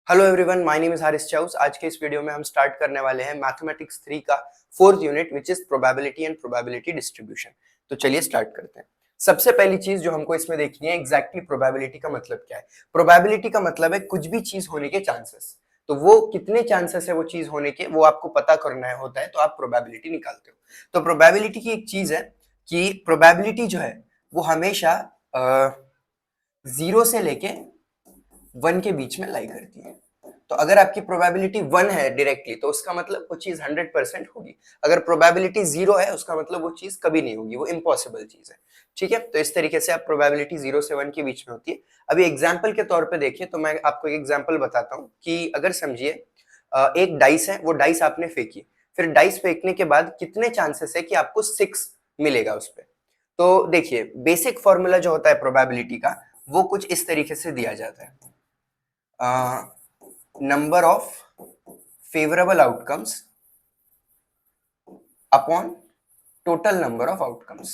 Hello everyone, my name is Haris chaos. आज के इस वीडियो में हम स्टार्ट करने वाले हैं मैथमेटिक्स 3 का fourth unit which is probability and probability distribution. तो चलिए स्टार्ट करते हैं। सबसे पहली चीज जो हमको इसमें देखनी है, एग्जैक्टली प्रोबेबिलिटी का मतलब क्या है। प्रोबेबिलिटी का मतलब है कुछ भी चीज होने के चांसेस। तो वो कितने चांसेस है वो चीज होने के, वो आपको पता करना है होता है, तो आप प्रोबेबिलिटी निकालते हो। तो प्रोबेबिलिटी की एक चीज है कि प्रोबेबिलिटी जो है वो हमेशा 0 से लेके 1 के बीच में लाई करती है। तो अगर आपकी प्रोबेबिलिटी 1 है डायरेक्टली, तो उसका मतलब वो चीज 100% होगी। अगर प्रोबेबिलिटी 0 है, उसका मतलब वो चीज कभी नहीं होगी, वो इम्पॉसिबल चीज है। ठीक है, तो इस तरीके से आप प्रोबेबिलिटी 0 से 1 के बीच में होती है। अभी एग्जाम्पल के तौर पे देखिए तो मैं आपको एक एग्जाम्पल बताता हूँ कि अगर समझिए एक डाइस है, वो डाइस आपने फेंकी, फिर डाइस फेंकने के बाद कितने चांसेस है कि आपको 6 मिलेगा उस पर। तो देखिए, बेसिक फॉर्मूला जो होता है प्रोबेबिलिटी का, वो कुछ इस तरीके से दिया जाता है। Number of favourable outcomes upon total number of outcomes.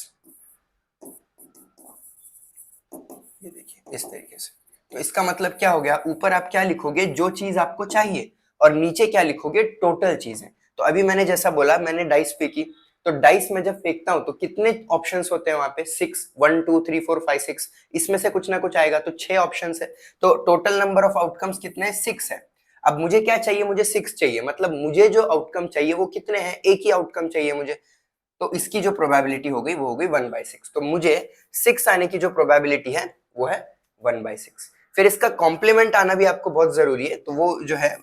ये देखिए इस तरीके से। तो इसका मतलब क्या हो गया, ऊपर आप क्या लिखोगे, जो चीज आपको चाहिए, और नीचे क्या लिखोगे, टोटल चीजें। तो अभी मैंने जैसा बोला, मैंने डाइस फेंकी, तो डाइस में जब फेंकता हूं तो कितने ऑप्शंस होते हैं वहां पे, 6, 1 2 3 4 5 6। इसमें से कुछ ना कुछ आएगा, तो 6 ऑप्शंस है। तो टोटल नंबर ऑफ आउटकम्स कितने हैं, 6 है। अब मुझे क्या चाहिए, मुझे 6 चाहिए, मतलब मुझे जो आउटकम चाहिए वो कितने हैं, एक ही आउटकम चाहिए मुझे। तो इसकी जो प्रोबेबिलिटी हो गई वो हो गई 1/6। तो मुझे 6 आने की जो प्रोबेबिलिटी है वो है 1/6। फिर इसका कॉम्प्लीमेंट आना भी आपको बहुत जरूरी है, तो वो जो है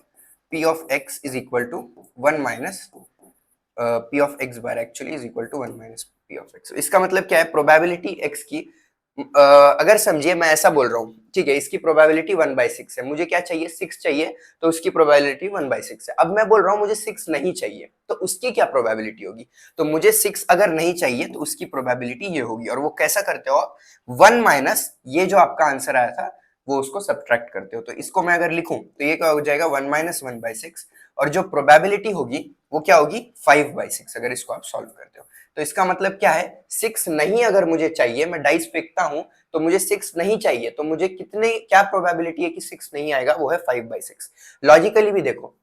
p of x is equal to 1 minus p of x bar actually is equal to 1 minus p of x। इसका मतलब क्या है, प्रोबेबिलिटी x की अगर समझिए मैं ऐसा बोल रहा हूँ, ठीक है, इसकी प्रोबेबिलिटी 1/6 है, मुझे क्या चाहिए, 6 चाहिए, तो उसकी प्रोबेबिलिटी 1/6 है। अब मैं बोल रहा हूँ मुझे 6 नहीं चाहिए, तो उसकी क्या प्रोबेबिलिटी होगी। तो मुझे 6 अगर नहीं चाहिए तो उसकी प्रोबेबिलिटी ये होगी, और वो कैसा करते हो आप, 1 माइनस ये जो आपका आंसर आया था वो उसको सब्ट्रैक्ट करते हो। तो इसको मैं अगर लिखूं तो ये क्या हो जाएगा, 1 माइनस 1/6, और जो प्रोबेबिलिटी होगी वो क्या होगी, 5/6, अगर इसको आप सॉल्व करते हो। तो इसका मतलब क्या है, 6 नहीं अगर मुझे चाहिए, मैं डाइस फेंकता हूं तो मुझे 6 नहीं चाहिए, तो मुझे कितने, क्या प्रोबेबिलिटी है कि 6 नहीं आएगा, वो है 5/6। लॉजिकली भी देखो,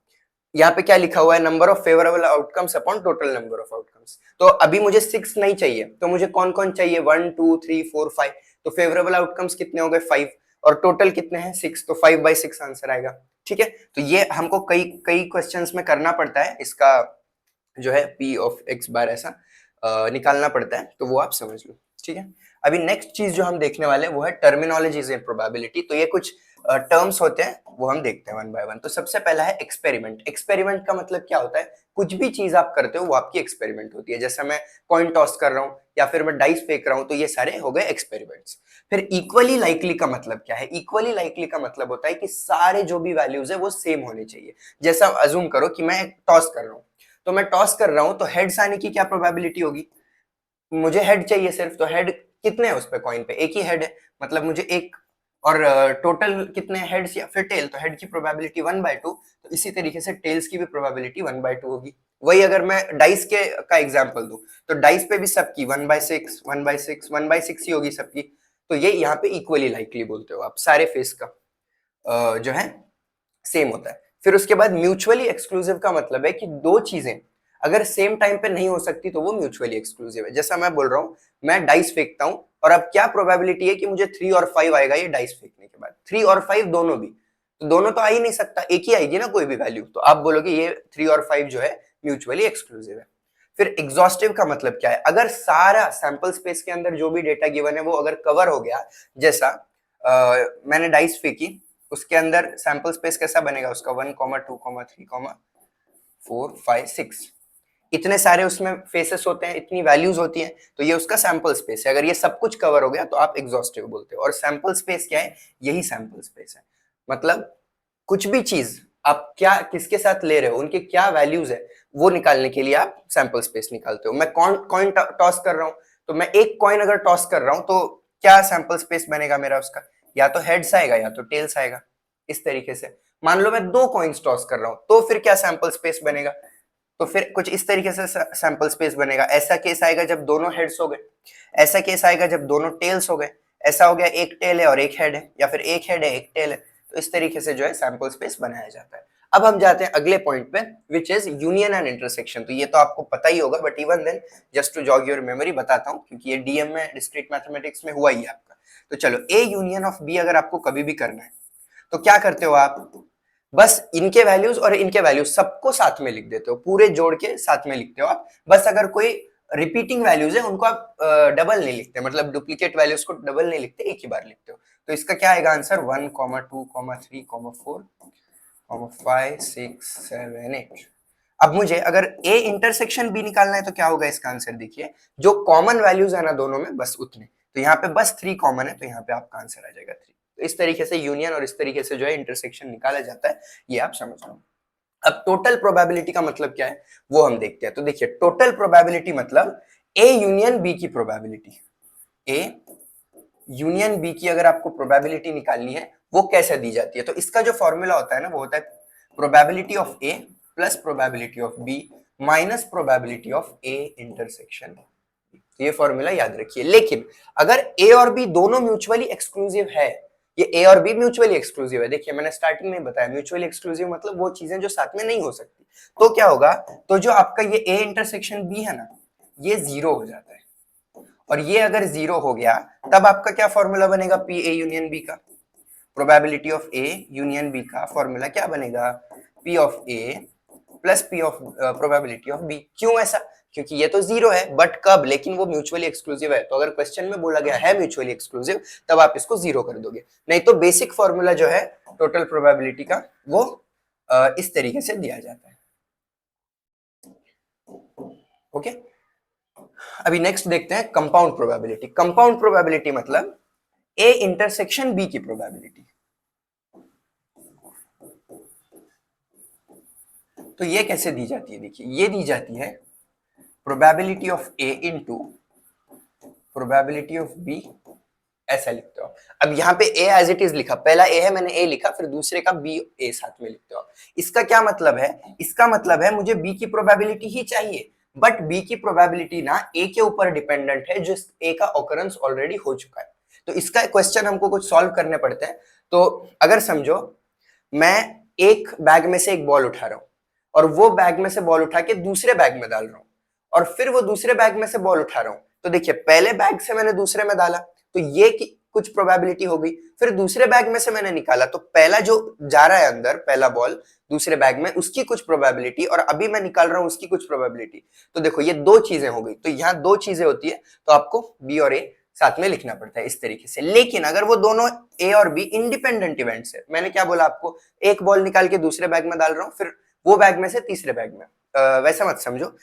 यहाँ पे क्या लिखा हुआ है, number of favourable outcomes upon total number of outcomes. तो अभी मुझे 6 नहीं चाहिए, तो मुझे कौन कौन चाहिए, 1 2 3 4 5। तो फेवरेबल आउटकम्स कितने हो गए, 5, और टोटल कितने हैं, 6, तो 5/6 आंसर आएगा। ठीक है, तो ये हमको कई कई क्वेश्चंस में करना पड़ता है, इसका जो है p ऑफ x बार ऐसा निकालना पड़ता है, तो वो आप समझ लो। ठीक है, अभी नेक्स्ट चीज जो हम देखने वाले हैं वो है टर्मिनोलॉजीज इन प्रोबेबिलिटी। तो ये कुछ टर्म्स होते हैं, वो हम देखते हैं वन बाय वन। तो सबसे पहला है एक्सपेरिमेंट। एक्सपेरिमेंट का मतलब क्या होता है, कुछ भी चीज आप करते हो वो आपकी एक्सपेरिमेंट होती है। जैसा मैं कॉइन टॉस कर रहा हूँ या फिर मैं डाइस फेंक रहा हूँ, तो ये सारे हो गए एक्सपेरिमेंट्स। फिर इक्वली लाइकली का मतलब क्या है, इक्वली लाइकली का मतलब होता है कि सारे जो भी वैल्यूज है वो सेम होने चाहिए। जैसा अज्यूम करो कि मैं टॉस कर रहा हूँ, तो मैं टॉस कर रहा हूं, तो हेड्स आने की क्या प्रोबेबिलिटी होगी, मुझे हेड चाहिए सिर्फ, तो हेड कितने हैं उस पे, कॉइन पे एक ही हेड है, मतलब मुझे एक, और टोटल कितने हेड्स या फिर टेल, तो हेड की प्रोबेबिलिटी 1/2। तो इसी तरीके से टेल्स की भी प्रोबेबिलिटी 1/2 होगी। वही अगर मैं डाइस के का एग्जांपल दूं, तो डाइस पे भी सबकी 1/6 1/6 1/6 ही होगी सबकी। तो ये यहाँ पे इक्वली लाइकली बोलते हो आप, सारे फेस का जो है सेम होता है। फिर उसके बाद म्यूचुअली एक्सक्लूसिव का मतलब है कि दो चीजें अगर सेम टाइम पे नहीं हो सकती तो वो म्यूचुअली एक्सक्लूसिव है। जैसा मैं बोल रहा हूँ, मैं डाइस फेंकता हूँ, और अब क्या प्रोबेबिलिटी है कि मुझे 3 और 5 आएगा ये डाइस फेंकने के बाद, 3 और 5 दोनों भी, तो दोनों तो आ ही नहीं सकता, एक ही आएगी ना कोई भी वैल्यू। तो आप बोलोगे ये 3 और 5 जो है म्यूचुअली एक्सक्लूसिव है। फिर एग्जॉस्टिव का मतलब क्या है, अगर सारा सैंपल स्पेस के अंदर जो भी डेटा गिवन है वो अगर कवर हो गया, जैसा मैंने डाइस फेंकी, उसके अंदर सैंपल स्पेस कैसा बनेगा उसका, 1 2 3 4 5 6, इतने सारे उसमें फेसेस होते हैं, इतनी वैल्यूज होती हैं, तो ये उसका सैंपल स्पेस है। अगर ये सब कुछ कवर हो गया तो आप एग्जॉस्टिव बोलते हो। और सैंपल स्पेस क्या है, यही सैंपल स्पेस है, मतलब कुछ भी चीज आप क्या किसके साथ ले रहे हो, उनके क्या वैल्यूज है, वो निकालने के लिए आप सैंपल स्पेस निकालते हो। मैं कॉइन टॉस कर रहा हूं, तो मैं एक कॉइन अगर टॉस कर रहा हूं तो क्या सैंपल स्पेस बनेगा मेरा उसका, या तो हेड्स आएगा या तो टेल्स आएगा। इस तरीके से मान लो मैं दो कॉइन्स टॉस कर रहा हूं, तो फिर क्या सैंपल स्पेस बनेगा, तो फिर कुछ इस तरीके से सैंपल स्पेस बनेगा। ऐसा केस आएगा जब दोनों हेड्स हो गए, ऐसा केस आएगा जब दोनों टेल्स हो गए, ऐसा हो गया एक टेल है और एक हेड है, या फिर एक हेड है एक टेल है। तो इस तरीके से जो है सैंपल स्पेस बनाया जाता है। अब हम जाते हैं अगले पॉइंट पे, which is union and intersection. तो ये तो आपको पता ही होगा, but even then just to jog your memory बताता हूँ, क्योंकि ये डीएम में, डिस्क्रीट मैथमेटिक्स में हुआ ही है आपका। तो चलो, ए यूनियन ऑफ बी अगर आपको कभी भी करना है तो क्या करते हो आप, बस इनके वैल्यूज और इनके वैल्यूज सबको साथ में लिख देते हो, पूरे जोड़ के साथ में लिखते हो आप। बस अगर कोई रिपीटिंग वैल्यूज है उनको आप डबल नहीं लिखते, मतलब डुप्लीकेट वैल्यूज को डबल नहीं लिखते, एक ही बार लिखते हो। तो इसका क्या आएगा आंसर, 1, 2, 3, 4, 5, 6, 7, 8। अब मुझे अगर ए इंटरसेक्शन बी निकालना है तो क्या होगा इसका आंसर, देखिए जो कॉमन वैल्यूज है ना दोनों में, बस उतने। तो यहाँ पे बस 3 कॉमन है, तो यहाँ पे आपका आंसर आ जाएगा 3। तो इस तरीके से यूनियन और इस तरीके से जो है इंटरसेक्शन निकाला जाता है, ये आप समझ लो। अब टोटल प्रोबेबिलिटी का मतलब क्या है वो हम देखते हैं। तो देखिए, टोटल प्रोबेबिलिटी मतलब ए यूनियन बी की प्रोबेबिलिटी। ए यूनियन बी की अगर आपको प्रोबेबिलिटी निकालनी है वो कैसे दी जाती है, तो इसका जो फॉर्मूला होता है ना, वो होता है probability of A plus probability of B minus probability of A intersection. ये फॉर्मूला याद रखिए। लेकिन अगर ए और बी दोनों म्यूचुअली एक्सक्लूसिव है, ये ए और बी म्यूचुअली एक्सक्लूसिव है, देखिए मैंने स्टार्टिंग में बताया म्यूचुअली एक्सक्लूसिव मतलब वो चीजें जो साथ में नहीं हो सकती। तो क्या होगा, तो जो आपका ये ए इंटरसेक्शन बी है ना, ये जीरो हो जाता है। और ये अगर जीरो हो गया तब आपका क्या फॉर्मूला बनेगा, पी ए यूनियन बी का। Probability of A union B का फॉर्मूला क्या बनेगा, P of A plus P of probability of B. क्यों ऐसा, क्योंकि ये तो जीरो है, बट कब, लेकिन वो म्यूचुअली एक्सक्लूसिव है। तो अगर क्वेश्चन में बोला गया है म्यूचुअली एक्सक्लूसिव, तब आप इसको जीरो कर दोगे। नहीं तो बेसिक फॉर्मूला जो है टोटल प्रोबेबिलिटी का, वो इस तरीके से दिया जाता है। ओके, अभी नेक्स्ट देखते हैं कंपाउंड प्रोबेबिलिटी। कंपाउंड प्रोबेबिलिटी मतलब ए इंटरसेक्शन बी की प्रोबेबिलिटी। तो ये कैसे दी जाती है, देखिए ये दी जाती है probability of A into probability of B, ऐसा लिखते हो। अब यहाँ पे ए एज इट इज लिखा, पहला ए है मैंने ए लिखा, फिर दूसरे का बी ए साथ में लिखते हो। इसका क्या मतलब है, इसका मतलब है मुझे बी की प्रोबेबिलिटी ही चाहिए, बट बी की प्रोबेबिलिटी ना ए के ऊपर डिपेंडेंट है, जो ए का ऑकरेंस ऑलरेडी हो चुका है। तो इसका क्वेश्चन हमको कुछ सॉल्व करने पड़ते हैं। तो अगर समझो मैं एक बैग में से एक बॉल उठा रहा हूं, और वो बैग में से बॉल उठा के दूसरे बैग में डाल रहा हूं, और फिर वो दूसरे बैग में से बॉल उठा रहा हूं। तो देखिए, पहले बैग से मैंने दूसरे में डाला तो ये कुछ प्रोबेबिलिटी हो गई, फिर दूसरे बैग में से मैंने निकाला तो पहला जो जा रहा है अंदर, पहला बॉल दूसरे बैग में, उसकी कुछ प्रोबेबिलिटी, और अभी मैं निकाल रहा हूं उसकी कुछ प्रोबेबिलिटी। तो देखो ये दो चीजें हो गई, तो यहाँ दो चीजें होती है, तो आपको बी और ए साथ में लिखना पड़ता है इस तरीके से। लेकिन अगर वो दोनों ए और बी इंडिपेंडेंट इवेंट्स है, मैंने क्या बोला आपको, एक बॉल निकाल के दूसरे बैग में डाल रहा हूं, फिर वो बैग में से तीसरे बैग में, वैसा मत समझो।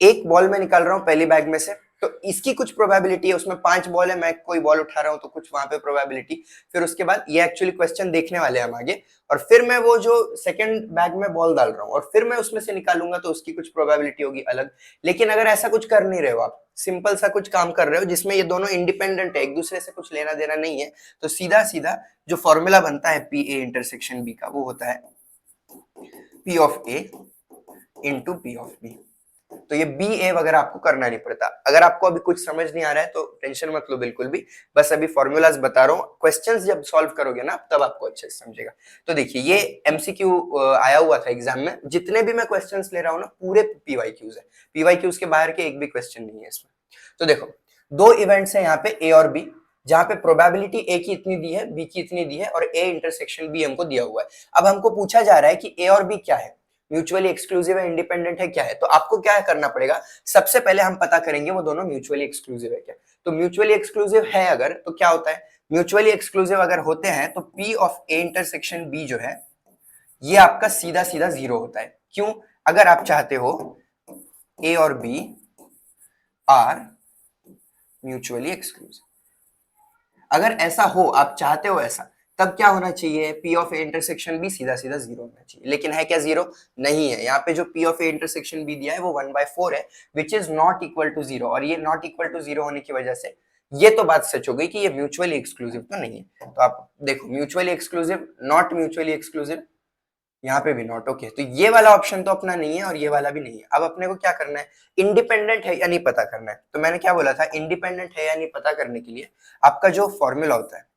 एक बॉल में निकाल रहा हूं पहली बैग में से, तो इसकी कुछ प्रोबेबिलिटी है, उसमें 5 बॉल है, मैं कोई बॉल उठा रहा हूं तो कुछ वहां पे प्रोबेबिलिटी। फिर उसके बाद ये एक्चुअली क्वेश्चन देखने वाले हैं हम आगे, और फिर मैं वो जो सेकंड बैग में बॉल डाल रहा हूं और फिर मैं उसमें से निकालूंगा तो उसकी कुछ प्रोबेबिलिटी होगी अलग। लेकिन अगर ऐसा कुछ कर नहीं रहे हो आप, सिंपल सा कुछ काम कर रहे हो जिसमें ये दोनों इंडिपेंडेंट है, एक दूसरे से कुछ लेना देना नहीं है, तो सीधा सीधा जो फॉर्मूला बनता है पी ए इंटरसेक्शन बी का, वो होता है P of A into P of B. तो ये बी ए वगैरह आपको करना नहीं पड़ता। अगर आपको अभी कुछ समझ नहीं आ रहा है तो टेंशन मत लो बिल्कुल भी, बस अभी फॉर्मूलाज बता रहा हूँ, क्वेश्चंस जब सॉल्व करोगे ना तब आपको अच्छे से समझेगा। तो देखिए ये एमसीक्यू आया हुआ था एग्जाम में, जितने भी मैं क्वेश्चंस ले रहा हूँ ना पूरे पीवाईक्यूज है, पीवाईक्यूज के बाहर के एक भी क्वेश्चन नहीं है इसमें। तो देखो दो इवेंट्स है यहाँ पे ए और बी, जहां पे प्रोबेबिलिटी ए की इतनी दी है, बी की इतनी दी है, और ए इंटरसेक्शन बी हमको दिया हुआ है। अब हमको पूछा जा रहा है कि ए और बी क्या है, म्यूचुअली एक्सक्लूसिव है, इंडिपेंडेंट है, क्या है। तो आपको क्या करना पड़ेगा, सबसे पहले हम पता करेंगे वो दोनों म्यूचुअली एक्सक्लूसिव है क्या। तो म्यूचुअली एक्सक्लूसिव है अगर, तो क्या होता है, म्यूचुअली एक्सक्लूसिव अगर होते हैं तो P of A intersection B जो है ये आपका सीधा सीधा जीरो होता है। क्यों, अगर आप चाहते हो ए और बी आर म्यूचुअली एक्सक्लूसिव, अगर ऐसा हो, आप चाहते हो ऐसा, तब क्या होना चाहिए, P of A intersection B सीधा सीधा जीरो होना चाहिए। लेकिन है क्या जीरो, नहीं है। यहाँ पे जो P of A intersection B दिया है वो 1/4 है, which is not equal to zero. और ये नॉट इक्वल टू जीरो होने की वजह से ये तो बात सच हो गई कि ये म्यूचुअली एक्सक्लूसिव तो नहीं है। तो आप देखो mutually exclusive, not mutually exclusive, यहाँ पे भी नॉट। ओके, तो ये वाला ऑप्शन तो अपना नहीं है और ये वाला भी नहीं है। अब अपने को क्या करना है, इंडिपेंडेंट है या नहीं पता करना है। तो मैंने क्या बोला था, इंडिपेंडेंट है या नहीं पता करने के लिए आपका जो फॉर्मूला होता है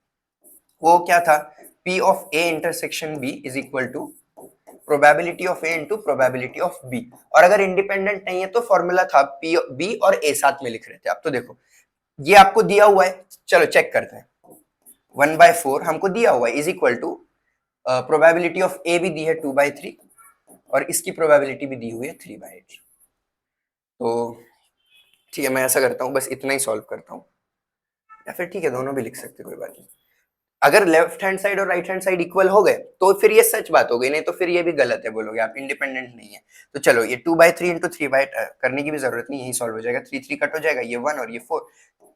वो क्या था, P of A intersection B is equal to probability of A into probability of B. और अगर इंडिपेंडेंट नहीं है तो फॉर्मूला था पी बी और ए साथ में लिख रहे थे। अब तो देखो ये आपको दिया हुआ है, चलो चेक करते हैं। 1/4 हमको दिया हुआ है is equal to probability of A भी दी है 2/3 और इसकी प्रोबेबिलिटी भी दी हुई है 3/8। तो ठीक है, मैं ऐसा करता हूँ, बस इतना ही सॉल्व करता हूँ, या फिर ठीक है दोनों भी लिख सकते, कोई बात नहीं। अगर लेफ्ट हैंड साइड और राइट हैंड साइड इक्वल हो गए तो फिर ये सच बात हो गई, नहीं तो फिर ये भी गलत है, बोलोगे आप इंडिपेंडेंट नहीं है। तो चलो ये 2/3 इंटू 3/8 करने की भी जरूरत नहीं, यही सॉल्व हो जाएगा। 3 कट हो जाएगा, ये 1 और ये 4।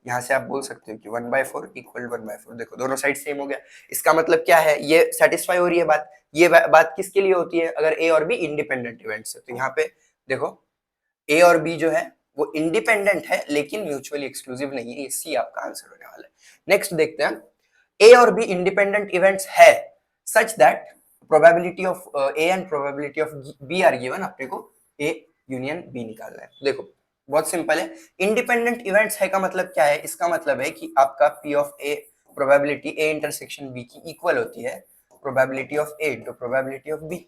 यहाँ से आप बोल सकते हो कि 1/4 इक्वल 1/4। देखो दोनों साइड सेम हो गया। इसका मतलब क्या है, ये सेटिस्फाई हो रही है बात। ये बात किसके लिए होती है, अगर ए और बी इंडिपेंडेंट इवेंट्स है। तो यहाँ पे देखो ए और बी जो है वो इंडिपेंडेंट है लेकिन म्यूचुअली एक्सक्लूसिव नहीं है। ये सी आपका आंसर होने वाला है। नेक्स्ट देखते हैं, ए और बी इंडिपेंडेंट इवेंट्स है such that probability of A and probability of B are given. अपने को ए यूनियन बी निकालना है। देखो बहुत सिंपल है, इंडिपेंडेंट इवेंट्स है का मतलब क्या है, इसका मतलब है कि आपका P of A probability A intersection B की इक्वल होती है probability of A into probability of B.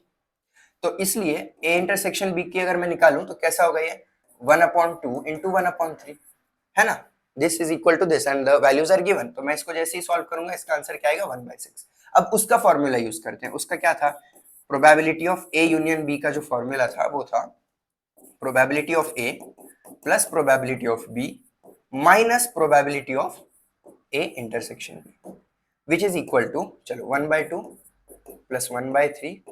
तो इसलिए ए इंटरसेक्शन बी की अगर मैं निकालूं तो कैसा होगा, ये 1/2 इंटू 1/3 है ना। This is equal to this and the values are given. तो मैं इसको जैसे ही सॉल्व करूंगा इसका आंसर क्या आएगा 1/6। अब उसका फॉर्मूला यूज करते हैं। उसका क्या था, probability of A union B का जो फॉर्मूला था वो था probability of A plus probability of B minus probability of A intersection B which is equal to, चलो 1/2 प्लस 1/3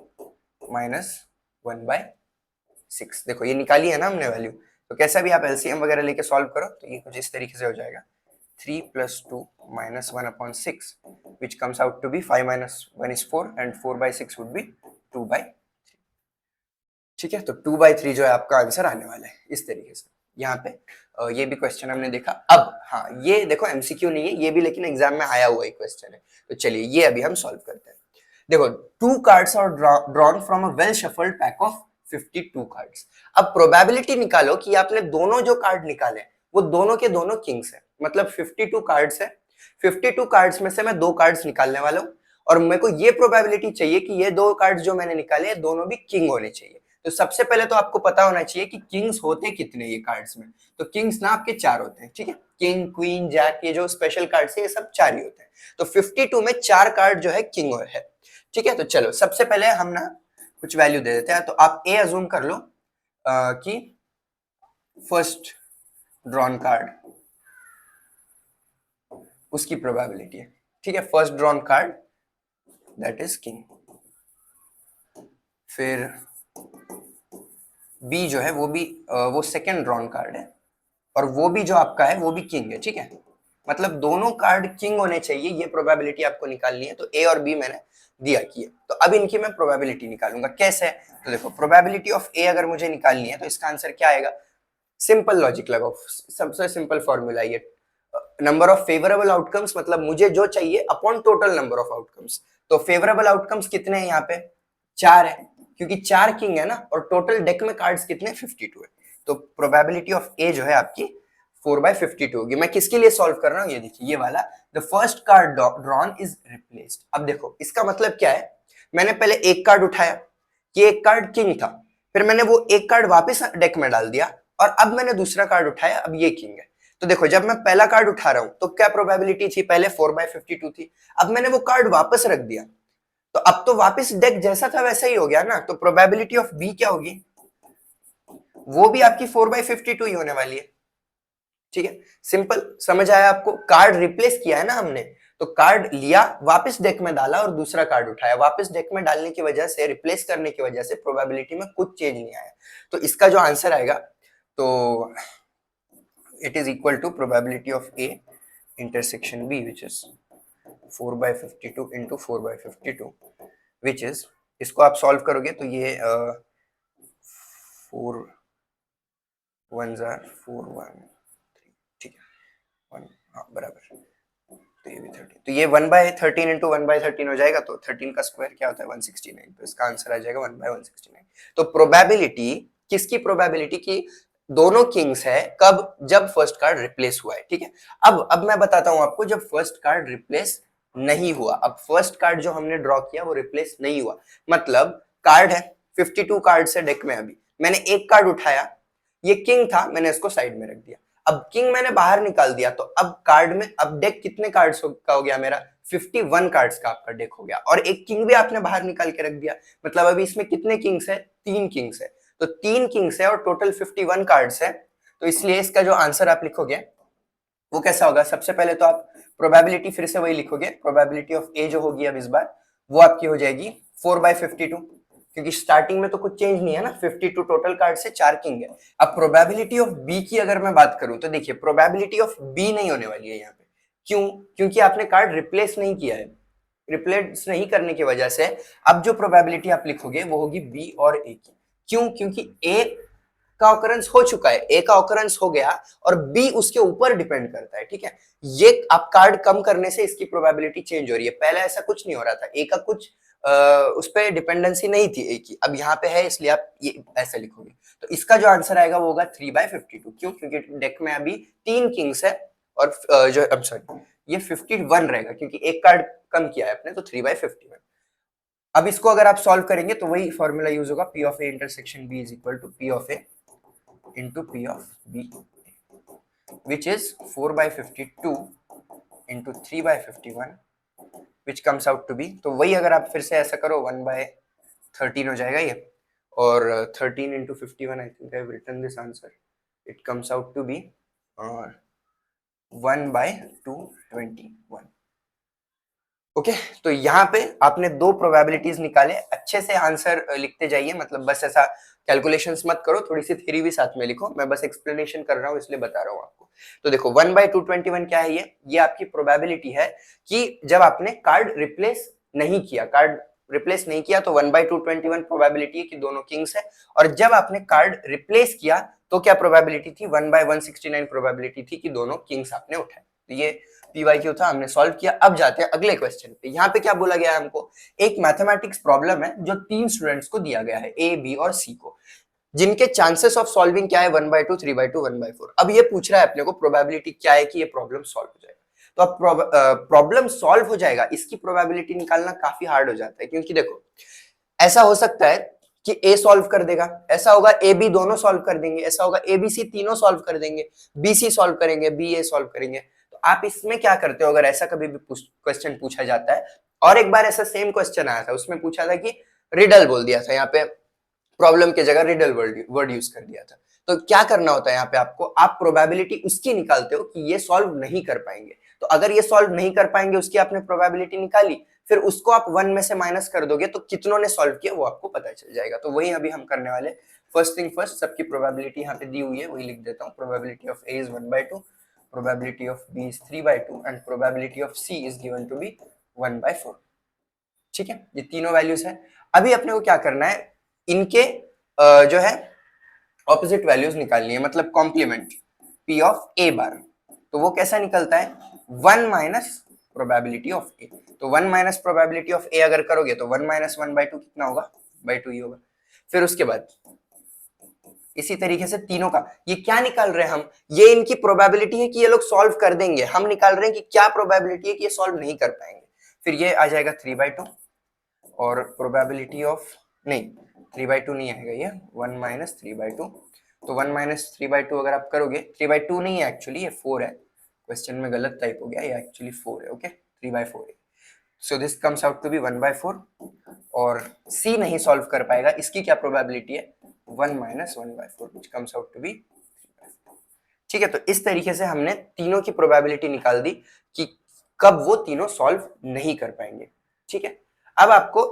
माइनस 1/6। देखो ये निकाली है ना हमने वैल्यू। तो कैसा भी आप एलसीएम वगैरह लेके सॉल्व करो तो ये कुछ इस तरीके से हो जाएगा 3 + 2 - 1/6 which comes out to be 5 - 1 is 4 and 4/6 would be 2/3। ठीक है, तो 2/3 जो है आपका आंसर आने वाला है इस तरीके से। यहाँ पे ये भी क्वेश्चन हमने देखा। अब हाँ ये देखो एमसीक्यू नहीं है ये भी, लेकिन एग्जाम में आया हुआ ही क्वेश्चन है। तो चलिए ये अभी हम सॉल्व करते हैं। देखो 2 cards are drawn from a well shuffled pack of 52 cards. अब प्रोबेबिलिटी निकालो कि आपने दोनों जो कार्ड निकाले वो दोनों के दोनों किंग्स है। मतलब 52 कार्ड्स है, 52 कार्ड्स में से मैं 2 कार्ड्स निकालने वाला हूँ और मेरे को ये प्रोबेबिलिटी चाहिए कि ये 2 कार्ड्स जो मैंने निकाले दोनों भी किंग होने चाहिए। तो सबसे पहले तो आपको पता होना चाहिए कि किंग्स होते कितने ये कार्ड्स में। तो किंग्स ना आपके 4 होते हैं, ठीक है। किंग, क्वीन, जैक, ये जो स्पेशल कार्ड्स है ये सब 4 ही होते हैं। तो 52 में 4 कार्ड जो है किंग है, ठीक है। तो चलो सबसे पहले हम ना कुछ वैल्यू दे देते हैं। तो आप ए अज्यूम कर लो कि फर्स्ट ड्रॉन कार्ड उसकी प्रोबेबिलिटी है, ठीक है। First drawn card that is king. फिर बी जो है वो भी वो सेकंड ड्रॉन कार्ड है और वो भी जो आपका है वो भी किंग है, ठीक है। मतलब दोनों कार्ड किंग होने चाहिए, ये प्रोबेबिलिटी आपको निकालनी है। तो ए और बी मैंने दिया कि है। तो अब इनकी मैं प्रोबेबिलिटी निकालूंगा। कैसे, तो देखो प्रोबेबिलिटी ऑफ ए अगर मुझे निकालनी है तो इसका आंसर क्या आएगा, सिंपल लॉजिक लगाओ, सबसे सिंपल फॉर्मूला ये नंबर ऑफ फेवरेबल आउटकम्स, मतलब मुझे जो चाहिए upon total number of outcomes. तो फेवरेबल आउटकम्स कितने हैं यहाँ पे, 4 है क्योंकि 4 किंग है ना, और टोटल डेक में कार्ड्स कितने 52 है। तो प्रोबेबिलिटी ऑफ ए जो है आपकी 4/52 होगी। मैं किसके लिए सॉल्व कर रहा हूँ, ये देखिए ये वाला, the first card drawn is replaced. अब देखो इसका मतलब क्या है, मैंने पहले एक कार्ड उठाया, ये एक कार्ड किंग था, फिर मैंने वो एक कार्ड वापस डेक में डाल दिया और अब मैंने दूसरा कार्ड उठाया, अब ये किंग है। तो देखो जब मैं पहला कार्ड उठा रहा हूं तो क्या प्रोबेबिलिटी थी, पहले 4/52 थी, अब मैंने वो कार्ड वापस रख दिया तो अब तो वापस डेक जैसा था वैसा ही हो गया ना। तो प्रोबेबिलिटी ऑफ बी क्या होगी, वो भी आपकी 4/52 ही होने वाली है, ठीक है। सिंपल समझ आया आपको, कार्ड रिप्लेस किया है ना हमने, तो कार्ड लिया वापस डेक में डाला और दूसरा कार्ड उठाया। वापस डेक में डालने की वजह से, रिप्लेस करने की वजह से प्रोबेबिलिटी में कुछ चेंज नहीं आया। तो इसका जो आंसर आएगा तो it is equal to probability of A intersection B which is 4/52 into 4/52 which is, इसको आप सॉल्व करोगे तो ये 4 1s are 4 1 3, ठीक है 1 हाँ बराबर। तो ये भी 13, तो ये 1/13 इंटू 1/13 हो जाएगा। तो 13 का स्क्वायर क्या होता है 169। तो इसका आंसर आ जाएगा 1/169। तो प्रोबेबिलिटी, किसकी प्रोबेबिलिटी की दोनों किंग्स है, कब, जब फर्स्ट कार्ड रिप्लेस हुआ है, ठीक है। अब मैं बताता हूं आपको जब फर्स्ट कार्ड रिप्लेस नहीं हुआ। अब फर्स्ट कार्ड जो हमने ड्रॉ किया वो रिप्लेस नहीं हुआ, मतलब कार्ड है 52 कार्ड है डेक में, अभी मैंने एक कार्ड उठाया, ये किंग था, मैंने इसको साइड में रख दिया। अब किंग मैंने बाहर निकाल दिया, तो अब कार्ड में, अब डेक कितने कार्ड्स का हो गया मेरा, 51 कार्ड्स का आपका डेक हो गया, और एक किंग भी आपने बाहर निकाल के रख दिया, मतलब अभी इसमें कितने किंग्स है, 3 किंग्स है, तो 3 किंग्स है और टोटल 51 कार्ड्स है। तो इसलिए इसका जो आंसर आप लिखोगे वो कैसा होगा, सबसे पहले तो आप प्रोबेबिलिटी फिर से वही लिखोगे, प्रोबेबिलिटी ऑफ ए जो होगी अब इस बार वो आपकी हो जाएगी 4/52, क्योंकि स्टार्टिंग में तो कुछ चेंज नहीं है ना, 52 टोटल कार्ड से 4 किंग है। अब प्रोबेबिलिटी ऑफ बी की अगर मैं बात करूं तो देखिए प्रोबेबिलिटी ऑफ बी नहीं होने वाली है यहाँ पे, क्यों, क्योंकि आपने कार्ड रिप्लेस नहीं किया है, रिप्लेस नहीं करने की वजह से अब जो प्रोबेबिलिटी आप लिखोगे वो होगी बी और ए की। क्यों, क्योंकि ए का ऑकरेंस हो चुका है, ए का ऑकरेंस हो गया और बी उसके ऊपर डिपेंड करता है, ठीक है। ये आप कार्ड कम करने से इसकी प्रोबेबिलिटी चेंज हो रही है, पहले ऐसा कुछ नहीं हो रहा था, ए का कुछ उस पर डिपेंडेंसी नहीं थी ए की, अब यहाँ पे है, इसलिए आप ये ऐसे लिखोगे। तो इसका जो आंसर आएगा वो होगा 3/52, क्यों, क्योंकि डेक में अभी 3 किंग्स है और जो अब सॉरी ये 51 रहेगा, क्योंकि एक कार्ड कम किया है अपने, तो 3/51। अब इसको अगर आप सॉल्व करेंगे तो वही फॉर्मूला यूज होगा, P of A intersection B is equal to P of A into P of B, which is 4/52 into 3/51, which comes out to be, तो वही अगर आप फिर से ऐसा करो 1/13 हो जाएगा ये, और 13 into 51, I think I have written this answer, it comes out to be 1/221। Okay तो यहाँ पे आपने दो प्रोबेबिलिटीज निकाले, अच्छे से आंसर लिखते जाइए, मतलब बस ऐसा कैलकुलेशंस मत करो, थोड़ी सी थ्योरी भी साथ में लिखो, मैं बस एक्सप्लेनेशन कर रहा हूँ इसलिए बता रहा हूँ आपको। तो देखो 1/221 क्या है, ये आपकी प्रोबेबिलिटी है कि जब आपने कार्ड रिप्लेस नहीं किया, कार्ड रिप्लेस नहीं किया तो 1/221 प्रोबेबिलिटी है कि दोनों किंग्स है, और जब आपने कार्ड रिप्लेस किया तो क्या प्रोबेबिलिटी थी, 1/169 प्रोबेबिलिटी थी कि दोनों किंग्स आपने उठाए। तो ये PYQ था, हमने सॉल्व किया। अब जाते हैं अगले क्वेश्चन पे। यहाँ पे क्या बोला गया है हमको, एक मैथमेटिक्स प्रॉब्लम है जो 3 स्टूडेंट्स को दिया गया है, A, B और C को, जिनके चांसेस ऑफ सॉल्विंग क्या है, 1/2, 3/2, 1/4। अब ये पूछ रहा है अपने को प्रोबेबिलिटी क्या है कि ये प्रॉब्लम सॉल्व हो जाएगा। तो अब प्रॉब्लम सॉल्व हो जाएगा, इसकी प्रोबेबिलिटी निकालना काफी हार्ड हो जाता है, क्योंकि देखो ऐसा हो सकता है कि A सॉल्व कर देगा, ऐसा होगा A B दोनों सॉल्व कर देंगे, ऐसा होगा A B C तीनों सॉल्व कर देंगे, B C सॉल्व करेंगे, B A सॉल्व करेंगे। तो आप इसमें क्या करते हो, अगर ऐसा कभी भी क्वेश्चन पूछा जाता है, और एक बार ऐसा सेम क्वेश्चन आया था, उसमें पूछा था कि रिडल बोल दिया था, यहाँ पे प्रॉब्लम की जगह रिडल वर्ड यूज कर दिया था। तो क्या करना होता है यहाँ पे आपको, आप प्रोबेबिलिटी उसकी निकालते हो कि ये सॉल्व नहीं कर पाएंगे, तो अगर ये सॉल्व नहीं कर पाएंगे उसकी आपने प्रोबेबिलिटी निकाली, फिर उसको आप 1 में से माइनस कर दोगे तो कितनों ने सॉल्व किया वो आपको पता चल जाएगा। तो वही अभी हम करने वाले। फर्स्ट थिंग फर्स्ट, सबकी प्रोबेबिलिटी यहाँ पे दी हुई है, वही लिख देता हूँ। Probability of A is 1/2, probability of B is 3/2 and probability of C is given to be 1/4। ठीक है, ये तीनों वैल्यूज है। अभी अपने को क्या करना है, इनके जो है ऑपोजिट वैल्यूज निकालनी है, मतलब कॉम्प्लीमेंट P ऑफ A बार। तो वो कैसा निकलता है, 1 माइनस प्रोबेबिलिटी ऑफ A। तो 1 माइनस प्रोबेबिलिटी ऑफ A अगर करोगे तो 1 माइनस 1/2 कितना होगा, /2 ही होगा। फिर उसके बाद इसी तरीके से तीनों का, ये क्या निकाल रहे हैं हम, ये इनकी प्रोबेबिलिटी है कि ये लोग सॉल्व कर देंगे, हम निकाल रहे हैं कि क्या प्रोबेबिलिटी है कि ये सॉल्व नहीं कर पाएंगे। फिर ये आ जाएगा 3/2, और प्रोबेबिलिटी ऑफ, नहीं 3/2 नहीं आएगा, ये 1 माइनस 3/2। तो 1 माइनस 3/2 अगर आप करोगे, 3/2 नहीं है एक्चुअली, ये 4 है, क्वेश्चन में गलत टाइप हो गया, ये एक्चुअली 4 है। ओके 3/4 है, so this comes out to be 1/4। और C नहीं सॉल्व कर पाएगा, इसकी क्या प्रोबेबिलिटी है, 1 minus 1/4 which comes out to be 3/4। ठीक है, तो इस तरीके से हमने तीनों की प्रोबेबिलिटी निकाल दी कि कब वो तीनों सॉल्व नहीं कर पाएंगे। ठीक है, अब आपको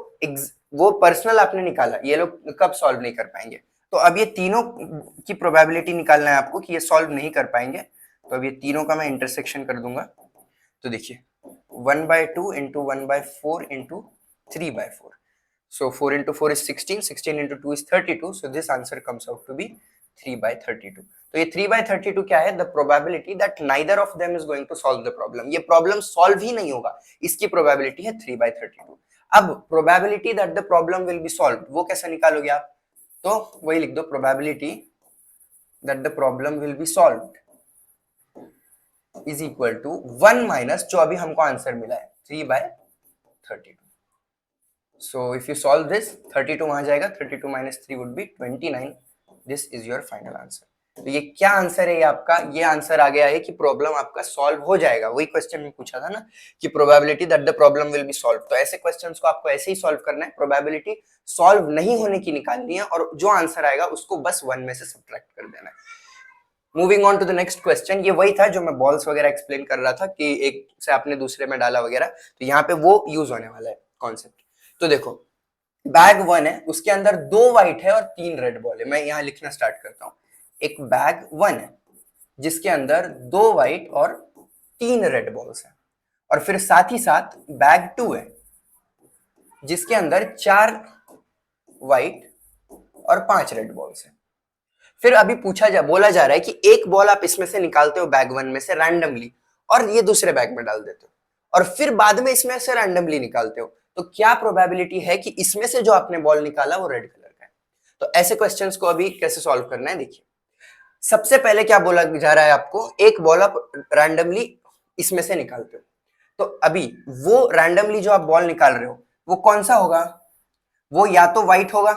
वो पर्सनल आपने निकाला, ये लोग कब सॉल्व नहीं कर पाएंगे, तो अब ये तीनों की प्रोबेबिलिटी निकालना है आपको कि ये सॉल्व नहीं कर पाएंगे। तो अब ये तीनों का मैं इंटरसेक्शन कर दूंगा। तो देखिए 1/2 into 1/4 into 3/4, so 4 into 4 is 16, 16 into 2 is 32, so this answer comes out to be 3/32। तो ये 3/32 क्या है, the probability that neither of them is going to solve the problem, ये प्रॉब्लम सॉल्व ही नहीं होगा, इसकी प्रोबेबिलिटी है 3/32। अब probability that the problem will be solved, वो कैसे निकालोगे आप, तो वही लिख दो, probability that the problem will be solved is equal to 1 minus जो अभी हमको आंसर मिला है 3/32. So if you solve this 32 वहां जाएगा, 32 minus 3 would be 29. This is your final answer. तो ये क्या आंसर है ये आपका? ये आंसर आ गया है कि प्रॉब्लम आपका सॉल्व हो जाएगा. वही क्वेश्चन में पूछा था ना कि probability that the problem will be solve. तो ऐसे क्वेश्चंस को आपको ऐसे ही सॉल्व करना है, प्रोबेबिलिटी सॉल्व नहीं होने की निकालनी है और जो आंसर आएगा उसको बस 1 में से सब्ट्रैक्ट कर देना है. Moving on to the next question. ये वही था जो मैं बॉल्स वगैरह एक्सप्लेन कर रहा था कि एक से आपने दूसरे में डाला वगैरह, तो यहाँ पे वो यूज होने वाला है कॉन्सेप्ट. तो देखो बैग 1 है, उसके अंदर 2 व्हाइट है और 3 रेड बॉल है. मैं यहाँ लिखना स्टार्ट करता हूँ. एक बैग 1 है जिसके अंदर 2 व्हाइट और 3 रेड बॉल्स है, और फिर साथ ही साथ बैग 2 है जिसके अंदर 4 व्हाइट और 5 रेड बॉल्स है. फिर अभी बोला जा रहा है कि एक बॉल आप इसमें से निकालते हो बैग 1 में से रैंडमली और ये दूसरे बैग में डाल देते हो और फिर बाद में इसमें से रैंडमली निकालते हो, तो क्या प्रोबेबिलिटी है कि इसमें से जो आपने बॉल निकाला वो रेड कलर का है? तो ऐसे क्वेश्चंस को अभी कैसे सॉल्व करना है देखिए. सबसे पहले क्या बोला जा रहा है आपको, एक बॉल आप रैंडमली इसमें से निकालते हो. तो अभी वो रैंडमली जो आप बॉल निकाल रहे हो वो कौन सा होगा? वो या तो व्हाइट होगा,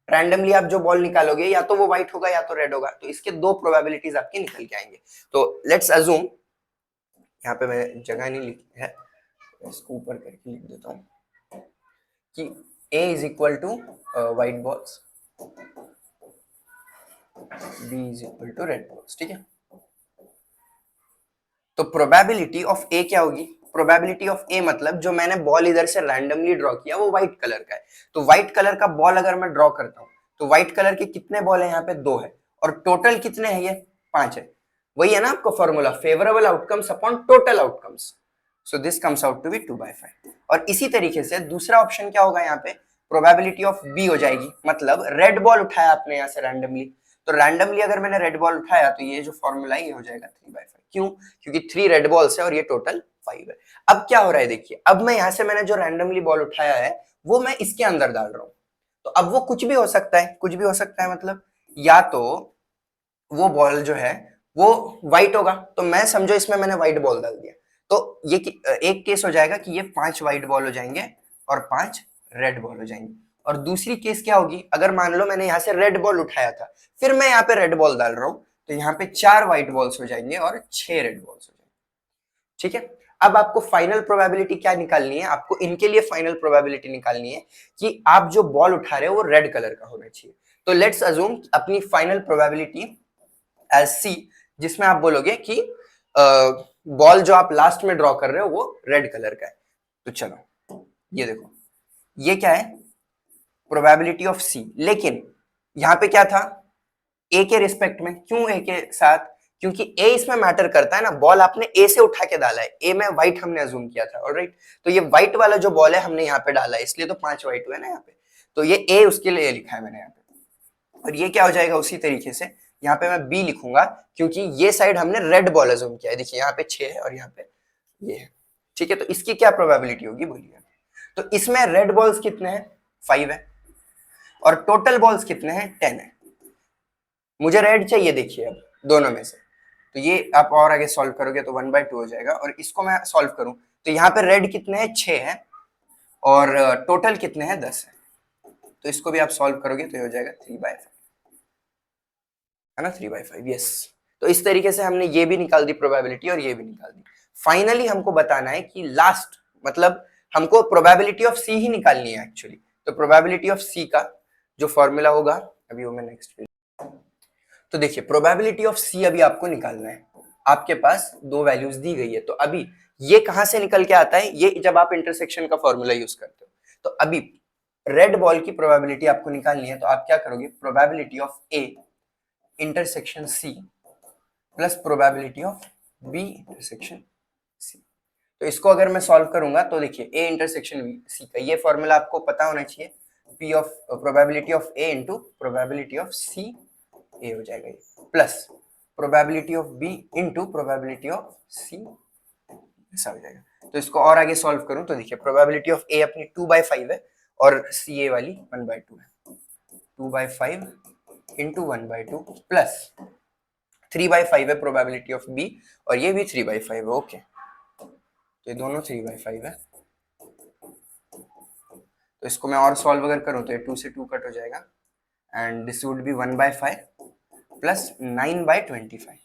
रैंडमली आप जो बॉल निकालोगे या तो वो व्हाइट होगा या तो रेड होगा. तो इसके 2 प्रोबेबिलिटीज आपके निकल के आएंगे. तो लेट्स अज्यूम, यहाँ पे मैं जगह नहीं लिखी है, इसको ऊपर करके लिख देता हूँ कि A is equal to white balls, B is equal to red balls. ठीक है. तो प्रोबेबिलिटी ऑफ A क्या होगी? प्रोबेबिलिटी ऑफ A मतलब जो मैंने बॉल इधर से रैंडमली ड्रॉ किया वो व्हाइट कलर का है. तो व्हाइट कलर का बॉल अगर मैं ड्रॉ करता हूँ तो व्हाइट कलर के कितने बॉल है? यहाँ पे 2 है. और टोटल कितने हैं? ये 5 है. वही है ना आपको formula, favourable outcomes upon total outcomes. So this comes out to be 2/5. और इसी तरीके से दूसरा ऑप्शन क्या होगा? यहाँ पे प्रोबेबिलिटी ऑफ B हो जाएगी. मतलब रेड बॉल उठाया आपने यहाँ से रैंडमली, तो रैंडमली अगर मैंने रेड बॉल उठाया तो ये जो फॉर्मूला है ये हो जाएगा 3/5. क्यों? क्योंकि 3 रेड बॉल्स है और ये टोटल 5 है. अब क्या हो रहा है देखिए, अब मैं यहाँ से मैंने जो रैंडमली बॉल उठाया है वो मैं इसके अंदर डाल रहा हूँ. तो अब वो कुछ भी हो सकता है, कुछ भी हो सकता है. मतलब या तो वो बॉल जो है वो व्हाइट होगा, तो मैं समझो इसमें मैंने व्हाइट बॉल डाल दिया, तो ये एक केस हो जाएगा कि ये 5 व्हाइट बॉल हो जाएंगे और 5 रेड बॉल हो जाएंगे. और दूसरी केस क्या होगी, अगर मान लो मैंने यहाँ से रेड बॉल उठाया था, फिर मैं यहाँ पे रेड बॉल डाल रहा हूँ, तो यहाँ पे 4 व्हाइट बॉल्स हो जाएंगे और 6 रेड बॉल्स हो जाएंगे. ठीक है. अब आपको फाइनल प्रोबेबिलिटी क्या निकालनी है? आपको इनके लिए फाइनल प्रोबेबिलिटी निकालनी है कि आप जो बॉल उठा रहे हो वो रेड कलर का होना चाहिए. तो लेट्स अज्यूम अपनी फाइनल प्रोबेबिलिटी एज सी, जिसमें आप बोलोगे कि बॉल जो आप लास्ट में ड्रॉ कर रहे हो वो रेड कलर का है. तो चलो ये देखो, ये क्या है? प्रोबेबिलिटी ऑफ सी. लेकिन यहां पे क्या था? ए के रिस्पेक्ट में. क्यों ए के साथ? क्योंकि ए इसमें मैटर करता है ना. बॉल आपने ए से उठा के डाला है, ए में व्हाइट हमने अज्यूम किया था. ऑलराइट. तो ये व्हाइट वाला जो बॉल है हमने यहाँ पे डाला है, इसलिए तो 5 व्हाइट हुए ना यहाँ पे. तो ये ए उसके लिए लिखा है मैंने यहाँ पे. और ये क्या हो जाएगा? उसी तरीके से यहाँ पे मैं बी लिखूंगा, क्योंकि ये साइड हमने रेड बॉल अज्यूम किया है. देखिए यहाँ पे 6 है और यहाँ पे ये है. ठीक है. तो इसकी क्या प्रोबेबिलिटी होगी बोलिए? तो इसमें रेड बॉल्स कितने हैं? 5 है. और टोटल बॉल्स कितने हैं? 10 है. मुझे रेड चाहिए देखिए अब दोनों में से. तो ये आप और आगे सॉल्व करोगे तो 1/2 हो जाएगा. और इसको मैं सॉल्व करूं तो यहाँ पे रेड कितने हैं? 6 है. और टोटल कितने हैं? 10 है. तो इसको भी आप सॉल्व करोगे तो ये हो जाएगा 3/5, है ना? 3/5. यस. तो इस तरीके से हमने ये भी निकाल दी प्रोबेबिलिटी और ये भी निकाल दी. फाइनली हमको बताना है कि लास्ट, मतलब हमको प्रोबेबिलिटी ऑफ सी ही निकालनी है एक्चुअली. तो प्रोबेबिलिटी ऑफ सी का जो फॉर्मूला होगा, अभी वो मैं नेक्स्ट पेज. तो देखिए प्रोबेबिलिटी ऑफ सी अभी आपको निकालना है. आपके पास 2 वैल्यूज दी गई है. तो अभी ये कहां से निकल के आता है? ये जब आप इंटरसेक्शन का फॉर्मूला यूज करते हो. तो अभी रेड बॉल की प्रोबेबिलिटी आपको निकालनी है. तो आप क्या करोगे? Probability of A intersection C plus probability of B intersection C. तो इसको अगर मैं सॉल्व करूंगा तो देखिए ए इंटरसेक्शन बी सी का ये फॉर्मूला आपको पता होना चाहिए. P of probability of A into probability of C A हो जाएगा, ये plus probability of B into probability of C, ऐसा हो जाएगा. तो इसको और आगे सॉल्व करूं तो देखिए प्रोबेबिलिटी ऑफ ए अपनी 2/5 है और सी ए वाली 1/2 है. 2/5 इंटू 1/2 प्लस 3/5 है प्रोबेबिलिटी ऑफ बी, और ये भी 3/5 है। ओके, तो ये दोनों 3/5 है। तो इसको मैं और सॉल्व अगर करूं तो ये 2 से 2 कट हो जाएगा, and this would be 1/5 plus 9/25।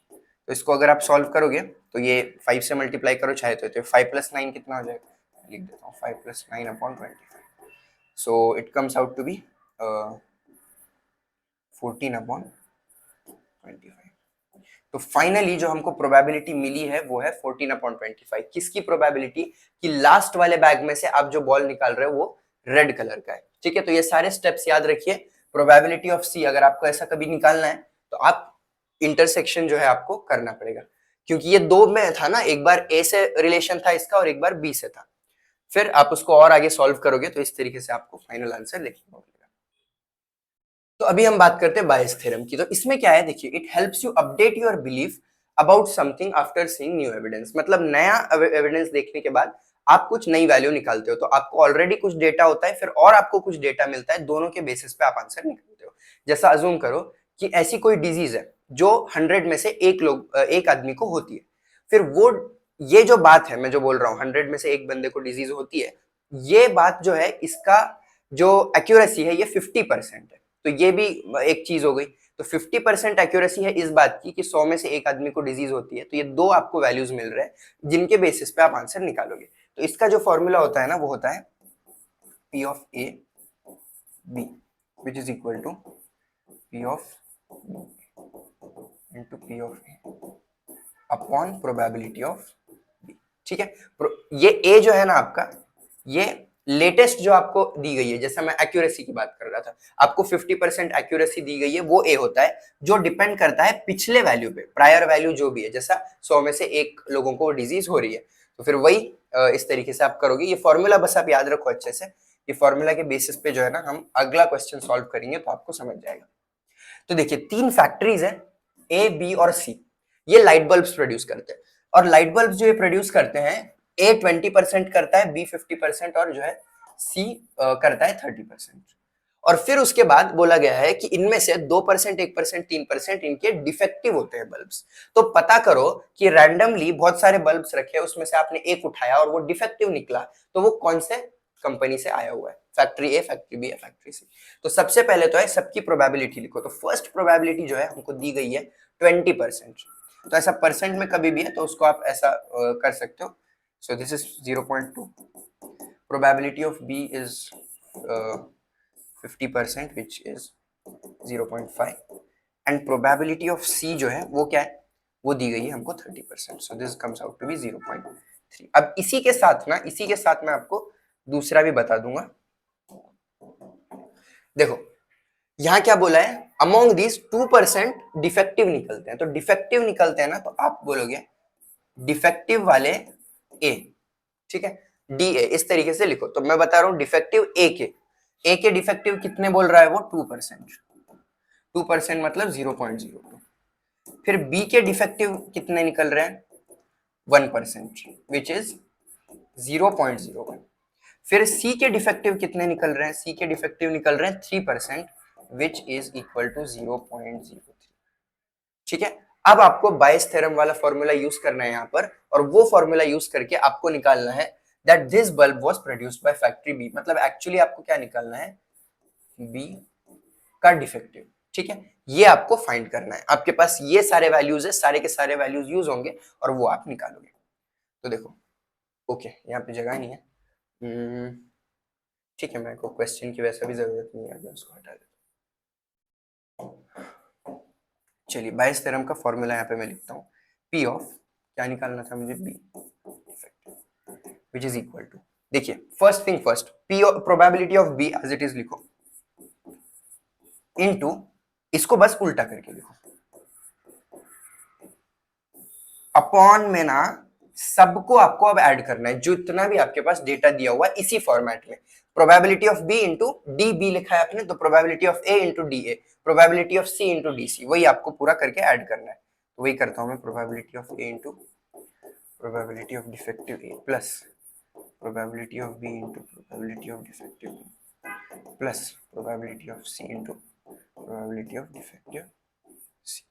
तो इसको अगर आप सॉल्व करोगे तो ये 5 से मल्टीप्लाई करो चाहे तो 5 + 9 कितना हो जाएगा, लिख देता हूँ 5 + 9/25। So it comes out to be 14/25। तो फाइनली जो हमको प्रोबेबिलिटी मिली है वो है 14/25। किसकी प्रोबेबिलिटी? कि लास्ट वाले बैग में से आप जो बॉल निकाल रहे हो वो रेड कलर का है। ठीक है, तो ये सारे स्टेप्स याद रखिए। प्रोबेबिलिटी ऑफ सी अगर आपको ऐसा कभी निकालना है तो आप इंटरसेक्शन जो है आपको करना पड़ेगा, क्योंकि ये दो में था ना, एक बार ए से रिलेशन था इसका और एक बार बी से था। फिर आप उसको और आगे सॉल्व करोगे तो इस तरीके से आपको फाइनल आंसर लिखना होगा। तो अभी हम बात करते हैं बायस थ्योरम की। तो इसमें क्या है, देखिए, it helps you update your belief about something after seeing new evidence. मतलब नया एविडेंस देखने के बाद आप कुछ नई वैल्यू निकालते हो, तो आपको ऑलरेडी कुछ डेटा होता है, फिर और आपको कुछ डेटा मिलता है, दोनों के बेसिस पे आप आंसर निकालते हो। जैसा अज्यूम करो कि ऐसी कोई डिजीज है जो 100 में से एक आदमी को होती है, फिर वो, ये जो बात है मैं जो बोल रहा हूँ 100 में से एक बंदे को डिजीज होती है, ये बात जो है इसका जो एक्यूरेसी है ये 50% है। तो ये भी एक चीज हो गई। तो 50% एक्यूरेसी है इस बात की कि 100 में से एक आदमी को डिजीज होती है, तो ये दो आपको वैल्यूज मिल रहे हैं जिनके बेसिस पे आप आंसर निकालोगे। तो इसका जो फॉर्मूला होता है ना वो होता है P of A B which is equal to P of B into P of A upon probability of B। ठीक है, ये A जो है ना आपका, ये लेटेस्ट जो आपको दी गई है, जैसा मैं एक्यूरेसी की बात कर रहा था, आपको 50% एक्यूरेसी दी गई है, वो ए होता है जो डिपेंड करता है पिछले वैल्यू पे, प्रायर वैल्यू जो भी है। जैसा 100 में से एक लोगों को डिजीज हो रही है, तो फिर वही इस तरीके से आप करोगे। ये फॉर्मूला बस आप याद रखो अच्छे से। ये फॉर्मूला के बेसिस पे जो है ना हम अगला क्वेश्चन सॉल्व करेंगे तो आपको समझ जाएगा। तो देखिए, 3 फैक्ट्रीज है ए, बी और सी, ये लाइट बल्ब्स प्रोड्यूस करते हैं। और लाइट बल्ब जो ये प्रोड्यूस करते हैं, ए 20% करता है, बी 50% और जो है सी करता है 30%। और फिर उसके बाद बोला गया है कि इनमें से 2%, 1%, 3% इनके डिफेक्टिव होते हैं बल्ब्स। तो पता करो कि रैंडमली बहुत सारे बल्ब्स रखे, उसमें से आपने एक उठाया और वो डिफेक्टिव निकला, तो वो कौन से कंपनी से आया हुआ है, फैक्ट्री ए, फैक्ट्री बी या फैक्ट्री सी। तो सबसे पहले तो है सबकी प्रोबेबिलिटी लिखो। तो फर्स्ट प्रोबेबिलिटी जो है हमको दी गई है 20%। तो ऐसा परसेंट में कभी भी है तो उसको आप ऐसा कर सकते हो। So this is 0.2। Probability of B is 50% which is 0.5 and probability of C जो है वो क्या है, वो दी गई है हमको 30%। So this comes out to be 0.3। अब इसी के साथ मैं आपको दूसरा भी बता दूंगा। देखो यहां क्या बोला है, अमोंग दिस 2% डिफेक्टिव निकलते हैं। तो डिफेक्टिव निकलते हैं ना, तो आप बोलोगे डिफेक्टिव वाले ए। ठीक है, डी ए इस तरीके से लिखो। तो मैं बता रहा हूं डिफेक्टिव ए के डिफेक्टिव कितने बोल रहा है वो 2%। 2% मतलब 0.02। फिर बी के डिफेक्टिव कितने निकल रहे हैं 1% विच इज 0.01। फिर सी के डिफेक्टिव कितने निकल रहे हैं, सी के डिफेक्टिव निकल रहे हैं 3% विच इज इक्वल टू 0.03। ठीक है, अब आपको बायस थ्योरम वाला फॉर्मूला यूज करना है यहाँ पर, और वो फॉर्मूला यूज करके आपको निकालना है that this bulb was produced by factory B. मतलब एक्चुअली आपको क्या निकालना है, बी का डिफेक्टिव। ठीक है, ये आपको फाइंड करना है। आपके पास ये सारे वैल्यूज है, सारे के सारे वैल्यूज यूज होंगे और वो आप निकालोगे। तो देखो, ओके यहाँ पे जगह नहीं है, ठीक है, मेरे को क्वेश्चन की वैसे भी जरूरत नहीं है, मैं उसको हटा देता हूँ। चलिए, बायस थ्योरम का फॉर्मूला यहाँ पे मैं लिखता हूँ, पी ऑफ क्या निकालना था मुझे, B which is equal to, देखिए first thing first, P probability of B as it is लिखो, इनटू इसको बस उल्टा करके लिखो, अपॉन में ना सबको आपको अब ऐड करना है, जो इतना भी आपके पास डेटा दिया हुआ है इसी फॉर्मेट में। Probability of B into D B लिखा है आपने, तो probability of A into D A, probability of C into D C, वही आपको पूरा करके ऐड करना है। तो वही करता हूं मैं, probability of A into probability of defective A plus probability of B into probability of defective B plus probability of C into probability of defective C.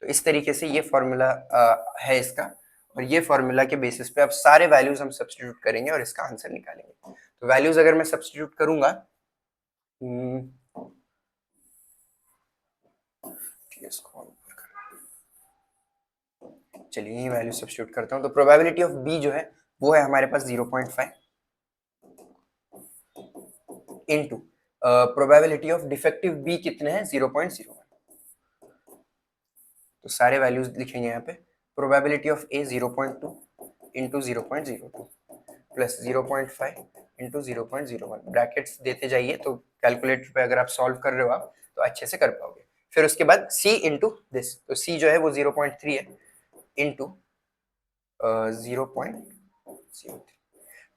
तो इस तरीके से ये फॉर्मूला है इसका, और ये फॉर्मूला के बेसिस पे अब सारे वैल्यूज हम सब्स्टिट्यूट करेंगे और इसका आंसर निकालेंगे। तो वैल्यूज अगर मैं सब्स्टिट्यूट करूंगा, चलिए यही वैल्यू सब्स्टिट्यूट करता हूँ। तो प्रोबेबिलिटी ऑफ बी जो है वो है हमारे पास 0.5 into probability of defective B कितने हैं 0.01। तो सारे वैल्यूज लिखेंगे यहाँ पे। Probability of A 0.2 into 0.02 plus 0.5 into 0.01, brackets देते जाइए तो कैलकुलेटर पे अगर आप सॉल्व कर रहे हो आप तो अच्छे से कर पाओगे। फिर उसके बाद c इंटू दिस, तो c जो है वो 0.3 है इंटू 0.03।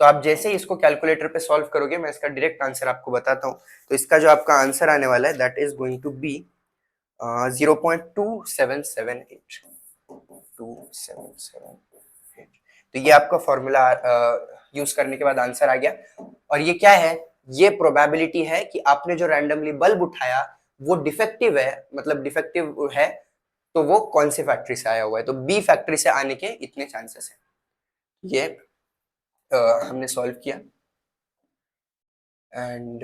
तो आप जैसे ही इसको कैलकुलेटर पे सॉल्व करोगे, मैं इसका डायरेक्ट आंसर आपको बताता हूँ। तो इसका जो आपका आंसर आने वाला है that is going to be 0.2778। 2778। तो ये आपका फॉर्मूला यूज करने के बाद आंसर आ गया। और ये क्या है, ये प्रोबेबिलिटी है कि आपने जो रैंडमली बल्ब उठाया वो डिफेक्टिव है, मतलब डिफेक्टिव है, तो वो कौन से फैक्ट्री से आया हुआ है। तो बी फैक्ट्री से आने के इतने चांसेस हैं। ये हमने सॉल्व किया and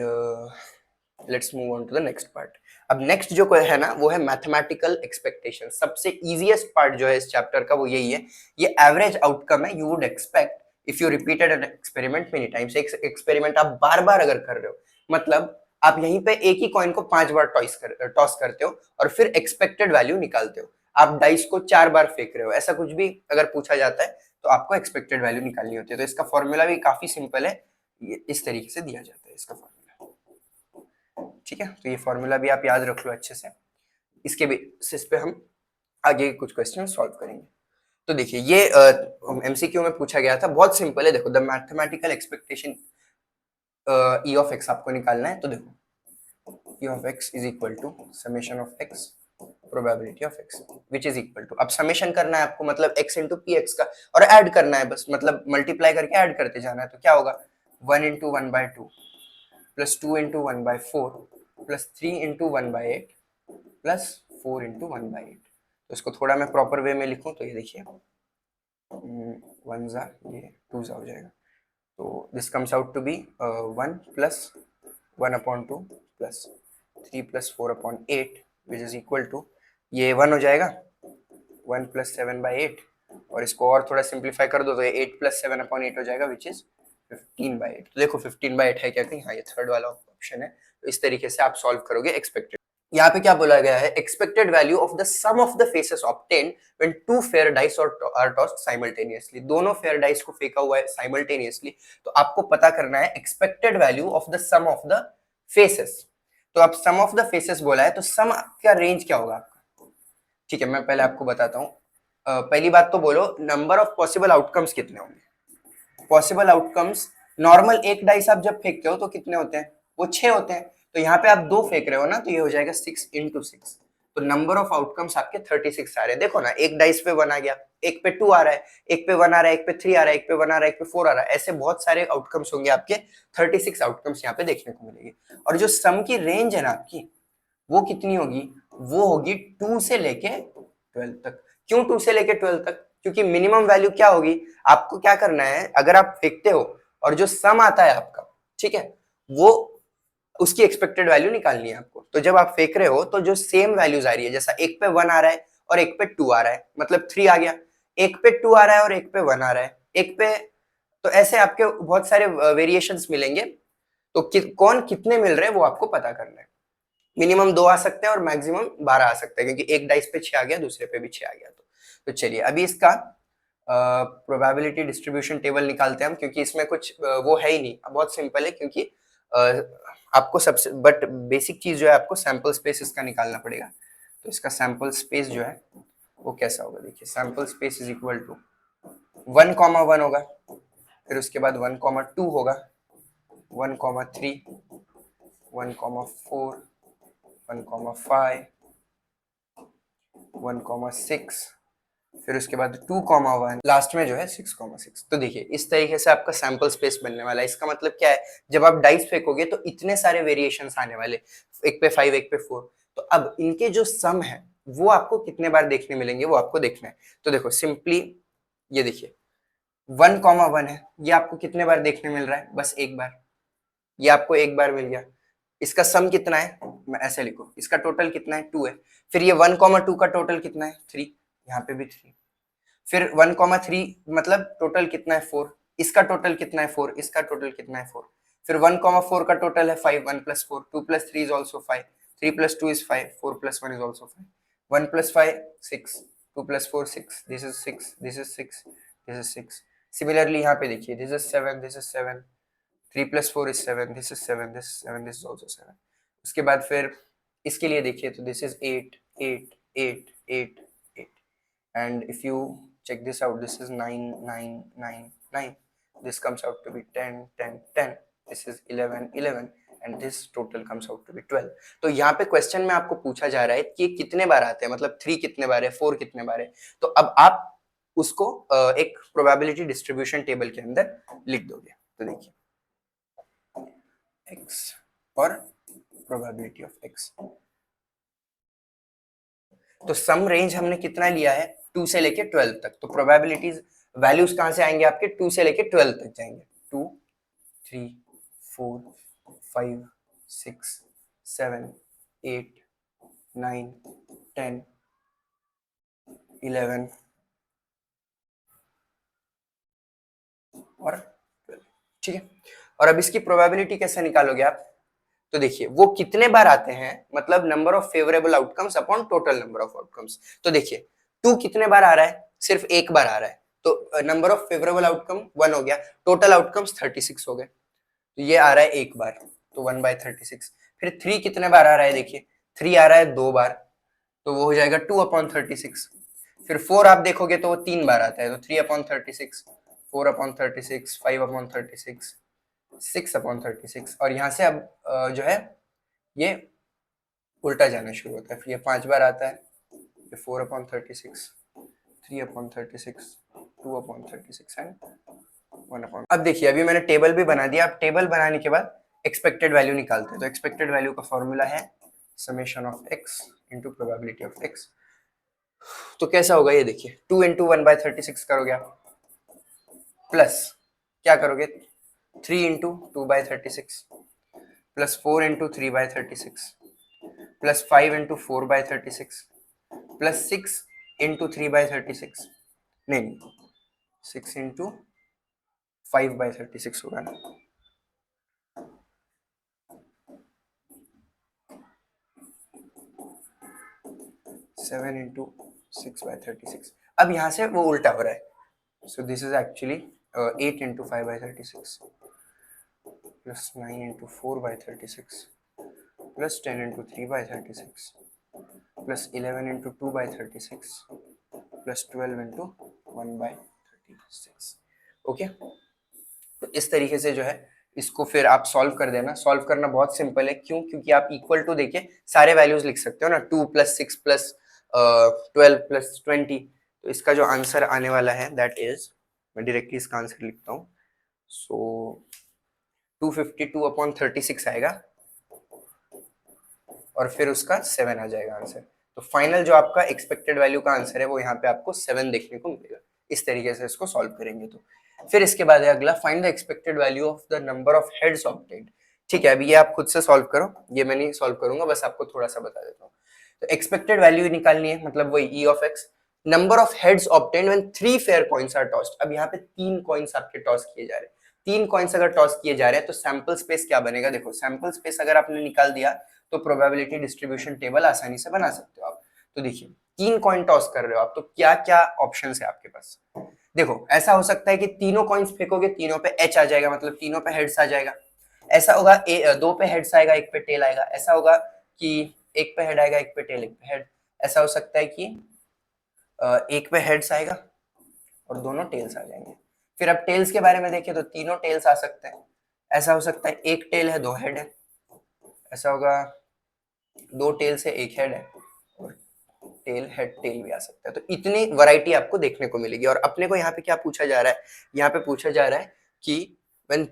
let's move on to the next part. अब नेक्स्ट जो है ना वो है मैथमेटिकल एक्सपेक्टेशन। सबसे इजीएस्ट पार्ट जो है इस चैप्टर का वो यही है। ये एवरेज आउटकम है you would expect if you repeated an experiment many times. एक एक्सपेरिमेंट आप बार बार अगर कर रहे हो, मतलब आप यहीं पे एक ही कॉइन को 5 बार टॉस करते हो और फिर एक्सपेक्टेड वैल्यू निकालते हो। आप डाइस को 4 बार फेंक रहे हो, ऐसा कुछ भी अगर पूछा जाता है तो आपको एक्सपेक्टेड वैल्यू निकालनी होती है। तो इसका फॉर्मूला भी काफी सिंपल है, इस तरीके से दिया जाता है इसका फॉर्मूला। ठीक है, तो ये फॉर्मूला भी आप याद रख लो अच्छे से। इसके बेसिस पे हम आगे कुछ क्वेश्चन सॉल्व करेंगे। तो देखिए ये एमसीक्यू में पूछा गया था, बहुत सिंपल है। देखो the mathematical expectation E of X आपको निकालना है। तो देखो E of X is equal to summation of X probability of X which is equal to, अब समेशन करना है आपको, मतलब x इंटू पी एक्स का, और ऐड करना है बस, मतलब मल्टीप्लाई करके ऐड करते जाना है। तो क्या होगा 1 into 1/2 plus 2 into 1/4 plus 3 into 1/8 plus 4 into 1/8। तो इसको थोड़ा मैं प्रॉपर वे में लिखूं तो ये देखिए 1 जा ये 2 जा हो जाएगा। तो this comes out to be 1 plus 1/2 plus 3 plus 4/8 which is equal to, ये 1 हो जाएगा 1 प्लस 7/8, और इसको और थोड़ा सिंप्लीफाई कर दो तो ये 8 प्लस 7/8 हो जाएगा विच इज 15/8। तो देखो 15/8 है क्या कहीं, हाँ ये थर्ड वाला ऑप्शन है। तो इस तरीके से आप सॉल्व करोगे एक्सपेक्टेड। यहाँ पे क्या बोला गया है, expected value of the sum of the faces obtained when two fair dice are tossed simultaneously. दोनों फेयर डाइस को फेंका हुआ है साइमल्टेनियसली, तो आपको पता करना है expected value of the sum of the faces. तो अब सम ऑफ द फेसेस बोला है तो सम का रेंज क्या होगा आपका। ठीक है, मैं पहले आपको बताता हूँ। पहली बात तो बोलो नंबर ऑफ पॉसिबल आउटकम्स कितने होंगे। पॉसिबल आउटकम्स नॉर्मल एक डाइस आप जब फेंकते हो तो कितने होते हैं, वो 6 होते हैं। तो यहाँ पे आप 2 फेंक रहे हो ना, तो ये हो जाएगा 6 इंटू 6। तो नंबर ऑफ आउटकम्स आपके 36 आ रहे हैं। देखो ना, एक डाइस पे 1 आ गया, एक पे 2 आ रहा है, एक पे 1 आ रहा है, एक पे 3 आ रहा है, एक पे 1 आ रहा है, एक पे 4 आ रहा है। ऐसे बहुत सारे आउटकम्स होंगे आपके, 36 आउटकम्स यहाँ पे देखने को मिलेंगे। और जो सम की रेंज है ना आपकी, वो कितनी होगी, वो होगी 2 से लेके 12 तक। क्यों 2 से लेके 12 तक, क्योंकि मिनिमम वैल्यू क्या होगी, आपको क्या करना है, अगर आप फेंकते हो और जो सम आता है आपका, ठीक है, वो उसकी एक्सपेक्टेड वैल्यू निकालनी है आपको। तो जब आप फेंक रहे हो तो जो सेम वैल्यूज आ रही है, जैसा एक पे 1 आ रहा है और एक पे 2 आ रहा है, मतलब 3 आ गया, एक पे 2 आ रहा है और एक पे 1 आ रहा है, एक पे, तो ऐसे आपके बहुत सारे वेरिएशंस मिलेंगे। तो कौन कितने मिल रहे हैं वो आपको पता करना है। मिनिमम 2 आ सकते हैं और मैक्सिमम 12 आ सकते हैं, क्योंकि एक डाइस पे 6 आ गया, दूसरे पे भी 6 आ गया। तो चलिए अभी इसका प्रोबेबिलिटी डिस्ट्रीब्यूशन टेबल निकालते हैं हम, क्योंकि इसमें कुछ वो है ही नहीं, बहुत सिंपल है। क्योंकि आपको सबसे बट बेसिक चीज जो है आपको सैंपल स्पेस इसका निकालना पड़ेगा। तो इसका सैंपल स्पेस जो है वो कैसा होगा, देखिए sample space is equal to 1,1 होगा, फिर उसके बाद 1,2 होगा, 1,3, 1,4, 1,5, 1,6, फिर उसके बाद 2,1, लास्ट में जो है 6,6। तो देखिए इस तरीके से आपका सैंपल स्पेस बनने वाला है। इसका मतलब क्या है, जब आप डाइस फेंकोगे तो इतने सारे वेरिएशंस आने वाले, एक पे 5, एक पे 4। तो अब इनके जो सम है वो आपको कितने बार देखने मिलेंगे वो आपको देखना है। तो देखो सिंपली ये देखिए 1,1 है, ये आपको कितने बार देखने मिल रहा है, बस एक बार, ये आपको एक बार मिल गया। इसका सम कितना है, मैं ऐसे लिखो, इसका टोटल कितना है 2 है। फिर ये 1,2 का टोटल कितना है 3, यहाँ पे भी 3। फिर 1,3 मतलब टोटल कितना है 4, इसका टोटल कितना है 4, इसका टोटल कितना है 4। फिर 1,4 का टोटल है 5, 1 + 4, 2 + 3 is also 5, 3 + 2 is 5, 4 + 1 is also 5, 1 + 5 6, 2 + 4 6, this is 6, this is 6, this is 6। Similarly यहाँ पे देखिए this is 7, this is 7, 3 + 4 is 7, this is 7, this is 7, this is also 7। उसके बाद फिर इसके लिए देखिए तो this is 8, 8, 8, 8, 8, and if you check this out, this is 9, 9, 9, 9, this comes out to be 10, 10, 10, this is 11, 11, and this total comes out to be 12। तो यहाँ पे क्वेश्चन में आपको पूछा जा रहा है कि कितने बार आते हैं, मतलब 3 कितने बार है, 4 कितने बार है। तो अब आप उसको एक प्रोबेबिलिटी डिस्ट्रीब्यूशन टेबल के अंदर लिख दोगे। तो देखिए x और प्रोबेबिलिटी ऑफ x, तो सम रेंज हमने कितना लिया है 2 से लेके 12 तक। तो प्रोबेबिलिटीज वैल्यूज कहां से आएंगे आपके 2 से लेके 12 तक जाएंगे। 2, 3, 4, 5, 6, 7, 8, 9, 10, 11 और 12। ठीक है, और अब इसकी प्रोबेबिलिटी कैसे निकालोगे आप, तो देखिए वो कितने बार आते हैं, मतलब number of favourable outcomes upon total number of outcomes. तो देखिए 2 कितने बार आ रहा है, सिर्फ एक बार आ रहा है, तो नंबर ऑफ फेवरेबल आउटकम 1 हो गया, टोटल आउटकम्स 36 हो गए, तो ये आ रहा है एक बार, तो 1/36। फिर 3 कितने बार आ रहा है, देखिए 3 आ रहा है 2 बार, तो वो हो जाएगा 2/36। फिर 4 आप देखोगे तो वो 3 बार आता है, तो 3/36, 4/36, 5/36, 6/36, और यहाँ से अब जो है ये उल्टा जाना शुरू होता है। फिर ये 5 बार आता है, ये 4/36, 3/36, 2/36 एंड 1। अब देखिए अभी मैंने टेबल भी बना दिया। अब टेबल बनाने के बाद एक्सपेक्टेड वैल्यू निकालते हैं। तो एक्सपेक्टेड वैल्यू का फॉर्मूला है summation of x into probability of x। तो कैसा होगा ये देखिए, 2 इंटू 1/36 करोगे आप, प्लस क्या करोगे 3 into 2/36, plus 4 into 3/36, plus 5 into 4/36, plus 6 into 3/36, नहीं 6 इंटू 5/36 होगा ना, 7 इंटू 6/36। अब यहाँ से वो उल्टा हो रहा है, so this is actually 8 into 5/36, plus 9 into 4/36, plus 10 into 3/36, plus 11 into 2/36, plus 12 into 1/36। Okay, तो इस तरीके से जो है इसको फिर आप सॉल्व कर देना। सॉल्व करना बहुत सिंपल है, क्यों, क्योंकि आप इक्वल टू देके सारे वैल्यूज लिख सकते हो ना, 2 + 6 + 12 + 20। तो इसका जो आंसर आने वाला है दैट इज, मैं डायरेक्टली इसका आंसर लिखता हूँ, सो 252/36 आएगा, और फिर उसका 7 आ जाएगा आंसर। तो फाइनल जो आपका एक्सपेक्टेड वैल्यू का आंसर है वो यहाँ पे आपको 7 देखने को मिलेगा। इस तरीके से इसको सॉल्व करेंगे। तो फिर इसके बाद है अगला, find the expected value of the number of heads obtained. ठीक है, अभी ये आप खुद से सॉल्व करो, ये मैं नहीं सॉल्व करूंगा, बस आपको थोड़ा सा बता देता हूँ। तो एक्सपेक्टेड वैल्यू निकालनी है, मतलब वही E of X, number of heads obtained when 3 fair coins are tossed. अब यहाँ पे 3 कॉइन्स आपके टॉस किए जा रहे हैं। 3 कॉइन्स अगर टॉस किए जा रहे हैं तो सैंपल स्पेस क्या बनेगा, देखो सैंपल स्पेस अगर आपने निकाल दिया तो प्रोबेबिलिटी डिस्ट्रीब्यूशन टेबल आसानी से बना सकते हो आप। तो देखिए 3 कॉइन टॉस कर रहे हो आप, तो क्या क्या ऑप्शन है आपके पास। देखो ऐसा हो सकता है कि तीनों कॉइन्स फेंकोगे, तीनों पे एच आ जाएगा, मतलब तीनों पे हेड्स आ जाएगा। ऐसा होगा 2 पे हेड्स आएगा, 1 पे टेल आएगा। ऐसा होगा कि 1 पे हेड आएगा, 1 पे टेल, 1 पे हेड। ऐसा हो सकता है कि 1 पे हेड्स आएगा और दोनों टेल्स आ जाएंगे। फिर अब टेल्स के बारे में देखें तो तीनों टेल्स आ सकते हैं। ऐसा हो सकता है 1 टेल है, 2 हेड है। ऐसा होगा 2 टेल से 1 हेड है, और टेल हेड टेल भी आ सकता है। तो इतनी वैरायटी आपको देखने को मिलेगी। और अपने को यहाँ पे क्या पूछा जा रहा है, यहाँ पे पूछा जा रहा है कि when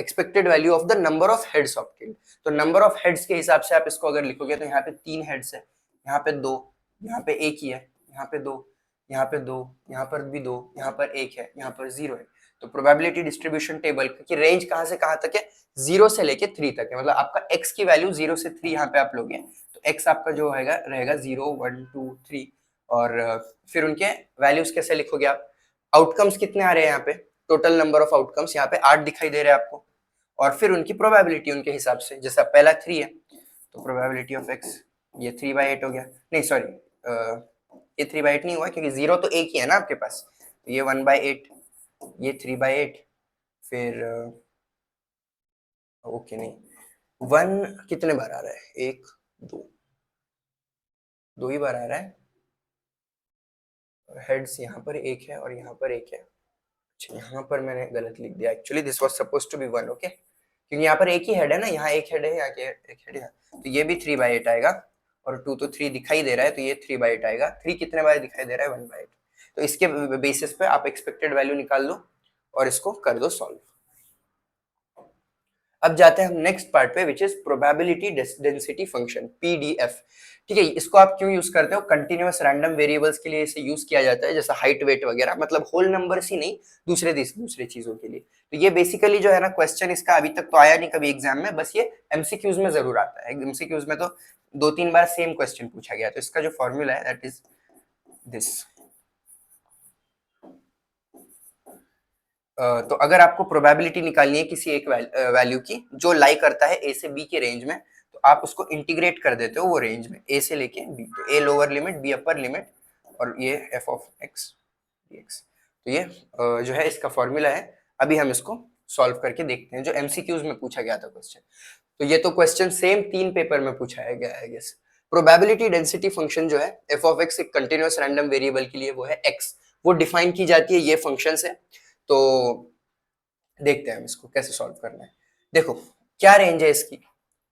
expected value of the number of heads of tail. तो नंबर ऑफ हेड्स के हिसाब से आप इसको अगर लिखोगे तो यहाँ पे 3 हेड्स है, यहाँ पे 2, यहाँ पे एक ही है, यहाँ पे दो, यहाँ पे दो, यहाँ पर भी दो, यहाँ पर एक है, यहाँ पर 0 है। तो प्रोबेबिलिटी डिस्ट्रीब्यूशन टेबल की रेंज कहाँ से कहाँ तक है, 0 से लेके 3 तक है। मतलब आपका x की वैल्यू 0 से 3 यहाँ पे आप लोगे, तो x आपका जो रहेगा 0 1 2 3। और फिर उनके वैल्यूज कैसे लिखोगे आप, आउटकम्स कितने आ रहे हैं यहाँ पे, टोटल नंबर ऑफ आउटकम्स यहाँ पे 8 दिखाई दे रहे हैं आपको, और फिर उनकी प्रोबेबिलिटी उनके हिसाब से, जैसा पहला 3 है तो प्रोबेबिलिटी ऑफ x ये 3/8 हो गया, नहीं सॉरी ये 3/8 नहीं हुआ क्योंकि 0 तो एक ही है ना आपके पास, तो ये 1/8, ये 3/8, फिर ओके नहीं 1 कितने बार आ रहा है, एक दो ही बार आ रहा है, हेड्स यहाँ पर एक है और यहाँ पर एक है। अच्छा यहाँ पर मैंने गलत लिख दिया, actually this was supposed to be 1, okay, क्योंकि यहाँ पर एक ही हेड है ना, यहाँ एक हेड है, यहाँ एक हेड है, तो ये भी 3/8 आएगा, और 2 तो 3 दिखाई दे रहा है तो ये 3/8 आएगा। 3 कितने बार दिखाई दे रहा है, 1/8। तो इसके बेसिस पे आप एक्सपेक्टेड वैल्यू निकाल लो और इसको कर दो सॉल्व। अब जाते हैं हम नेक्स्ट पार्ट पे, which is probability density function, PDF. ठीक है, इसको आप क्यों यूज करते हो, कंटिन्यूअस रैंडम वेरिएबल्स के लिए इसे यूज किया जाता है, जैसे हाइट वेट वगैरह, मतलब होल नंबर्स ही नहीं, दूसरे चीजों के लिए। तो ये बेसिकली जो है ना क्वेश्चन, इसका अभी तक तो आया नहीं कभी एग्जाम में, बस ये एमसीक्यूज में जरूर आता है। एमसीक्यूज में तो 2-3 बार सेम क्वेश्चन पूछा गया। तो इसका जो फॉर्मूला है दैट इज दिस। तो अगर आपको प्रोबेबिलिटी निकालनी है किसी एक वैल्यू की जो लाई करता है ए से बी के रेंज में, तो आप उसको इंटीग्रेट कर देते हो वो रेंज में, ए से लेके बी। तो A lower limit, B upper limit, और ये एफ ऑफ एक्स dx। तो ये जो है इसका फॉर्मूला है। अभी हम इसको सॉल्व करके देखते हैं, जो एमसीक्यूज में पूछा गया था क्वेश्चन। तो ये तो क्वेश्चन सेम 3 पेपर में पूछा है गया है गेस। प्रोबेबिलिटी डेंसिटी फंक्शन जो है एफ ऑफ एक्स, एक कंटिन्यूअस रैंडम वेरिएबल के लिए वो है एक्स, वो डिफाइन की जाती है ये फंक्शन से। तो देखते हैं हम इसको कैसे सॉल्व करना है। देखो क्या रेंज है इसकी,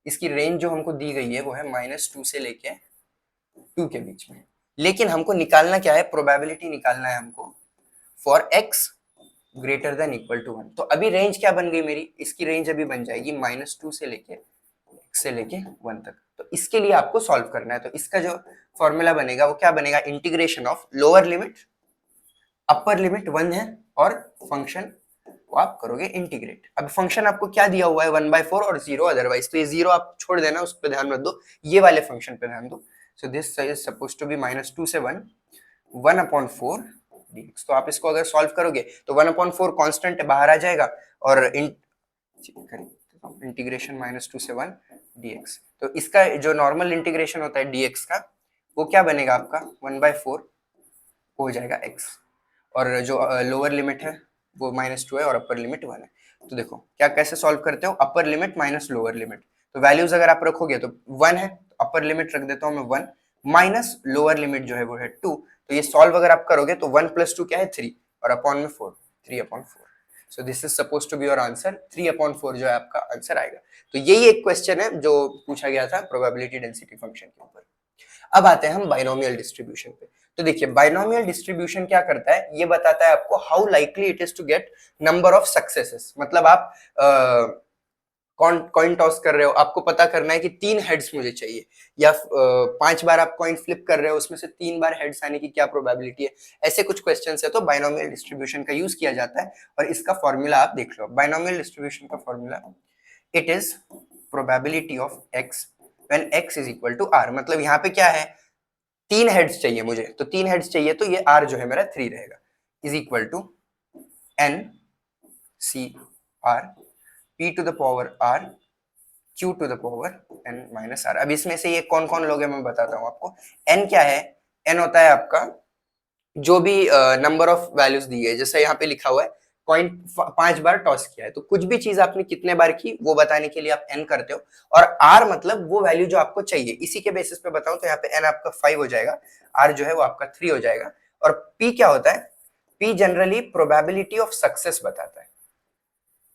इसकी रेंज जो हमको दी गई है वो है -2 से लेके 2 के बीच में। लेकिन हमको निकालना क्या है, प्रोबेबिलिटी निकालना है हमको for x greater than equal to 1। तो अभी रेंज क्या बन गई मेरी, इसकी रेंज अभी बन जाएगी -2 से लेके x से लेके 1 तक। तो इसके लिए आपको सॉल्व करना है। तो इसका जो फॉर्मूला बनेगा वो क्या बनेगा, integration of lower limit, upper limit 1 है, और फंक्शन को आप करोगे इंटीग्रेट। अब फंक्शन आपको क्या दिया हुआ है, 1/4 और 0 अदरवाइज, तो ये 0 आप छोड़ देना, उस पर ध्यान मत दो, ये वाले फंक्शन पे ध्यान दो। So this is supposed to be -2 से 1, 1/4 dx। तो आप इसको अगर सॉल्व करोगे तो 1/4 कांस्टेंट बाहर आ जाएगा, और इंटीग्रेशन -2 से 1 dx। तो इसका जो नॉर्मल इंटीग्रेशन होता है dx का, वो क्या बनेगा आपका 1/4 हो जाएगा x, और जो लोअर लिमिट है वो -2 है और अपर लिमिट 1 है। तो देखो क्या कैसे सॉल्व करते हो, upper limit minus lower limit. तो वैल्यूज अगर आप रखोगे तो 1 है, तो अपर लिमिट रख देता हूं मैं 1, माइनस लोअर लिमिट जो है वो है 2। तो ये सॉल्व अगर आप करोगे तो 1 + 2 क्या है 3, और अपॉन में 4, 3/4। So this is suppose to be your answer, 3/4 जो है आपका आंसर आएगा। तो यही एक क्वेश्चन है जो पूछा गया था प्रोबेबिलिटी डेंसिटी फंक्शन के ऊपर। अब आते हैं हम बाइनोमियल डिस्ट्रीब्यूशन पे। तो देखिए बाइनोमियल डिस्ट्रीब्यूशन क्या करता है, ये बताता है आपको how likely it is to get number of successes. मतलब आप कॉइन टॉस कर रहे हो, आपको पता करना है कि 3 हेड्स मुझे चाहिए, या 5 बार आप कॉइन फ्लिप कर रहे हो, उसमें से 3 बार हेड्स आने की क्या प्रोबेबिलिटी है। ऐसे कुछ क्वेश्चंस है तो बाइनोमियल डिस्ट्रीब्यूशन का यूज किया जाता है, और इसका फॉर्मूला आप देख लो। बाइनोमियल डिस्ट्रीब्यूशन का formula, it is probability of x when x is equal to r। मतलब यहाँ पे क्या है, 3 हेड्स चाहिए मुझे, तो 3 हेड्स चाहिए, तो ये r जो है मेरा 3 रहेगा, is equal to n c r p to the power r q to the power n minus r। अब इसमें से ये कौन कौन लोग हैं मैं बताता हूँ आपको। n क्या है, n होता है आपका जो भी नंबर ऑफ वैल्यूज दी है, जैसे यहाँ पे लिखा हुआ है कॉइन 5 बार टॉस किया है, तो कुछ भी चीज आपने कितने बार की वो बताने के लिए आप n करते हो। और r मतलब वो वैल्यू जो आपको चाहिए, इसी के बेसिस पे बताऊं तो यहाँ पे n आपका 5 हो जाएगा, r जो है वो आपका 3 हो जाएगा। और p क्या होता है, p generally probability of success बताता है।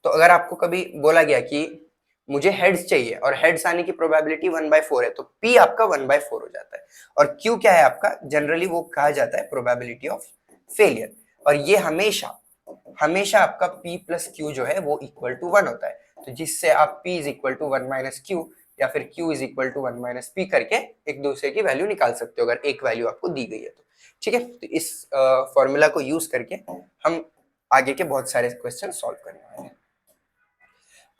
तो अगर आपको कभी बोला गया कि मुझे हेड्स चाहिए और हेड्स आने की प्रोबेबिलिटी 1/4 है, तो p आपका 1/4 हो जाता है। और q क्या है आपका, जनरली वो कहा जाता है प्रोबेबिलिटी ऑफ फेलियर। और ये हमेशा हमेशा आपका p + q जो है वो इक्वल टू 1 होता है। तो जिससे आप p = 1 - q, या फिर Q is equal to 1 minus P करके एक दूसरे की वैल्यू निकाल सकते हो अगर एक वैल्यू आपको दी गई है तो। ठीक है, तो इस फॉर्मूला को यूज करके हम आगे के बहुत सारे क्वेश्चन सॉल्व करने वाले हैं।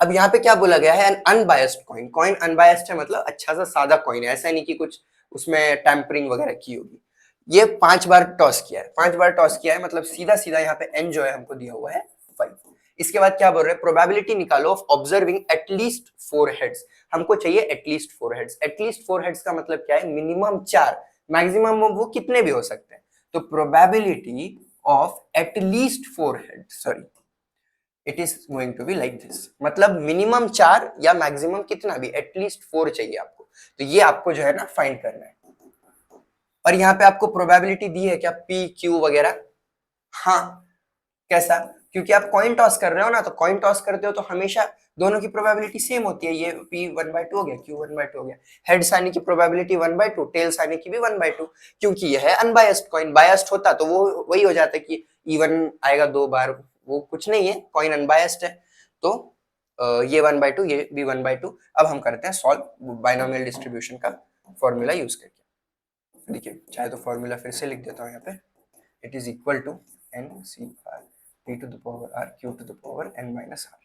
अब यहाँ पे क्या बोला गया है, N unbiased coin. Coin unbiased है मतलब अच्छा सा सादा कॉइन है, ऐसा नहीं कि कुछ उसमें टैंपरिंग वगैरह की होगी। ये 5 बार टॉस किया है, 5 बार टॉस किया है मतलब सीधा सीधा यहाँ पे एन जो है हमको दिया हुआ है 5। इसके बाद क्या बोल रहे हैं, प्रोबेबिलिटी निकालो ऑफ ऑब्जर्विंग एटलीस्ट 4 हेड्स। हमको चाहिए एटलीस्ट 4 हेड्स। एटलीस्ट 4 हेड्स का मतलब क्या है, मिनिमम 4, मैक्सिमम वो कितने भी हो सकते हैं। तो probability of at least 4 heads, sorry, it is going to be like this, मतलब मिनिमम 4 या मैक्सिमम कितना भी, एटलीस्ट 4 चाहिए आपको। तो ये आपको जो है ना फाइंड करना है। और यहाँ पे आपको प्रोबेबिलिटी दी है क्या, पी क्यू वगैरह। हाँ, कैसा, क्योंकि आप कॉइन टॉस कर रहे हो ना, तो कॉइन टॉस करते हो तो हमेशा दोनों की प्रोबेबिलिटी सेम होती है। ये P 1/2 हो गया, Q 1/2 हो गया। हेड्स आने की प्रोबेबिलिटी 1/2, टेल्स आने की भी 1/2, क्योंकि यह है अनबायस्ड कॉइन। बायस्ड होता तो वो वही हो जाता कि इवन आएगा 2 बार, वो कुछ नहीं है, कॉइन अनबायस्ड है। तो ये 1/2, ये भी 1/2। अब हम करते हैं सॉल्व बाइनोमियल डिस्ट्रीब्यूशन का फॉर्मूला यूज करके। देखिए, चाहे तो फॉर्मूला फिर से लिख देता हूँ यहाँ पे, it is equal to NCR P to the power R Q to the power N minus R।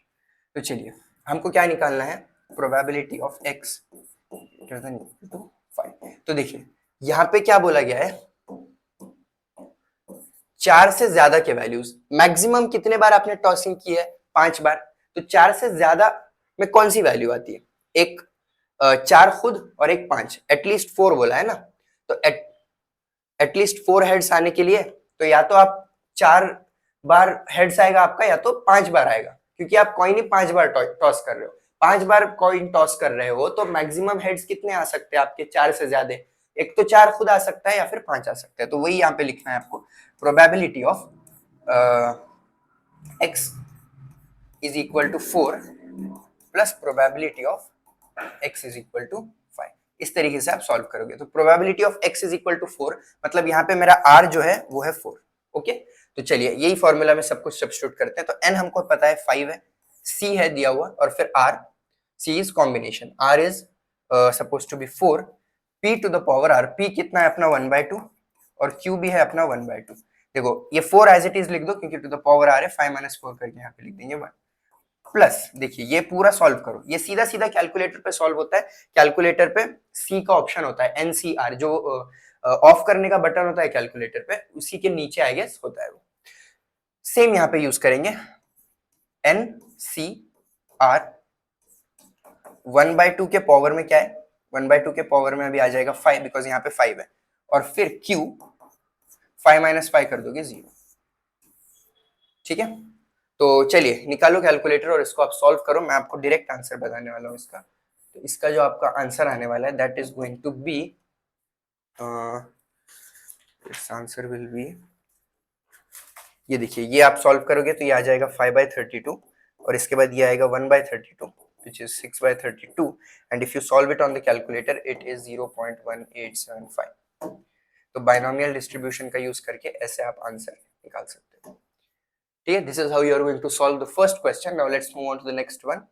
तो चलिए, हमको क्या निकालना है, probability of x greater than or equal to 5। तो देखिए यहाँ पे क्या बोला गया है, 4 से ज्यादा के वैल्यूज, मैक्सिमम कितने बार आपने टॉसिंग की है, 5 बार। तो 4 से ज्यादा में कौन सी वैल्यू आती है, एक 4 खुद और एक 5, एटलीस्ट 4 बोला है ना। तो एटलीस्ट 4 हेड्स आने के लिए तो या तो आप 4 बार हेड्स आएगा आपका, या तो 5 बार आएगा, क्योंकि आप कॉइन ही 5 बार टॉस कर रहे हो। 5 बार कॉइन टॉस कर रहे हो तो मैक्सिमम हेड्स कितने आ सकते हैं आपके, 4 से ज्यादा। एक तो 4 खुद आ सकता है या फिर 5 आ सकता है। तो वही यहाँ पे लिखना है आपको, probability of x is equal to 4 plus probability of x is equal to 5। इस तरीके से आप सॉल्व करोगे। तो probability of x is equal to 4, मतलब यहाँ पे मेरा r जो है वो है 4। ओके, तो चलिए यही फॉर्मूला में सब कुछ सब्स्टिट्यूट करते हैं। तो n हमको पता है 5 है, c है दिया हुआ, और फिर r, c is combination, r is suppose to be 4, p to the power r, p कितना है अपना 1/2, और q भी है अपना 1/2। देखो ये 4 एज इट इज लिख दो, क्योंकि टू द पावर r है, 5 - 4 करके यहाँ पे लिख देंगे 1 प्लस। देखिए ये पूरा सॉल्व करो, ये सीधा सीधा कैलकुलेटर पे सॉल्व होता है। कैलकुलेटर पे सी का ऑप्शन होता है, NCR, जो ऑफ करने का बटन होता है कैलकुलेटर पे, उसी के नीचे आई गेस होता है वो। सेम यहाँ पे यूज करेंगे, NCR 1/2 के पावर में क्या है, 1/2 के पावर में अभी आ जाएगा 5, बिकॉज यहाँ पे 5 है, और फिर Q 5 - 5 कर दोगे 0। ठीक है, तो चलिए निकालो कैलकुलेटर और इसको आप सॉल्व करो, मैं आपको डायरेक्ट आंसर बताने वाला हूँ इसका। तो इसका जो आपका आंसर आने वाला है, that is going to be, its answer will be, ये देखिए, ये आप सॉल्व करोगे तो ये आ जाएगा 5/32, और इसके बाद ये आएगा 1/32 which is 6/32, and if you solve it on the calculator it is 0.1875। तो बाइनोमियल डिस्ट्रीब्यूशन का यूज करके ऐसे आप आंसर निकाल सकते हो। ठीक है, this is how you are going to solve the first question. Now let's move on to the next one.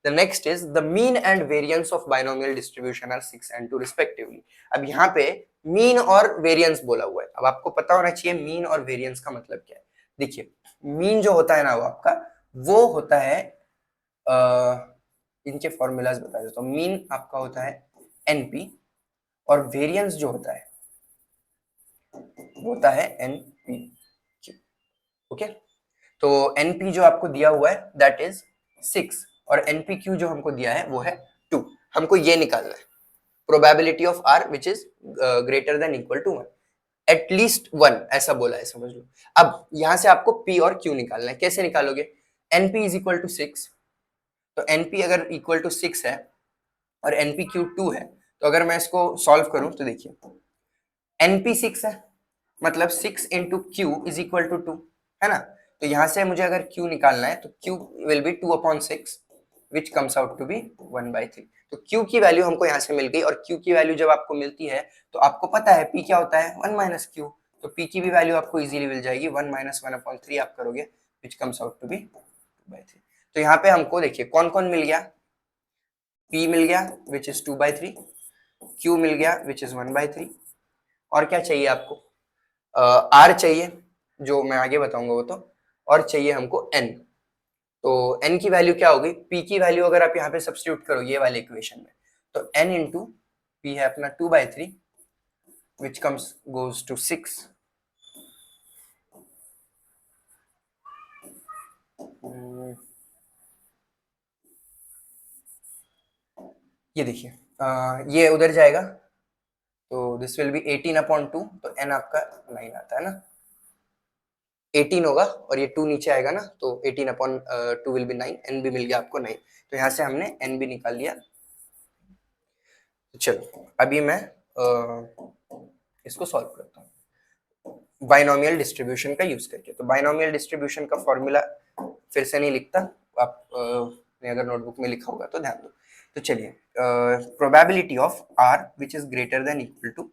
The next is the mean and variance of binomial distribution are 6 and 2 respectively. अब यहाँ पे mean और variance बोला हुआ है। अब आपको पता होना चाहिए मीन और वेरिएंस का मतलब क्या है। देखिए, मीन जो होता है ना वो आपका, वो होता है इनके फॉर्मूलाज बता देता हूँ। मीन आपका होता है NP, और वेरिएंस जो होता है वो होता है NPQ। ओके, तो NP जो आपको दिया हुआ है दैट इज 6, और NPQ जो हमको दिया है वो है 2। हमको ये निकालना है, probability of R which is greater than equal to 1, at least 1, ऐसा बोला है, समझ लो। अब यहां से आपको P और Q निकालना है। कैसे निकालोगे, NP इज इक्वल टू 6, तो NP अगर इक्वल टू 6 है और NPQ 2 है, तो अगर मैं इसको सॉल्व करूं तो देखिए, NP 6 है, मतलब 6 into Q is equal to 2 है ना। तो यहां से मुझे अगर Q निकालना है तो Q will be 2/6 which comes out to be 1/3। तो Q की वैल्यू हमको यहाँ से मिल गई, और Q की वैल्यू जब आपको मिलती है तो आपको पता है P क्या होता है, 1 - Q। तो P की भी वैल्यू आपको इजीली मिल जाएगी, 1 - 1/3 आप करोगे which comes out to be 2/3। तो यहाँ पे हमको देखिए कौन कौन मिल गया, P मिल गया विच इज 2/3, Q मिल गया विच इज 1/3, और क्या चाहिए आपको? R चाहिए, जो मैं आगे बताऊंगा वो तो, और चाहिए हमको N। तो N की वैल्यू क्या होगी? P की वैल्यू अगर आप यहाँ पे सब्स्टिट्यूट करो ये वाले इक्वेशन में, तो N इंटू P है अपना 2/3 विच कम्स गोज टू 6। ये देखिए ये उधर जाएगा तो दिस विल बी 18/2, तो n आपका 9 आता है ना, 18 होगा और ये 2 नीचे आएगा ना, तो 18/2 विल बी 9, n भी मिल गया आपको 9। तो यहाँ से हमने n भी निकाल लिया। तो चलो अभी मैं इसको सॉल्व करता हूँ बाइनोमियल डिस्ट्रीब्यूशन का यूज करके। तो बाइनोमियल डिस्ट्रीब्यूशन का फॉर्मूला फिर से नहीं लिखता, आप ने अगर नोटबुक में लिखा होगा तो ध्यान दो। तो चलिए probability of r which is greater than equal to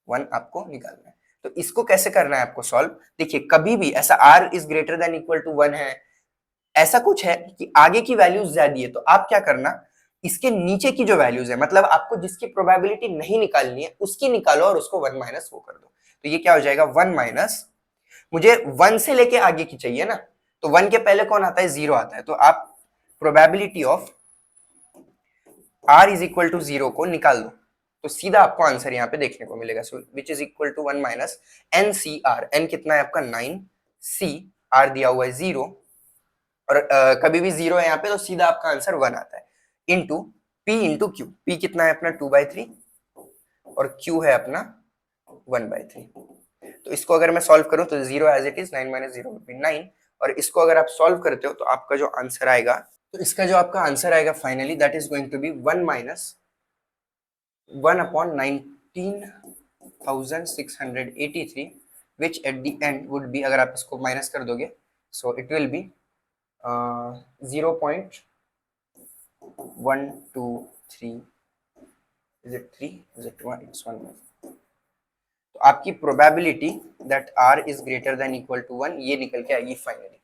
1 आपको निकालना है। तो इसको कैसे करना है आपको सॉल्व? देखिए कभी भी ऐसा r is greater than equal to 1 है, ऐसा कुछ है कि आगे की वैल्यूज ज्यादा है, तो आप क्या करना, इसके नीचे की जो वैल्यूज है, मतलब आपको जिसकी प्रोबेबिलिटी नहीं निकालनी है उसकी निकालो और उसको 1 माइनस वो कर दो। तो ये क्या हो जाएगा 1 माइनस, मुझे 1 से लेके आगे की चाहिए ना, तो 1 के पहले कौन आता है? 0 आता है। तो आप probability of r is equal to 0 को निकाल दो, तो सीधा आपको आंसर यहाँ पे देखने को मिलेगा। So which is equal to 1 minus N C R, N कितना है आपका 9, सी आर दिया हुआ है 0, और कभी भी 0 है यहाँ पे तो सीधा आपका आंसर 1 आता है, into P into Q. P कितना है अपना 2/3 और क्यू है अपना 1/3। तो इसको अगर मैं सॉल्व करूं तो 0 as it is, 9 minus 0 will be 9, और इसको अगर आप सॉल्व करते हो तो आपका जो आंसर आएगा, तो इसका जो आपका आंसर आएगा finally that is going to be 1 minus 1/19,683 which at the end would be, अगर आप इसको माइनस कर दोगे so it will be 0.123, is it 3, is it 1, it's 1। तो आपकी probability that r is greater than equal to 1 ये निकल के आएगी फाइनली।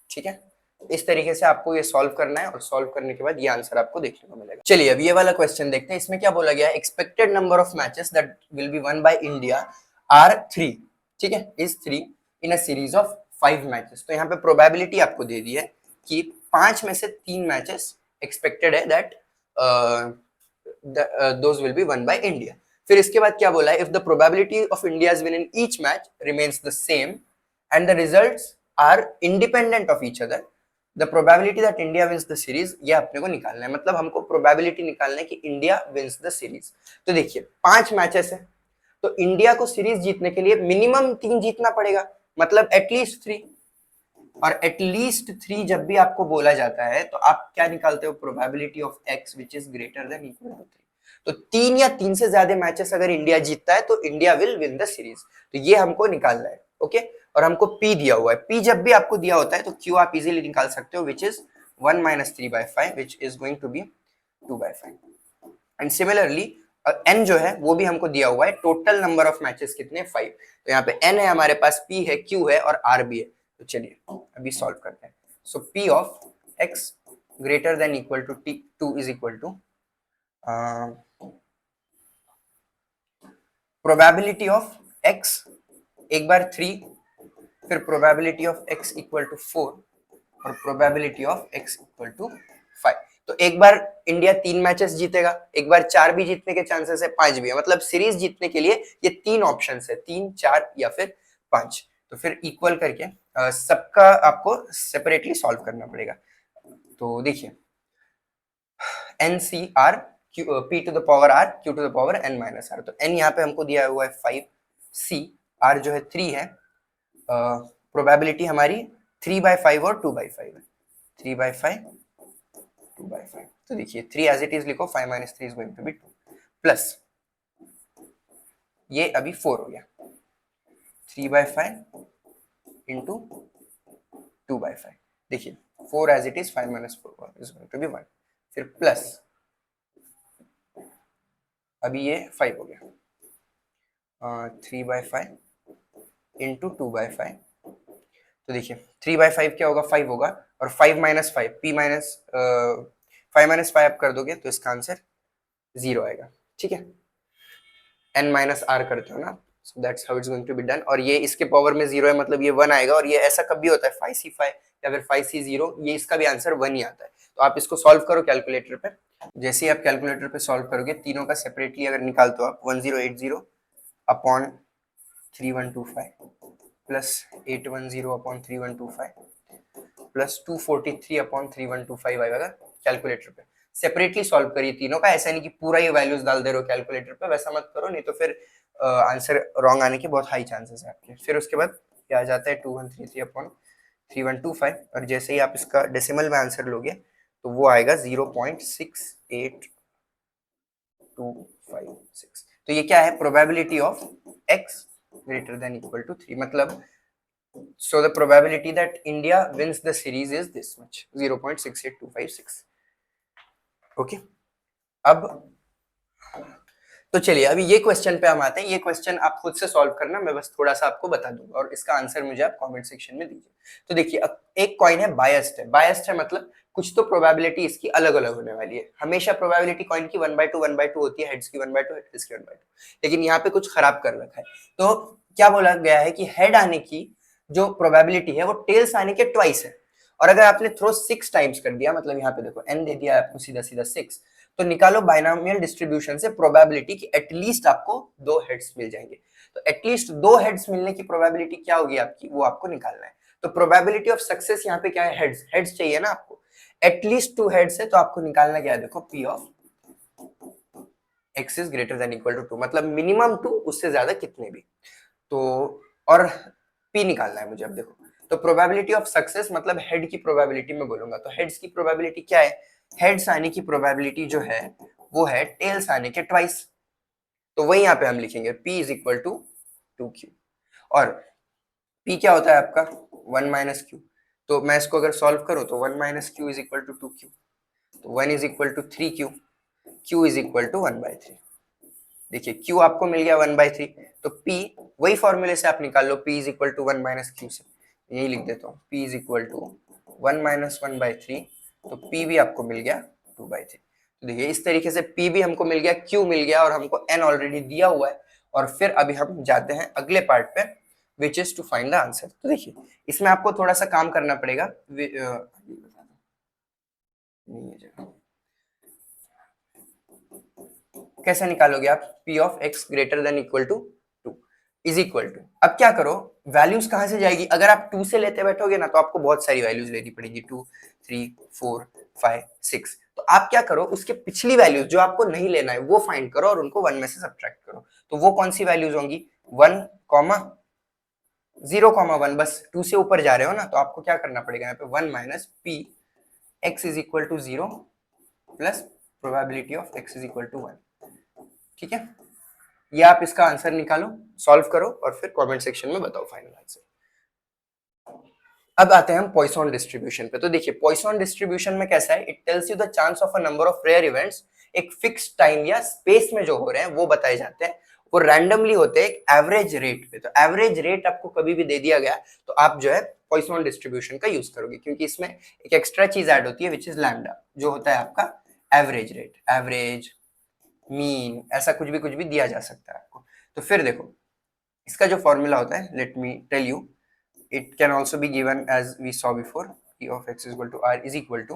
ठीक है, इस तरीके से आपको ये सॉल्व करना है और सॉल्व करने के बाद ये आंसर आपको देखने को मिलेगा। चलिए अब ये वाला क्वेश्चन देखते हैं, इसमें क्या बोला गया है, expected number of matches that will be won by India are 3, ठीक है, is 3 in a series of 5 matches. तो यहाँ पे प्रोबेबिलिटी आपको दे दी है कि 5 में से 3 मैचेस एक्सपेक्टेड है that those will be won by India. फिर इसके बाद क्या बोला है, if the probability of India's win in each match remains the same and the results are independent of each other, the probability that India wins the series, ये अपने को निकालना है। मतलब हमको प्रोबेबिलिटी निकालना है कि इंडिया विंस द सीरीज। तो देखिए 5 मैचेस है, तो इंडिया को सीरीज जीतने के लिए मिनिमम 3 जीतना पड़ेगा, मतलब एटलीस्ट 3, और एटलीस्ट 3 जब भी आपको बोला जाता है तो आप क्या निकालते हो, probability of x which is greater than equal to 3। तो 3 या 3 से ज्यादा मैचेस अगर इंडिया जीतता है तो India will win the series. तो ये हमको निकालना है, ओके। और हमको p दिया हुआ है, p जब भी आपको दिया होता है तो q आप इजीली निकाल सकते हो which is 1 minus 3/5 which is going to be 2/5। And similarly n जो है वो भी हमको दिया हुआ है, टोटल नंबर ऑफ मैचेस कितने 5। तो यहाँ पे n है हमारे पास, p है, q है और r भी है। तो चलिए अभी सॉल्व करते हैं। So p of x greater than equal to t2 is equal to probability of x एक बार 3, फिर probability of x equal to 4 और probability of x equal to 5। तो एक बार इंडिया 3 मैचेस जीतेगा, एक बार 4 भी जीतने के चांसेस है, 5 भी है, मतलब सीरीज जीतने के लिए ये 3 ऑप्शन है, 3, 4 या फिर 5। तो फिर इक्वल करके सबका आपको सेपरेटली सॉल्व करना पड़ेगा। तो देखिए NCR P to the power R Q to the power N minus R। तो N यहाँ पे हमको दिया हुआ है 5, C R जो है 3 है, प्रोबेबिलिटी हमारी 3/5 और 2/5 है, 3/5 2/5। तो देखिए 3 एज इट इज लिखो, 5 minus 3 is going to be 2, plus ये अभी 4 हो गया, 3/5 इंटू 2/5। देखिए 4 as it is, 5 minus 4 is going to be 1, फिर प्लस अभी ये 5 हो गया, 3/5 इंटू 2/5। तो देखिए 3/5 क्या होगा, 5 होगा, और 5 माइनस 5 p माइनस 5 माइनस 5 आप कर दोगे तो इसका आंसर 0 आएगा, ठीक है। n माइनस r करते हो ना, so that's how it's going to be done. और ये इसके पावर में 0 है, मतलब ये 1 आएगा। और ये ऐसा कब भी होता है 5c5 या फिर 5c0, ये इसका भी आंसर 1 ही आता है। तो आप इसको सॉल्व करो कैलकुलेटर पे। जैसे ही आप कैलकुलेटर पे सॉल्व करोगे, तीनों का सेपरेटली अगर निकालते हो आप, 1080 upon 3125 plus 810 upon 3125 plus 243 upon 3125 आएगा कैलकुलेटर पे। सेपरेटली सॉल्व करिए तीनों का, ऐसा नहीं कि पूरा ये वैल्यूज डाल दे रहे हो कैलकुलेटर पे, वैसा मत करो, नहीं तो फिर आंसर रॉन्ग आने के बहुत हाई चांसेस है आपके। फिर उसके बाद क्या आ जाता है 2133 अपॉन 3125, और जैसे ही आप इसका डेसिमल में आंसर लोगे तो वो आएगा 0.68256। तो ये क्या है, probability of x greater than equal to 3, मतलब so the probability that India wins the series is this much, 0.68256. Okay, अब तो चलिए अभी ये क्वेश्चन पे हम आते हैं। ये क्वेश्चन आप खुद से सॉल्व करना, मैं बस थोड़ा सा आपको बता दूंगा और इसका आंसर मुझे आप कमेंट सेक्शन में दीजिए। तो देखिए, एक कॉइन है बायस्ड है। बायस्ड है मतलब कुछ तो प्रोबेबिलिटी इसकी अलग अलग होने वाली है। हमेशा प्रोबेबिलिटी कॉइन की 1/2 होती है, हेड्स की 1/2, हेड्स की 1/2, लेकिन यहाँ पे कुछ खराब कर रखा है। तो क्या बोला गया है कि हेड आने की जो प्रोबेबिलिटी है वो टेल्स आने के ट्वाइस है। और अगर आपने थ्रो 6 टाइम्स कर दिया, मतलब यहाँ पे देखो n दे दिया आपको सीधा सीधा 6, तो निकालो बाइनोमियल डिस्ट्रीब्यूशन से प्रोबेबिलिटी कि एटलीस्ट आपको 2 हेड्स मिल जाएंगे। तो एटलीस्ट 2 हेड्स मिलने की प्रोबेबिलिटी क्या होगी आपकी, वो आपको निकालना है। तो प्रोबेबिलिटी ऑफ सक्सेस यहाँ पे क्या है, हेड्स। हेड्स चाहिए ना आपको, एटलीस्ट 2 हेड्स है, तो आपको निकालना क्या है, देखो p of x is greater than equal to 2, मतलब मिनिमम 2, उससे ज्यादा कितने भी। तो और p निकालना है मुझे। अब देखो, तो प्रोबेबिलिटी ऑफ सक्सेस मतलब हेड की प्रोबेबिलिटी में बोलूंगा, तो हेड्स की प्रोबेबिलिटी क्या है, हेड्स आने की प्रोबेबिलिटी जो है वो है टेल्स आने के ट्वाइस। तो वही यहाँ पे हम लिखेंगे p is equal to 2q। और p क्या होता है आपका 1 माइनस q, तो मैं इसको अगर सॉल्व करूं तो 1 minus q is equal to 2q, तो 1 is equal to 3q, q is equal to 1/3। देखिए q आपको मिल गया 1/3, तो p वही फॉर्मूले से आप निकाल लो, p is equal to 1 minus q से, यही लिख देता हूँ, p is equal to 1 minus 1/3, तो p भी आपको मिल गया 2/3। तो देखिए इस तरीके से p भी हमको मिल गया, q मिल गया, और हमको n ऑलरेडी दिया हुआ है। और फिर अभी हम जाते हैं अगले पार्ट पे, which is to find the answer. तो देखिए इसमें आपको थोड़ा सा काम करना पड़ेगा। कैसे निकालोगे आप, p of x greater than equal to 2 is equal to, अब क्या करो, वैल्यूज कहां से जाएगी, अगर आप 2 से लेते बैठोगे ना तो आपको बहुत सारी वैल्यूज लेनी पड़ेगी, 2 3 4 5 6। तो आप क्या करो, उसके पिछली वैल्यूज जो आपको नहीं लेना है वो फाइंड करो और उनको 1 में से सब्ट्रैक्ट करो। तो वो कौन सी वैल्यूज होंगी, 1, 0, 1। बस 2 से ऊपर जा रहे हो ना, तो आपको क्या करना पड़ेगा, यहाँ पे 1 minus p x is equal to 0 plus probability of x is equal to 1। ठीक है, ये आप इसका आंसर निकालो, सॉल्व करो और फिर कमेंट सेक्शन में बताओ फाइनल आंसर। अब आते हैं हम पॉइसन डिस्ट्रीब्यूशन पे। तो देखिए पॉइसन डिस्ट्रीब्यूशन में कैसा है, it tells you the chance of a number of rare events, एक फिक्स टाइम या स्पेस में जो हो रहे हैं वो बताए जाते हैं, वो रैंडमली होते हैं एक एवरेज रेट पे। तो एवरेज रेट आपको कभी भी दे दिया गया तो आप जो है पॉइसन डिस्ट्रीब्यूशन का यूज करोगे, क्योंकि इसमें एक एक्स्ट्रा चीज ऐड होती है विच इज लैम्डा, जो होता है आपका एवरेज रेट, एवरेज, मीन, ऐसा कुछ भी दिया जा सकता है आपको। तो फिर देखो इसका जो फॉर्मूला होता है, let me tell you, it can also be given as we saw before, p of x is equal to r is equal to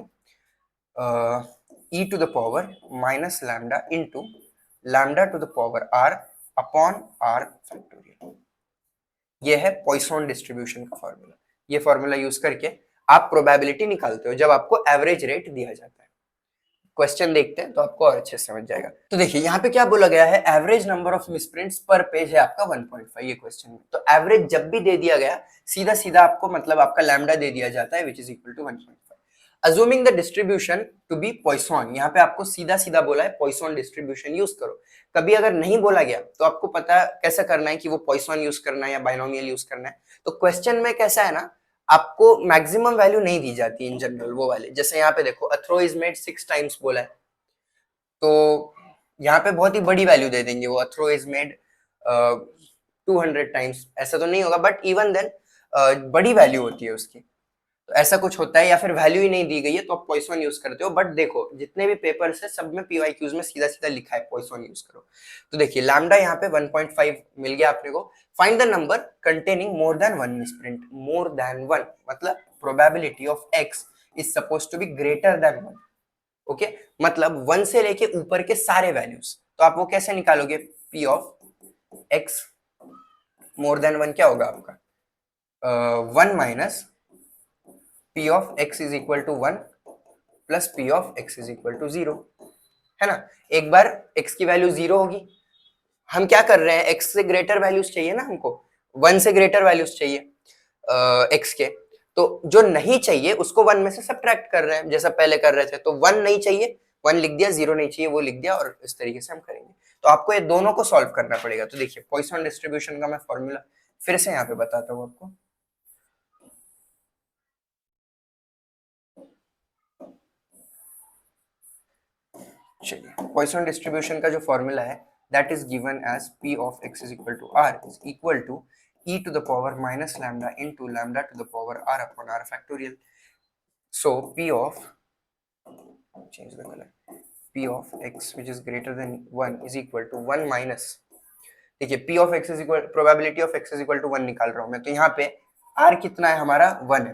e to the power minus lambda into lambda to the power r upon r factorial। ये है Poisson distribution का formula. ये formula use करके आप probability निकालते हो जब आपको एवरेज रेट दिया जाता है। क्वेश्चन देखते हैं तो आपको और अच्छे से समझ जाएगा। तो देखिए यहाँ पे क्या बोला गया है, एवरेज नंबर ऑफ मिसप्रिंट्स पर पेज है आपका 1.5 ये क्वेश्चन में। तो एवरेज जब भी दे दिया गया सीधा सीधा आपको मतलब आपका लैम्डा दे दिया जाता है which is equal to 1.5। Assuming the distribution to be Poisson, यहाँ पे आपको सीधा सीधा बोला है पॉइसन डिस्ट्रीब्यूशन यूज करो। कभी अगर नहीं बोला गया तो आपको पता कैसे करना है कि वो पॉइसन यूज करना है या बाइनोमियल यूज करना है। तो क्वेश्चन में कैसा है ना, आपको मैक्सिमम वैल्यू नहीं दी जाती इन जनरल वो वाले, जैसे यहाँ पे देखो अ थ्रो इज मेड 6 टाइम्स बोला है, तो यहाँ पे बहुत ही बड़ी वैल्यू दे देंगे, वो अ थ्रो इज मेड 200 टाइम्स, ऐसा तो नहीं होगा, बट इवन देन बड़ी वैल्यू होती है उसकी। तो ऐसा कुछ होता है, या फिर वैल्यू ही नहीं दी गई है तो आप पॉइसन यूज करते हो। बट देखो जितने भी पेपर्स है सब में पीवाईक्यूज में सीधा सीधा लिखा है पॉइसन यूज करो। तो देखिए लैम्डा यहाँ पे 1.5 मिल गया अपने को। Find the number containing more than one misprint. More than one मतलब probability of X is suppose to be greater than one. Okay, मतलब वन से लेके ऊपर के सारे वैल्यूज। तो आप वो कैसे निकालोगे? P of X more than one क्या होगा आपका? 1 minus P of X is equal to 1 plus P of X is equal to 0, है ना। एक बार x की वैल्यू 0 होगी, हम क्या कर रहे हैं, x से ग्रेटर वैल्यूज चाहिए ना हमको, 1 से ग्रेटर वैल्यूज चाहिए x के। तो जो नहीं चाहिए उसको 1 में से सब्ट्रैक्ट कर रहे हैं जैसा पहले कर रहे थे। तो 1 नहीं चाहिए, 1 लिख दिया, 0 नहीं चाहिए वो लिख दिया, और इस तरीके से हम करेंगे। तो आपको ये दोनों को सॉल्व करना पड़ेगा। तो देखिए पॉइसन डिस्ट्रीब्यूशन का मैं फॉर्मूला फिर से यहाँ पे बताता हूँ आपको। चलिए पॉइसन डिस्ट्रीब्यूशन का जो फॉर्मूला है that is given as p of x is equal to r is equal to e to the power minus lambda into lambda to the power r upon r factorial. So p of, change the color, p of x which is greater than 1 is equal to 1 minus, देखिए p of x is equal, probability of x is equal to 1 निकाल रहा हूं मैं। तो यहाँ पे r कितना है हमारा? 1 है।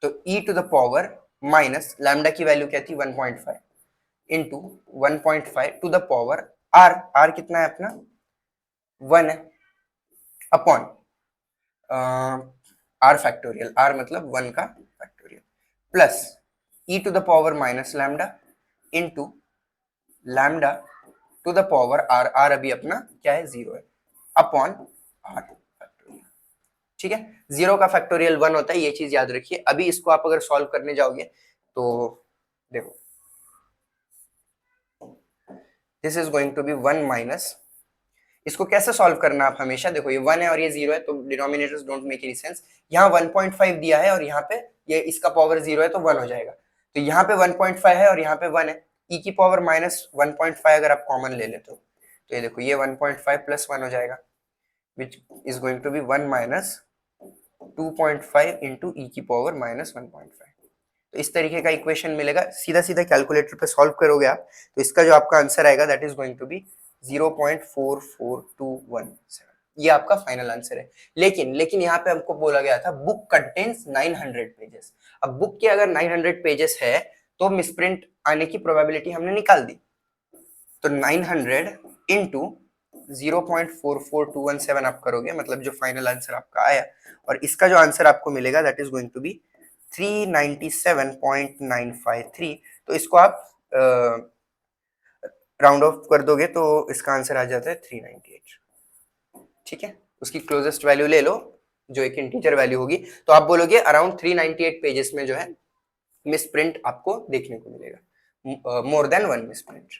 तो e to the power minus lambda की वैल्यू क्या थी? 1.5 into 1.5 to the power r, r कितना है अपना? 1 है, अपॉन r फैक्टोरियल, r मतलब 1 का factorial, plus e to the power minus lambda into lambda to the power r, r अभी अपना क्या है? 0 है, अपॉन r फैक्टोरियल। ठीक है, 0 का फैक्टोरियल 1 होता है, ये चीज याद रखिए। अभी इसको आप अगर सॉल्व करने जाओगे तो देखो this is going to be 1 minus, इसको कैसे सॉल्व करना आप हमेशा देखो, ये 1 है और ये 0 है तो denominators don't make any sense. यहाँ 1.5 दिया है और यहाँ पे ये इसका पावर 0 है तो 1 हो जाएगा। तो यहाँ पे 1.5 है और यहाँ पे 1 है, e की पावर माइनस 1.5 अगर आप कॉमन ले लेते हो तो ये देखो ये 1.5 प्लस 1 हो जाएगा, which is going to be 1 minus 2.5 into E की पावर माइनस 1.5। तो इस तरीके का इक्वेशन मिलेगा, सीधा सीधा कैलकुलेटर पे सॉल्व करोगे आप तो इसका जो आपका आंसर आएगा that is going to be 0.44217। ये आपका फाइनल आंसर है। लेकिन यहाँ पे हमको बोला गया था बुक कंटेन्स 900 पेजेस। अब बुक के अगर 900 पेजेस है तो मिसप्रिंट आने की प्रोबेबिलिटी हमने निकाल दी। तो 900 इंटू 0.44217 आप करोगे, मतलब जो फाइनल आंसर आपका आया, और इसका जो आंसर आपको मिलेगा that is going to be 397.953। तो इसको आप राउंड ऑफ कर दोगे तो इसका आंसर आ जाता है 398। ठीक है, उसकी क्लोजेस्ट वैल्यू ले लो जो एक इंटीजर वैल्यू होगी, तो आप बोलोगे अराउंड 398 पेजेस में जो है मिसप्रिंट आपको देखने को मिलेगा, मोर than one misprint.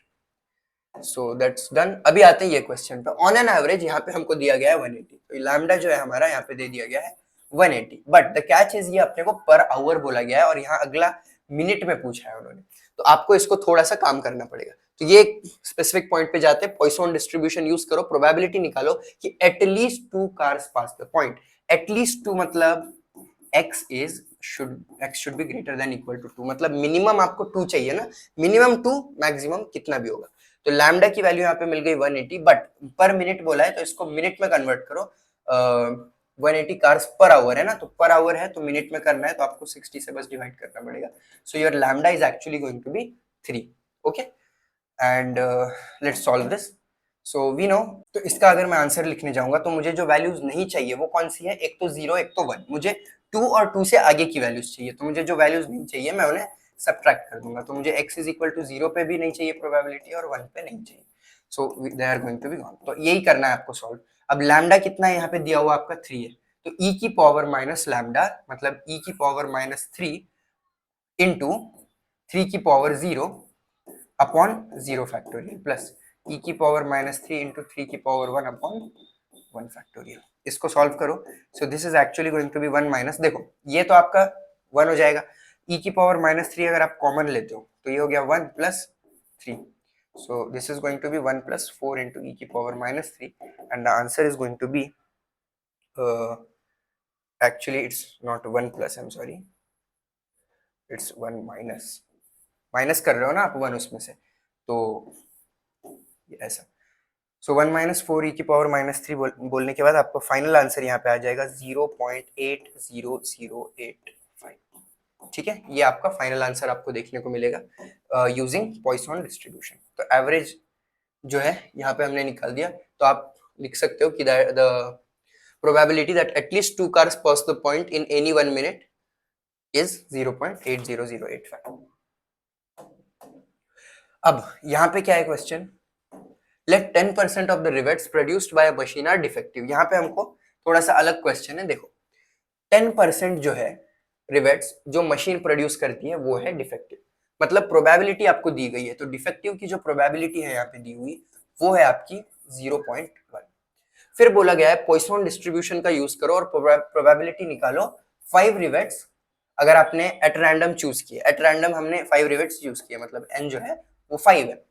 So that's done. अभी आते हैं ये क्वेश्चन पे। ऑन एन एवरेज यहाँ पे हमको दिया गया है 180, तो लैम्डा जो है हमारा यहाँ पे दे दिया गया है 180, बट द कैच इज ये अपने को पर आवर बोला गया है और यहाँ अगला मिनट में पूछा है उन्होंने। तो आपको इसको थोड़ा सा काम करना पड़ेगा। तो ये स्पेसिफिक पॉइंट पे जाते हैं, पॉइसन डिस्ट्रीब्यूशन यूज करो, प्रोबेबिलिटी निकालो कि at least 2 cars pass the point. At least 2 मतलब x should be greater than equal to 2, मतलब मिनिमम आपको 2 चाहिए ना, मिनिमम 2, मैक्सिमम कितना भी होगा। तो लैम्डा की वैल्यू यहाँ पे मिल गई 180, बट पर मिनट बोला है तो इसको मिनट में कन्वर्ट करो। 180 कार्स पर आवर है ना, तो पर आवर है तो मिनट में करना है तो आपको 60 से बस डिवाइड करना पड़ेगा। So your lambda is actually going to be 3। Okay, and let's solve this. So we know, तो इसका अगर मैं आंसर लिखने जाऊंगा तो मुझे जो वैल्यूज नहीं चाहिए वो कौन सी है? एक तो 0, एक तो 1। मुझे 2 और 2 से आगे की वैल्यूज चाहिए, तो मुझे जो वैल्यूज नहीं चाहिए मैं उन्हें सब्ट्रैक्ट कर दूंगा। तो मुझे x इज इक्वल टू 0 पे भी नहीं चाहिए प्रोबेबिलिटी और 1 पे नहीं चाहिए। So they are going to be gone. तो यही करना है आपको सॉल्व। अब लैम्डा कितना है यहाँ पे दिया हुआ आपका 3 है, तो e की पावर माइनस लैम्डा मतलब e की पावर माइनस 3 इंटू 3 की पावर 0 अपॉन 0 फैक्टोरियल प्लस e की पावर माइनस 3 इंटू 3 की पावर 1 अपॉन 1 फैक्टोरियल। इसको सॉल्व करो। So this is actually going to be 1 minus, देखो ये तो आपका 1 हो जाएगा, e की पावर माइनस 3 अगर आप कॉमन लेते हो तो ये हो गया 1 plus 3। So this is going to be 1 plus 4 into e की power minus 3 and the answer is going to be actually it's not 1 plus, I am sorry, it's 1 minus, minus कर रहे हो ना आप 1 उसमें से, तो ऐसा। सो 1 माइनस 4 e⁻³ बोलने के बाद आपको फाइनल आंसर यहाँ पे आ जाएगा 0.8008। ठीक है, ये आपका फाइनल आंसर आपको देखने को मिलेगा यूजिंग पॉइसन डिस्ट्रीब्यूशन। तो एवरेज जो है यहाँ पे हमने निकाल दिया, तो आप लिख सकते हो कि the probability that at least 2 cars pass the point in any 1 minute is 0.80085। अब यहाँ पे क्या है question, let 10% of the rivets produced by a machine are defective. यहाँ पे हमको थोड़ा सा अलग क्वेश्चन है, देखो 10% जो है रिवेट्स जो मशीन प्रोड्यूस करती है वो है डिफेक्टिव, मतलब प्रोबेबिलिटी आपको दी गई है, तो डिफेक्टिव की जो प्रोबेबिलिटी है यहाँ पे दी हुई वो है आपकी 0.1। फिर बोला गया है पॉइसन डिस्ट्रीब्यूशन का यूज करो और प्रोबेबिलिटी निकालो 5 रिवेट्स, अगर आपने एट रैंडम चूज किया, एट रैंडम हमने 5 रिवेट्स यूज किया, मतलब एन जो है वो 5 है,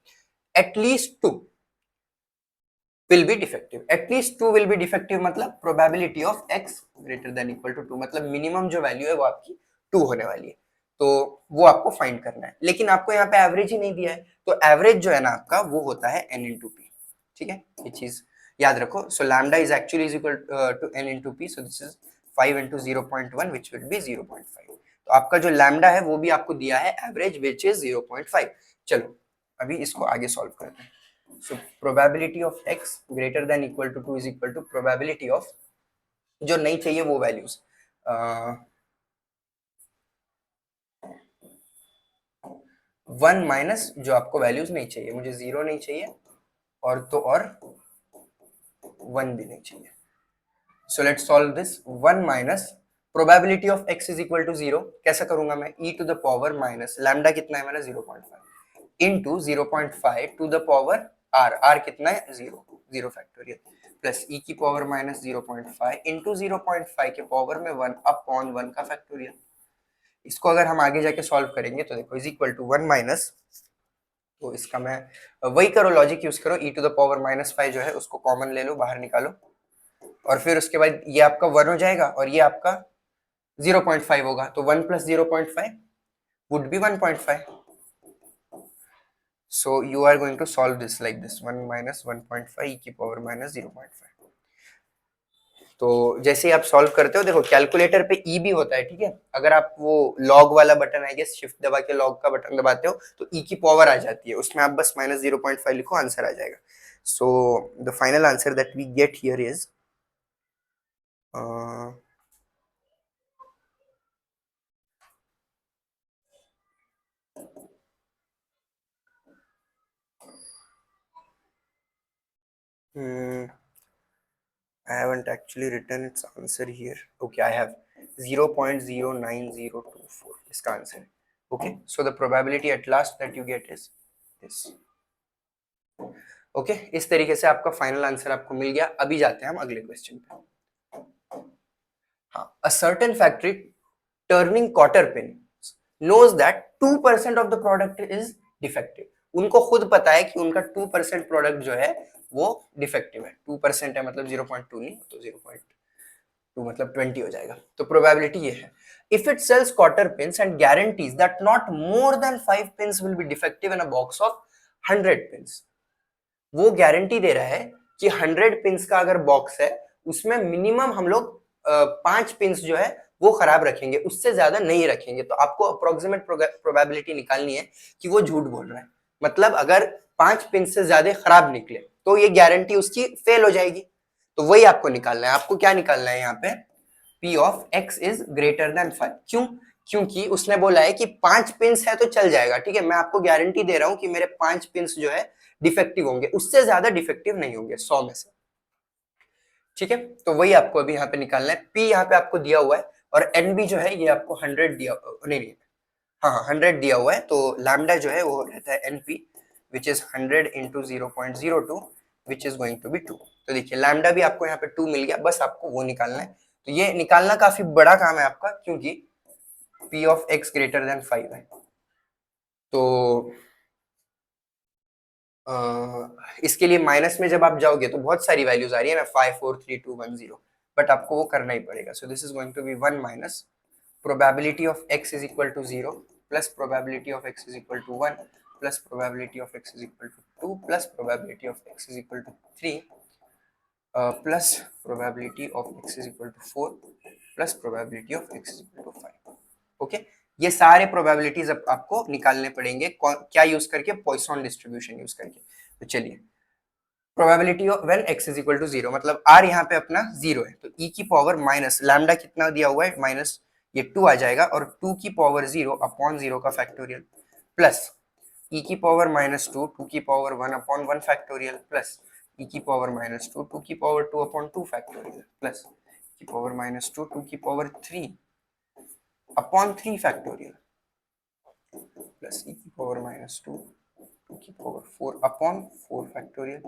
at least 2 will be defective, at least 2 will be defective, मतलब probability of x greater than equal to 2, मतलब मिनिमम जो वैल्यू है वो आपकी 2 होने वाली है, तो वो आपको फाइंड करना है। लेकिन आपको यहाँ पे एवरेज ही नहीं दिया है, तो एवरेज जो है ना आपका वो होता है n into p। ठीक है, ये चीज याद रखो। सो lambda is actually is equal to n into p, सो this is 5 into 0.1 which will be 0.5। तो आपका जो लैम्डा है वो भी आपको दिया है एवरेज विच इज 0.5। चलो अभी इसको आगे सॉल्व करते हैं। So probability of x greater than equal to 2 is equal to probability of, जो नहीं चाहिए वो वैल्यूज, 1 माइनस जो आपको वैल्यूज नहीं चाहिए, मुझे 0 नहीं चाहिए और तो और 1 भी नहीं चाहिए। So let's solve this. 1 minus probability of x is equal to 0, कैसा करूंगा मैं, e to the power minus lambda कितना है मेरा 0.5 into 0.5 to the power r कितना है 0, 0 फैक्टोरियल, प्लस e की पावर माइनस 0.5 इंटू 0.5 के पावर में 1 अपॉन 1 का फैक्टोरियल। इसको अगर हम आगे जाके सॉल्व करेंगे तो देखो इज इक्वल टू 1 माइनस, तो इसका मैं वही करो, लॉजिक यूज करो, e to the power minus 5 जो है उसको कॉमन ले लो, बाहर निकालो, और फिर उसके बाद ये आपका 1 हो जाएगा और ये आपका 0.5 होगा, तो 1 plus 0.5 would be 1.5। So you are going to solve this like this, 1 minus 1.5 e की पावर माइनस 0.5। तो जैसे ही आप सॉल्व करते हो, देखो कैलकुलेटर पे e भी होता है, ठीक है, अगर आप वो लॉग वाला बटन आई गेस शिफ्ट दबा के लॉग का बटन दबाते हो तो e की पावर आ जाती है, उसमें आप बस माइनस 0.5 लिखो, आंसर आ जाएगा। So the final answer that we get here is I haven't actually written its answer here. Okay, I have 0.09024 इसका आंसर है। Okay, so the probability at last that you get is this. Okay, इस तरीके से आपका final answer आपको मिल गया। अभी जाते हैं हम अगले क्वेश्चन पे। हाँ, a certain factory turning quarter pin knows that 2% of the product is defective. उनको खुद पता है कि उनका 2% प्रोडक्ट जो है वो डिफेक्टिव है। 2% है मतलब 0.2 नहीं, तो 0.2 मतलब 20 हो जाएगा। तो प्रोबेबिलिटी ये है, if it sells quarter pins and guarantees that not more than 5 pins will be defective in a box of 100 pins. वो गारंटी दे रहा है कि 100 पिन्स का अगर बॉक्स है उसमें मिनिमम हम लोग 5 पिन्स जो है वो खराब रखेंगे, उससे ज्यादा नहीं रखेंगे। तो आपको अप्रोक्सीमेट प्रोबेबिलिटी निकालनी है कि वो झूठ बोल रहा है, मतलब अगर 5 पिन से ज्यादा खराब निकले तो ये गारंटी उसकी फेल हो जाएगी। तो वही आपको निकालना है। आपको क्या निकालना है यहाँ पे, P of x is greater then 5। क्यों? क्योंकि उसने बोला है कि 5 पिन्स है तो चल जाएगा, ठीक है, मैं आपको गारंटी दे रहा हूं कि मेरे 5 पिन्स जो है डिफेक्टिव होंगे, उससे ज्यादा डिफेक्टिव नहीं होंगे 100 में से। ठीक है, तो वही आपको अभी यहाँ पे निकालना है। P यहाँ पे आपको दिया हुआ है और NB जो है ये आपको 100 दिया, नहीं, हाँ 100 दिया हुआ है, तो लैम्डा जो है वो रहता है NP which is 100 into 0.02 which is going to be 2। तो देखिए लैम्डा भी आपको यहाँ पे 2 मिल गया, बस आपको वो निकालना है। तो ये निकालना काफी बड़ा काम है आपका, क्योंकि P of x greater then 5 है। तो इसके लिए माइनस में जब आप जाओगे तो बहुत सारी वैल्यूज आ रही है ना, 5 4 3 2 1 0, बट आपको वो करना ही पड़ेगा। So this is going to be 1 minus probability of x is equal to 0 plus probability of x is equal to 1 plus probability of x is equal to 2 plus probability of x is equal to 3 plus probability of x is equal to 4 plus probability of x is equal to 5. Okay, ये सारे probabilities अब आपको निकालने पड़ेंगे क्या use करके, Poisson distribution use करके। तो चलिए, probability of when x is equal to 0 मतलब r यहाँ पे अपना 0 है, तो e की पावर माइनस लैम्डा कितना दिया हुआ है माइनस ये 2 आ जाएगा और 2 की पावर 0 अपॉन 0 का फैक्टोरियल प्लस e की पावर माइनस 2 2 की पावर 1 अपॉन 1 फैक्टोरियल प्लस e की पावर माइनस 2 2 की power 2 upon 2 factorial plus e की पावर माइनस 2 2 की power 3 upon 3 factorial plus e की पावर माइनस 2 2 की power 4 upon 4 factorial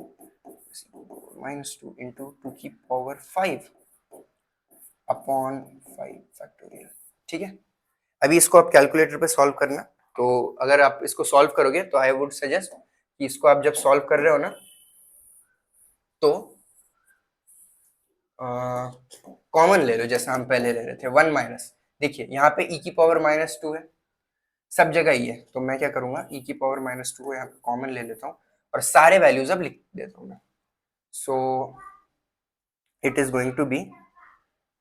minus 2 into 2 की पावर 5 अपॉन 5 फैक्टोरियल। ठीक है, अभी इसको आप कैलकुलेटर पे सॉल्व करना। तो अगर आप इसको सॉल्व करोगे तो आई वुड सजेस्ट कि इसको आप जब सॉल्व कर रहे हो ना तो कॉमन ले लो, जैसा हम पहले ले रहे थे 1 माइनस। देखिए यहाँ पे e की पावर माइनस 2 है, सब जगह ही है, तो मैं क्या करूंगा e की पावर माइनस 2 को यहाँ पे कॉमन ले लेता हूँ और सारे वैल्यूज अब लिख देता हूँ मैं। So it is going to be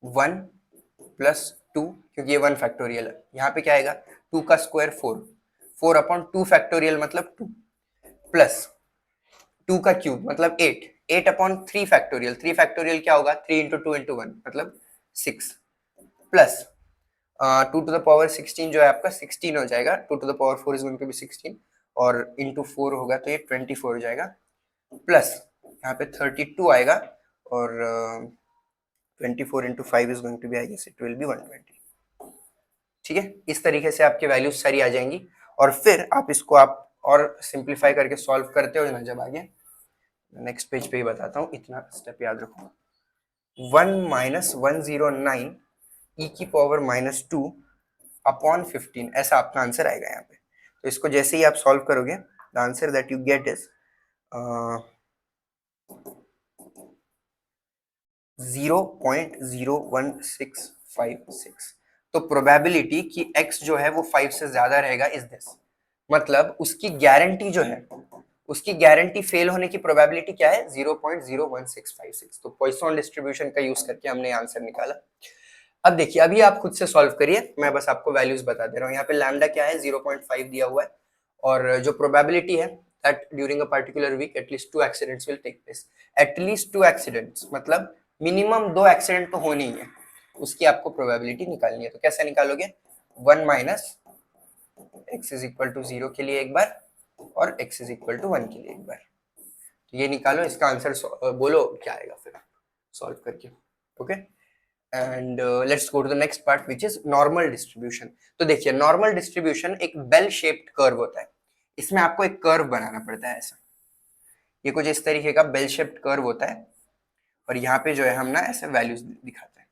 1 plus 2 क्योंकि ये 1 फैक्टोरियल है, यहाँ पे क्या आएगा 2 का स्क्वायर 4 4 अपॉन 2 फैक्टोरियल मतलब 2 प्लस 2 का क्यूब मतलब 8 8 अपॉन 3 फैक्टोरियल 3 फैक्टोरियल क्या होगा 3 इंटू 2 इंटू 1 मतलब 6 प्लस 2 टू द पावर 16 जो है आपका 16 हो जाएगा, 2 to the power 4 is going to be 16 और इंटू 4 होगा तो ये 24 हो जाएगा प्लस यहाँ पे 32 आएगा और 24 into 5 is going to be I guess it will be 120। ठीक है, इस तरीके से आपके वैल्यूज सारी आ जाएंगी और फिर आप इसको आप और सिंप्लीफाई करके सॉल्व करते हो ना जब आगे नेक्स्ट पेज पे ही बताता हूँ, इतना स्टेप याद रखो। 1 माइनस 109 e की पावर माइनस 2 अपॉन 15 ऐसा आपका आंसर आएगा यहाँ पे। तो इसको जैसे ही आप सॉल्व करोगे the answer that you get is 0.01656। तो प्रोबेबिलिटी कि x जो है वो 5 से ज्यादा रहेगा इज दिस, मतलब उसकी गारंटी जो है उसकी गारंटी फेल होने की प्रोबेबिलिटी क्या है 0.01656। तो पॉइसन डिस्ट्रीब्यूशन का यूज करके हमने आंसर निकाला। अब देखिए, अभी आप खुद से सॉल्व करिए, मैं बस आपको वैल्यूज बता दे रहा हूँ। यहाँ पे लैम्डा क्या है 0.5 दिया हुआ है और जो प्रोबेबिलिटी है that during a particular week at least 2 accidents will take place. At least 2 accidents मतलब मिनिमम 2 एक्सीडेंट तो होने ही है, उसकी आपको प्रोबेबिलिटी निकालनी है। तो कैसे निकालोगे 1 minus x is equal to 0 के लिए एक बार और x इज इक्वल टू 1 के लिए एक बार। तो ये निकालो, इसका आंसर बोलो क्या आएगा फिर सॉल्व करके। Okay, and let's go to the next part which is normal distribution. तो देखिए नॉर्मल डिस्ट्रीब्यूशन एक बेल शेप्ड कर्व होता है, इसमें आपको एक कर्व बनाना पड़ता है ऐसा, ये कुछ इस तरीके का बेल शेप्ड कर्व होता है और यहाँ पे जो है हम ना ऐसे वैल्यूज दिखाते हैं।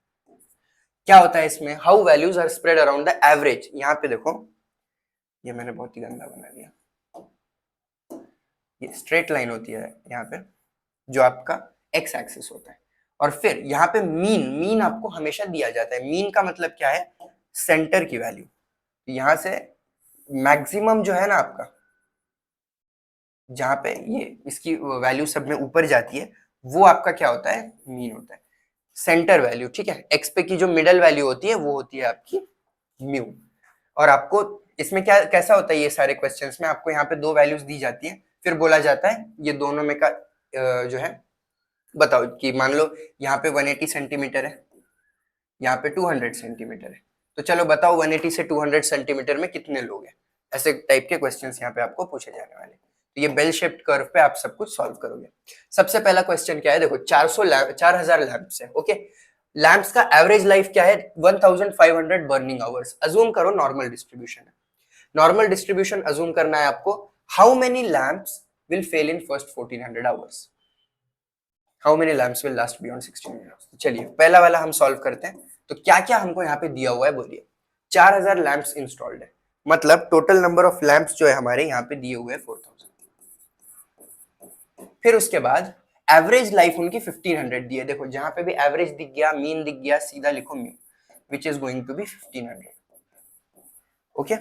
क्या होता है इसमें, how values are spread around the average. यहाँ पे देखो, ये मैंने बहुत ही गंदा बना दिया, ये स्ट्रेट लाइन होती है यहाँ पे जो आपका एक्स एक्सिस होता है और फिर यहाँ पे मीन आपको हमेशा दिया जाता है। मीन का मतलब क्या है, सेंटर की वैल्यू। यहाँ से मैक्सिमम जो है ना आपका, जहाँ पे ये इसकी वैल्यू सब में ऊपर जाती है वो आपका क्या होता है, मीन होता है, सेंटर वैल्यू। ठीक है, एक्स पे की जो मिडल वैल्यू होती है वो होती है आपकी म्यू। और आपको इसमें क्या कैसा होता है, ये सारे क्वेश्चंस में आपको यहाँ पे 2 वैल्यूज दी जाती है, फिर बोला जाता है ये दोनों में का जो है बताओ कि मान लो यहाँ पे 180 सेंटीमीटर है, यहाँ पे 200 सेंटीमीटर है, तो चलो बताओ 180 से 200 सेंटीमीटर में कितने लोग हैं। ऐसे टाइप के क्वेश्चंस यहाँ पे आपको पूछे जाने वाले। तो ये बेल शेप्ड कर्व पे आप सब कुछ सॉल्व करोगे। सबसे पहला क्वेश्चन क्या है, देखो 4000 लैंप्स है। ओके, लैंप्स का एवरेज लाइफ क्या है 1500 बर्निंग आवर्स। अज्यूम करो नॉर्मल डिस्ट्रीब्यूशन है, नॉर्मल डिस्ट्रीब्यूशन अज्यूम करना है आपको। How many lamps will fail in first 1400 hours, how many lamps will last beyond 1600 hours. चलिए पहला वाला हम सॉल्व करते हैं। तो क्या क्या हमको यहाँ पे दिया हुआ है बोलिए, 4000 लैंप्स इंस्टॉल्ड है, मतलब टोटल नंबर ऑफ लैंप्स जो है हमारे यहाँ पे दिए हुए 4000। फिर उसके बाद एवरेज लाइफ उनकी 1500 दी है। देखो जहां पे भी एवरेज दिख गया, मीन दिख गया, सीधा लिखो mu, which is going to be 1500। Okay,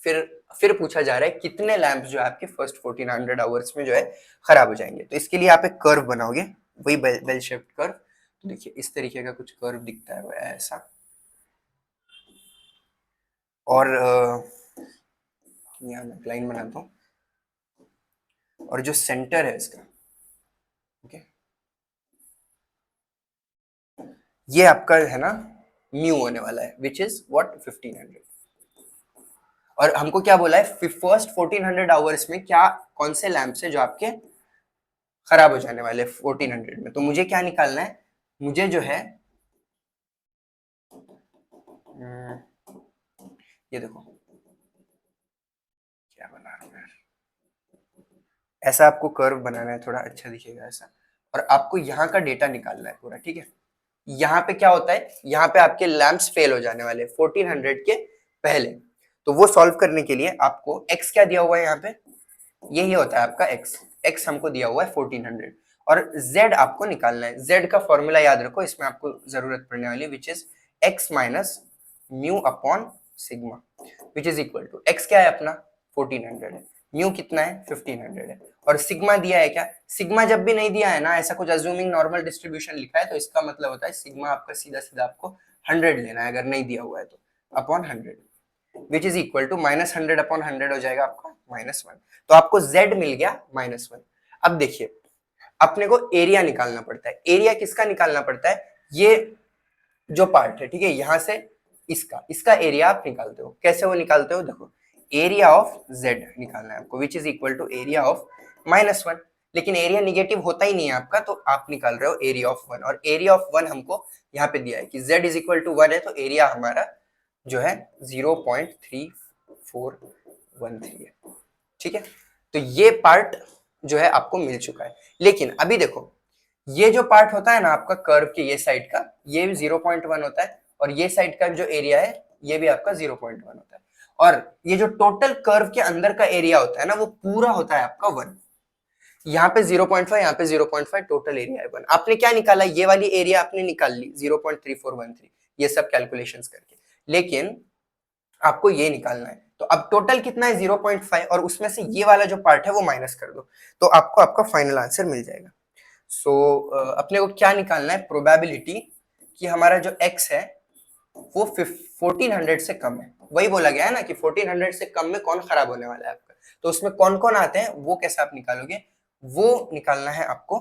फिर पूछा जा रहा है कितने लैंप जो है आपके फर्स्ट 1400 आवर्स में जो है खराब हो जाएंगे। तो इसके लिए आप एक कर्व बनाओगे, वही बेल शेप्ड कर्व। तो देखिए इस तरीके का कुछ कर्व दिखता है वो ऐसा, और यहाँ मैं लाइन बनाता हूँ, और जो सेंटर है इसका, ओके, ये आपका है ना म्यू होने वाला है, विच इज व्हाट 1500। और हमको क्या बोला है, फर्स्ट 1400 आवर्स में क्या कौन से लैंप है जो आपके खराब हो जाने वाले 1400 में। तो मुझे क्या निकालना है, मुझे जो है ये देखो क्या बना रहा हूं यार, ऐसा आपको कर्व बनाना है, थोड़ा अच्छा दिखेगा ऐसा, और आपको यहाँ का डेटा निकालना है पूरा, ठीक है। यहाँ पे क्या होता है, यहाँ पे आपके लैंप्स फेल हो जाने वाले 1400 के पहले। तो वो सॉल्व करने के लिए आपको x क्या दिया हुआ है यहाँ पे, यही होता है आपका x हमको दिया हुआ है 1400, और z आपको निकालना है। z का फॉर्मूला याद रखो, इसमें आपको जरूरत पड़ने वाली, which is x minus mu upon sigma, which is equal to x क्या है अपना 1400 है, म्यू कितना है 1500 है, और सिग्मा दिया है क्या, सिग्मा जब भी नहीं दिया है ना, ऐसा कुछ अज्यूमिंग नॉर्मल डिस्ट्रीब्यूशन लिखा है, तो इसका मतलब होता है सिग्मा आपका सीधा सीधा आपको 100 लेना है, अगर नहीं दिया हुआ है तो upon 100, which is equal to -100 upon 100 हो जाएगा आपका -1। तो आपको z मिल गया -1। अब देखिए अपने को एरिया निकालना पड़ता है। एरिया किसका निकालना पड़ता है, ये जो पार्ट है, ठीक है, यहां से इसका एरिया आप निकालते हो। कैसे वो निकालते हो, देखो एरिया ऑफ z निकालना है आपको, which is equal to area of -1। लेकिन एरिया निगेटिव होता ही नहीं है आपका, तो आप निकाल रहे हो एरिया ऑफ 1, और एरिया ऑफ 1 हमको यहाँ पे दिया है कि z इज इक्वल टू 1 है, तो एरिया हमारा जो है 0.3413 है, ठीक है। तो ये पार्ट जो है आपको मिल चुका है। लेकिन अभी देखो ये जो पार्ट होता है ना आपका कर्व के ये साइड का, ये 0.1 होता है, और ये साइड का जो एरिया है ये भी आपका 0.1 होता है, और ये जो टोटल कर्व के अंदर का एरिया होता है ना वो पूरा होता है आपका 1। यहाँ पे 0.5, यहाँ पे 0.5, टोटल एरिया है 1। आपने क्या निकाला, ये वाली एरिया आपने निकाल ली 0.3413, ये सब कैलकुलेशंस करके, लेकिन आपको ये निकालना है। तो अब टोटल कितना है 0.5, और उसमें से ये वाला जो पार्ट है वो माइनस कर दो, तो आपको आपका फाइनल आंसर मिल जाएगा। सो अपने को क्या निकालना है, प्रोबेबिलिटी कि हमारा जो x है वो 1400 से कम है। वही बोला गया है ना कि 1400 से कम में कौन खराब होने वाला है आपका, तो उसमें कौन कौन आते हैं वो कैसे आप निकालोगे, वो निकालना है आपको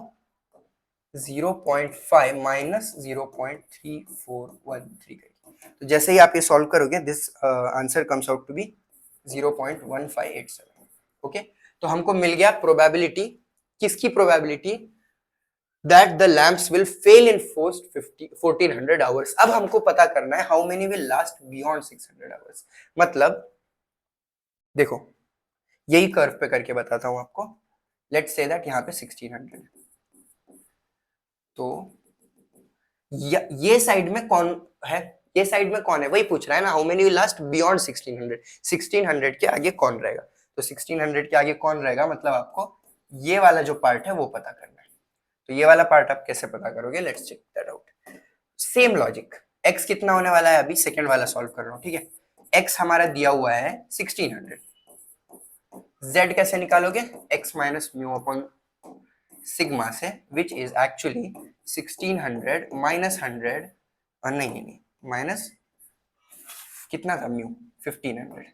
0.5 माइनस 0.3413 का। तो जैसे ही आप ये सॉल्व करोगे, this answer comes out to be 0.1587। Okay, तो हमको मिल गया प्रोबेबिलिटी, किसकी probability, that the lamps will fail in first 1400 hours. अब हमको पता करना है how many will last beyond 600 hours. मतलब देखो यही कर्व पे करके बताता हूं आपको। लेट्स से दैट यहाँ पे 1600, तो ये साइड में कौन है, ये साइड में कौन है, वही पूछ रहा है ना, how many will last beyond 1600। 1600 के आगे कौन रहेगा, तो 1600 के आगे कौन रहेगा, मतलब आपको ये वाला जो पार्ट है वो पता करना है। तो ये वाला पार्ट आप कैसे पता करोगे, let's check that out. Same logic, x कितना होने वाला है, अभी सेकंड वाला सॉल्व कर रहा हूं, ठीक है। x हमारा दिया हुआ है 1600, z कैसे निकालोगे, x minus mu upon sigma से, विच इज एक्चुअली 1600 माइनस 100, नहीं माइनस कितना था म्यू 1500,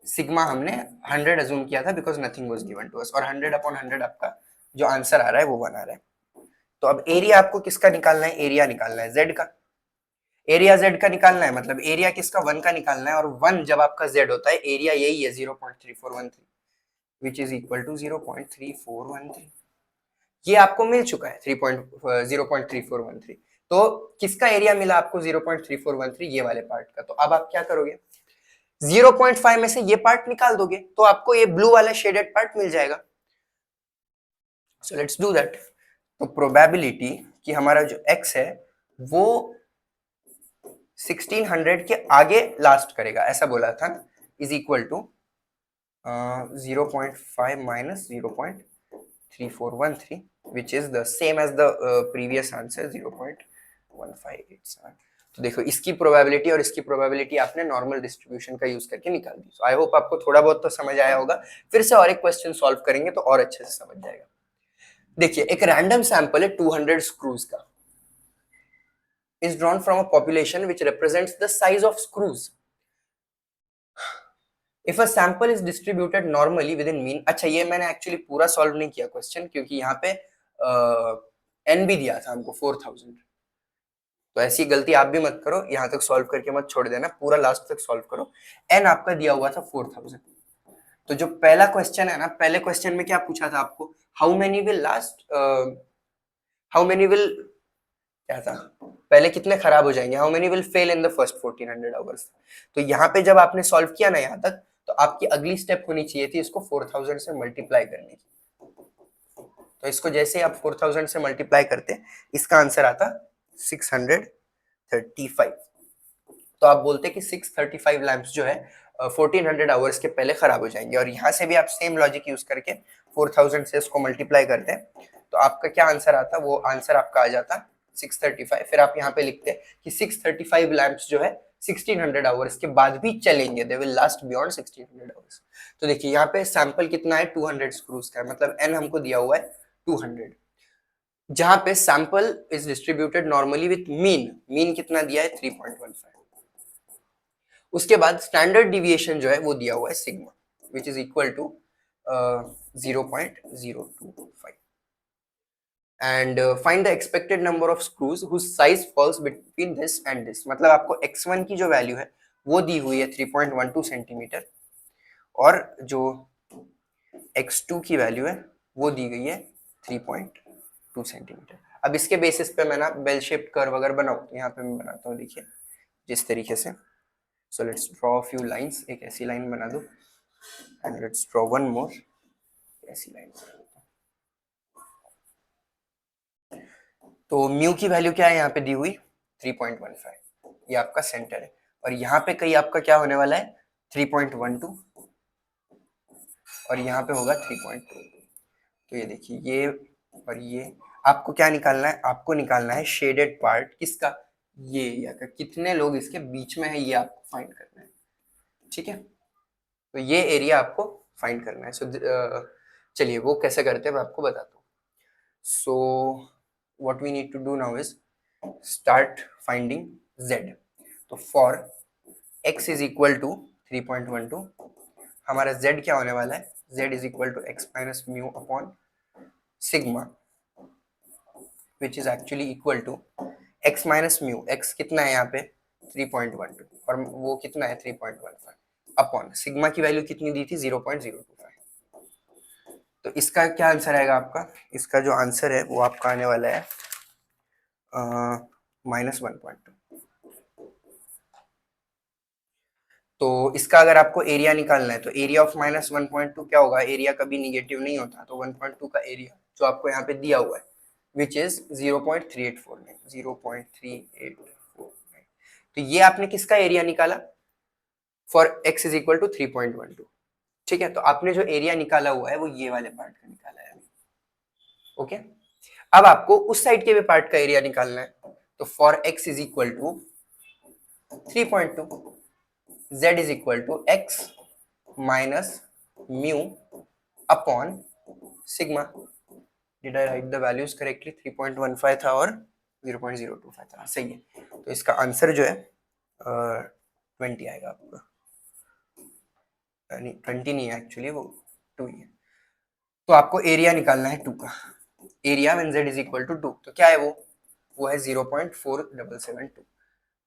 सिग्मा हमने 100 अज्यूम किया था because nothing was given to us, और 100 अपॉन 100 आपका जो आंसर आ रहा है वो 1 आ रहा है। तो अब एरिया आपको किसका निकालना है, एरिया निकालना है z का, एरिया z का निकालना है, मतलब एरिया किसका 1 का निकालना है, और 1 जब आपका z होता है, एरिया यही है 0.3413, विच इज इक्वल टू 0.3413। ये आपको मिल चुका है 0.3413। तो किसका एरिया मिला आपको 0.3413, ये वाले पार्ट का। तो अब आप क्या करोगे, 0.5 में से ये पार्ट निकाल दोगे, तो आपको ये ब्लू वाला शेडेड पार्ट मिल जाएगा। So let's do that. तो प्रोबेबिलिटी कि हमारा जो x है वो 1600 के आगे लास्ट करेगा, ऐसा बोला था, is equal to 0.5 minus 0.3413, which is the same as the previous answer 0.1587। तो देखो इसकी प्रोबेबिलिटी और इसकी प्रोबेबिलिटी आपने नॉर्मल डिस्ट्रीब्यूशन का यूज करके निकाल दी। सो आई होप आपको थोड़ा बहुत तो समझ आया होगा। फिर से और एक क्वेश्चन सॉल्व करेंगे तो और अच्छे से समझ जाएगा। देखिए एक रैंडम सैंपल है 200 स्क्रूज का, is drawn from a population which represents the size of screws. If a sample is distributed normally within mean, अच्छा ये मैंने एक्चुअली पूरा सॉल्व नहीं किया क्वेश्चन, क्योंकि यहाँ पे n भी दिया था हमको 4000, तो ऐसी गलती आप भी मत करो, यहाँ तक सॉल्व करके मत छोड़ देना, पूरा लास्ट तक सॉल्व करो। n आपका दिया हुआ था 4000। तो जो पहला क्वेश्चन है ना, पहले क्वेश्चन में क्या पूछा था आपको, how many will last, how many will, क्या था पहले, कितने खराब हो जाएंगे, how many will fail in the first 1400 hours. तो यहाँ पे जब आपने सॉल्व किया ना यहाँ तक, तो आपकी अगली स्टेप होनी चाहिए थी इसको 4000 से मल्टीप्लाई करने की। तो इसको जैसे आप 4000 से मल्टीप्लाई करते, इसका आंसर आता 635। तो आप बोलते कि 635 लैंप्स जो है 1400 आवर्स के पहले खराब हो जाएंगे। और यहाँ से भी आप सेम लॉजिक यूज करके 4000 से इसको मल्टीप्लाई करते हैं, तो आपका क्या आंसर आता, वो आंसर आपका आ जाता 635। फिर आप यहाँ पे लिखते हैं कि 635 लैंप्स जो है 1600 आवर्स के बाद भी चलेंगे, they will last beyond 1600 hours. तो देखिए यहाँ पे सैंपल कितना है, 200 स्क्रूज का है, मतलब n हमको दिया हुआ है 200, जहां पे sample is distributed normally with mean, mean कितना दिया है 3.15। उसके बाद स्टैंडर्ड डिविएशन जो है वो दिया हुआ है sigma, which is equal to 0.025, and find the expected number of screws whose size falls between this and this. मतलब आपको x1 की जो वैल्यू है वो दी हुई है 3.12 सेंटीमीटर, और जो x2 की वैल्यू है वो दी गई है 3.2 सेंटीमीटर। अब इसके बेसिस पे मैं ना बेल शेप्ड कर्व अगर बनाऊं, तो यहाँ पे मैं बनाता हूँ, देखिए जिस तरीके से। So let's draw a few lines, एक ऐसी लाइन बना दो, and let's draw one more ऐसी लाइन। तो म्यू की वैल्यू क्या है यहाँ पे दी हुई 3.15, ये आपका सेंटर है, और यहाँ पे कहीं आपका क्या होने वाला है 3.12, और यहाँ पे होगा 3.2। तो ये देखिए ये और ये, आपको क्या निकालना है, आपको निकालना है शेडेड पार्ट किसका, ये एरिया का, कितने लोग इसके बीच में है ये आपको फाइंड करना है, ठीक है। तो ये एरिया आपको फाइंड करना है। सो चलिए वो कैसे करते हैं मैं आपको बताता हूँ। So what we need to do now is start finding z। तो for x is equal to 3.12, हमारा z क्या होने वाला है, z is equal to x minus mu upon sigma, which is actually equal to x minus mu, x कितना है यहाँ पे 3.12, और वो कितना है 3.15, अपॉन सिग्मा की वैल्यू कितनी दी थी 0.025। तो इसका क्या आंसर आएगा आपका, इसका जो आंसर है वो आपका आने वाला है -1.2। तो इसका अगर आपको एरिया निकालना है, तो एरिया ऑफ -1.2 क्या होगा, एरिया कभी निगेटिव नहीं होता, तो 1.2 का एरिया जो आपको यहाँ पे दिया हुआ है विच इज 0.3849। तो ये आपने किसका एरिया निकाला, for x is equal to 3.12, ठीक है। तो आपने जो एरिया निकाला हुआ है वो ये वाले पार्ट का निकाला है, ओके। अब आपको उस साइड के भी पार्ट का एरिया निकालना है, तो for x is equal to 3.2, z is equal to x minus mu upon sigma. Did I write the values correctly, 3.15 था और 0.025 था, सही है। तो इसका आंसर जो है 20 आएगा आपका, नहीं 20 नहीं है एक्चुअली, वो 2 ही है। तो आपको एरिया निकालना है 2 का, area when z is equal to 2, तो क्या है वो है 0.4772,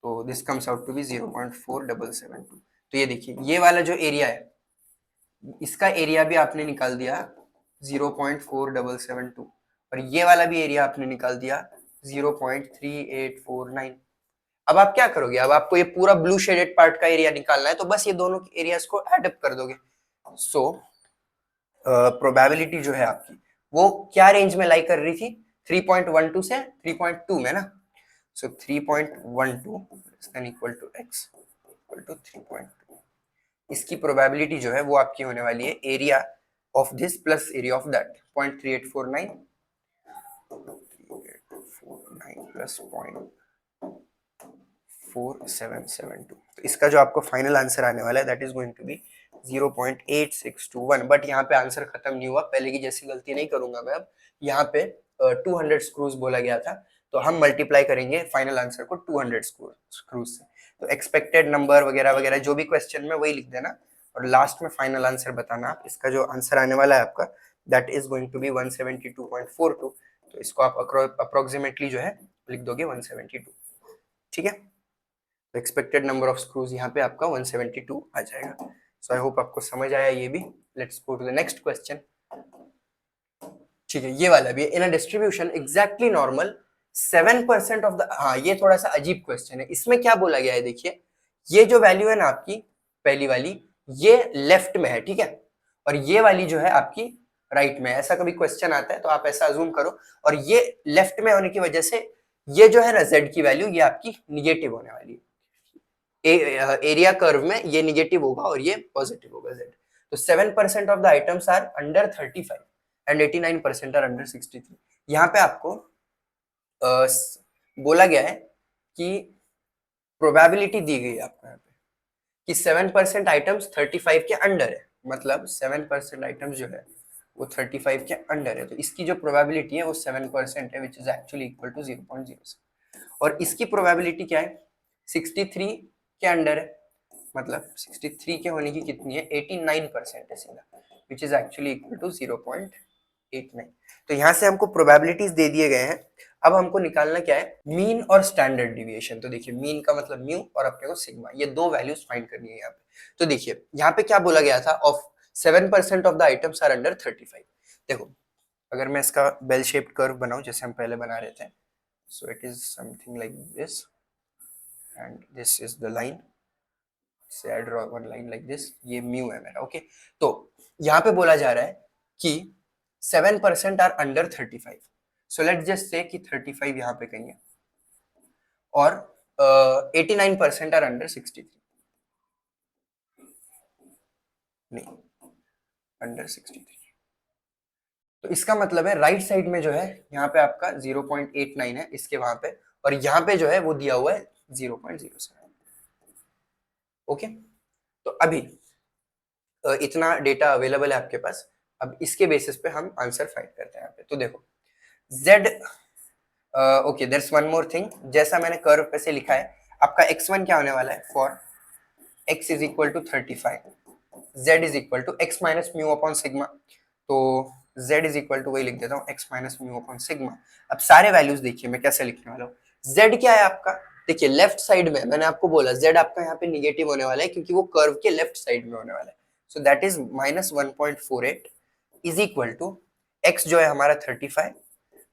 तो this comes out to be 0.4772। तो ये देखिए ये वाला जो एरिया है इसका एरिया भी आपने निकाल दिया 0.4772, और ये वाला भी एरिया आपने निकाल दिया 0.3849। अब आप क्या करोगे, अब आपको ये पूरा ब्लू शेडेड पार्ट का एरिया निकालना है, तो बस ये दोनों एरियाज को एड अप कर दोगे। सो प्रोबेबिलिटी जो है आपकी वो क्या रेंज में लाई कर रही थी, 3.12 से 3.2 में ना। So 3.12 equal to x equal to 3.2, इसकी प्रोबेबिलिटी जो है वो आपकी होने वाली है area of this plus area of that, 0.3849 plus 0.4772। तो इसका जो आपको फाइनल आंसर आने वाला है that is going to be 0.8621। But यहाँ पे आंसर खत्म नहीं हुआ, पहले की जैसी गलती नहीं करूंगा मैं। अब यहाँ पे 200 स्क्रूज बोला गया था, तो हम मल्टीप्लाई करेंगे फाइनल आंसर को 200 स्क्रूज से। तो एक्सपेक्टेड नंबर वगैरह वगैरह जो भी क्वेश्चन में वही लिख देना, और लास्ट में फाइनल आंसर बताना आप। इसका जो आंसर आने वाला है आपका that is going to be 172.42। तो इसको आप अप्रोक्सीमेटली जो है लिख दोगे 172, ठीक है। तो एक्सपेक्टेड नंबर ऑफ स्क्रूज यहाँ पे आपका 172 आ जाएगा। सो आई होप आपको समझ आया ये भी। Let's go to the next question, ठीक है। ये वाला भी in a distribution exactly normal 7% of the, हाँ ये थोड़ा सा अजीब क्वेश्चन है। इसमें क्या बोला गया है, देखिए ये जो वैल्यू है ना आपकी पहली वाली, ये लेफ्ट में है, ठीक है, और ये वाली जो है आपकी राइट में है। ऐसा कभी क्वेश्चन आता है तो आप ऐसा अज्यूम करो, और ये लेफ्ट में होने की वजह से ये जो है ना z की वैल्यू ये आपकी निगेटिव होने वाली है। एरिया कर्व में ये निगेटिव होगा और ये पॉजिटिव होगा z। तो 7% of the items are under 35 and 89% are under 63। यहाँ पे आपको बोला गया है कि प्रोबेबिलिटी दी गई है आपको यहाँ पे कि 7% आइटम्स 35 के अंडर है, मतलब 7% आइटम्स जो है वो 35 के अंडर है। तो इसकी जो प्रोबेबिलिटी है वो 7% है, which is actually equal to 0.07। और इसकी प्रोबेबिलिटी क्या है, 63 के अंडर है, मतलब 63 के होने की कितनी है, 89% है सीधा, which is actually equal to 0.89। तो यहाँ से हमको प्रोबेबिलिटीज दे दिए गए हैं। अब हमको निकालना क्या है, मीन और स्टैंडर्ड डिविएशन। तो देखिए मीन का मतलब म्यू और अपने को सिग्मा, ये दो वैल्यूज फाइंड करनी है यहाँ पे। तो देखिए यहाँ पे क्या बोला गया था, of 7% of the items are under 35। देखो अगर मैं इसका बेल शेप्ड कर्व बनाऊं जैसे हम पहले बना रहे थे, so it is something like this and this is the line, say I draw one line like this, ये म्यू है मेरा, ओके। तो यहाँ पे बोला जा रहा है कि 7% are under 35। So let's just say कि 35 यहाँ पे कहीं है, और 89% आर अंडर 63, नहीं अंडर 63। तो इसका मतलब है राइट साइड में जो है यहाँ पे आपका 0.89 है इसके वहां पे, और यहाँ पे जो है वो दिया हुआ है 0.07, ओके। तो अभी इतना डेटा अवेलेबल है आपके पास। अब इसके बेसिस पे हम आंसर फाइंड करते हैं यहाँ पे। तो देखो z, okay there's one more thing, जैसा मैंने कर्व पे से लिखा है आपका x1 क्या होने वाला है, for x is equal to 35, z is equal to x minus mu upon sigma. तो z इज इक्वल टू वही लिख देता हूँ x minus mu upon sigma. अब सारे वैल्यूज देखिए मैं कैसे लिखने वाला हूँ। z क्या है आपका, देखिए लेफ्ट साइड में, मैंने आपको बोला z आपका यहाँ पे निगेटिव होने वाला है क्योंकि वो कर्व के लेफ्ट साइड में होने वाला है। So that is minus 1.48 is equal to x जो है हमारा 35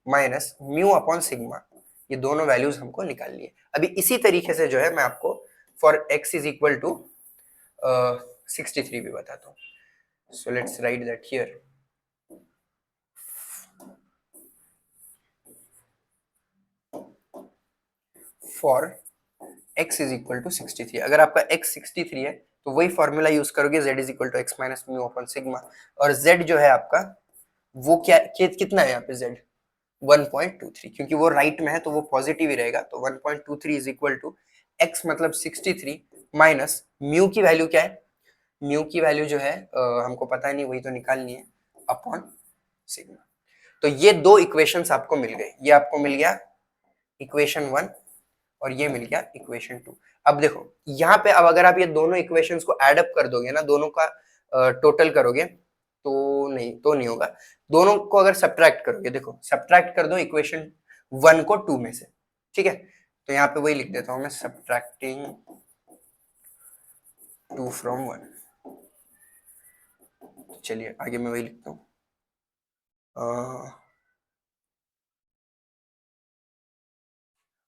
माइनस म्यू अपॉन सिग्मा। ये दोनों वैल्यूज हमको निकालनी है। अभी इसी तरीके से जो है मैं आपको for x is equal to 63 भी बताता हूँ। So let's write that here. For x is equal to 63, अगर आपका x 63 है तो वही फॉर्मूला यूज करोगे, z is equal to x minus mu upon sigma. और z जो है आपका वो क्या कितना है यहाँ पे, z 1.23, क्योंकि वो राइट में है तो वो पॉजिटिव ही रहेगा। तो 1.23 इज इक्वल टू x मतलब 63 माइनस म्यू की वैल्यू क्या है, म्यू की वैल्यू जो है हमको पता नहीं, वही तो निकालनी है, अपॉन सिग्मा। तो ये दो इक्वेशंस आपको मिल गए, ये आपको मिल गया इक्वेशन 1 और ये मिल गया इक्वेशन 2। अब देखो यहाँ पे, अब अगर आप ये दोनों इक्वेशंस को एड अप कर दोगे ना, दोनों का टोटल करोगे तो नहीं होगा। दोनों को अगर सब्ट्रैक्ट करोगे, देखो सब्ट्रैक्ट कर दो इक्वेशन 1 को 2 में से, ठीक है। तो यहाँ पे वही लिख देता हूं मैं, सब्ट्रैक्टिंग 2 फ्रॉम 1। चलिए आगे मैं वही लिखता हूँ,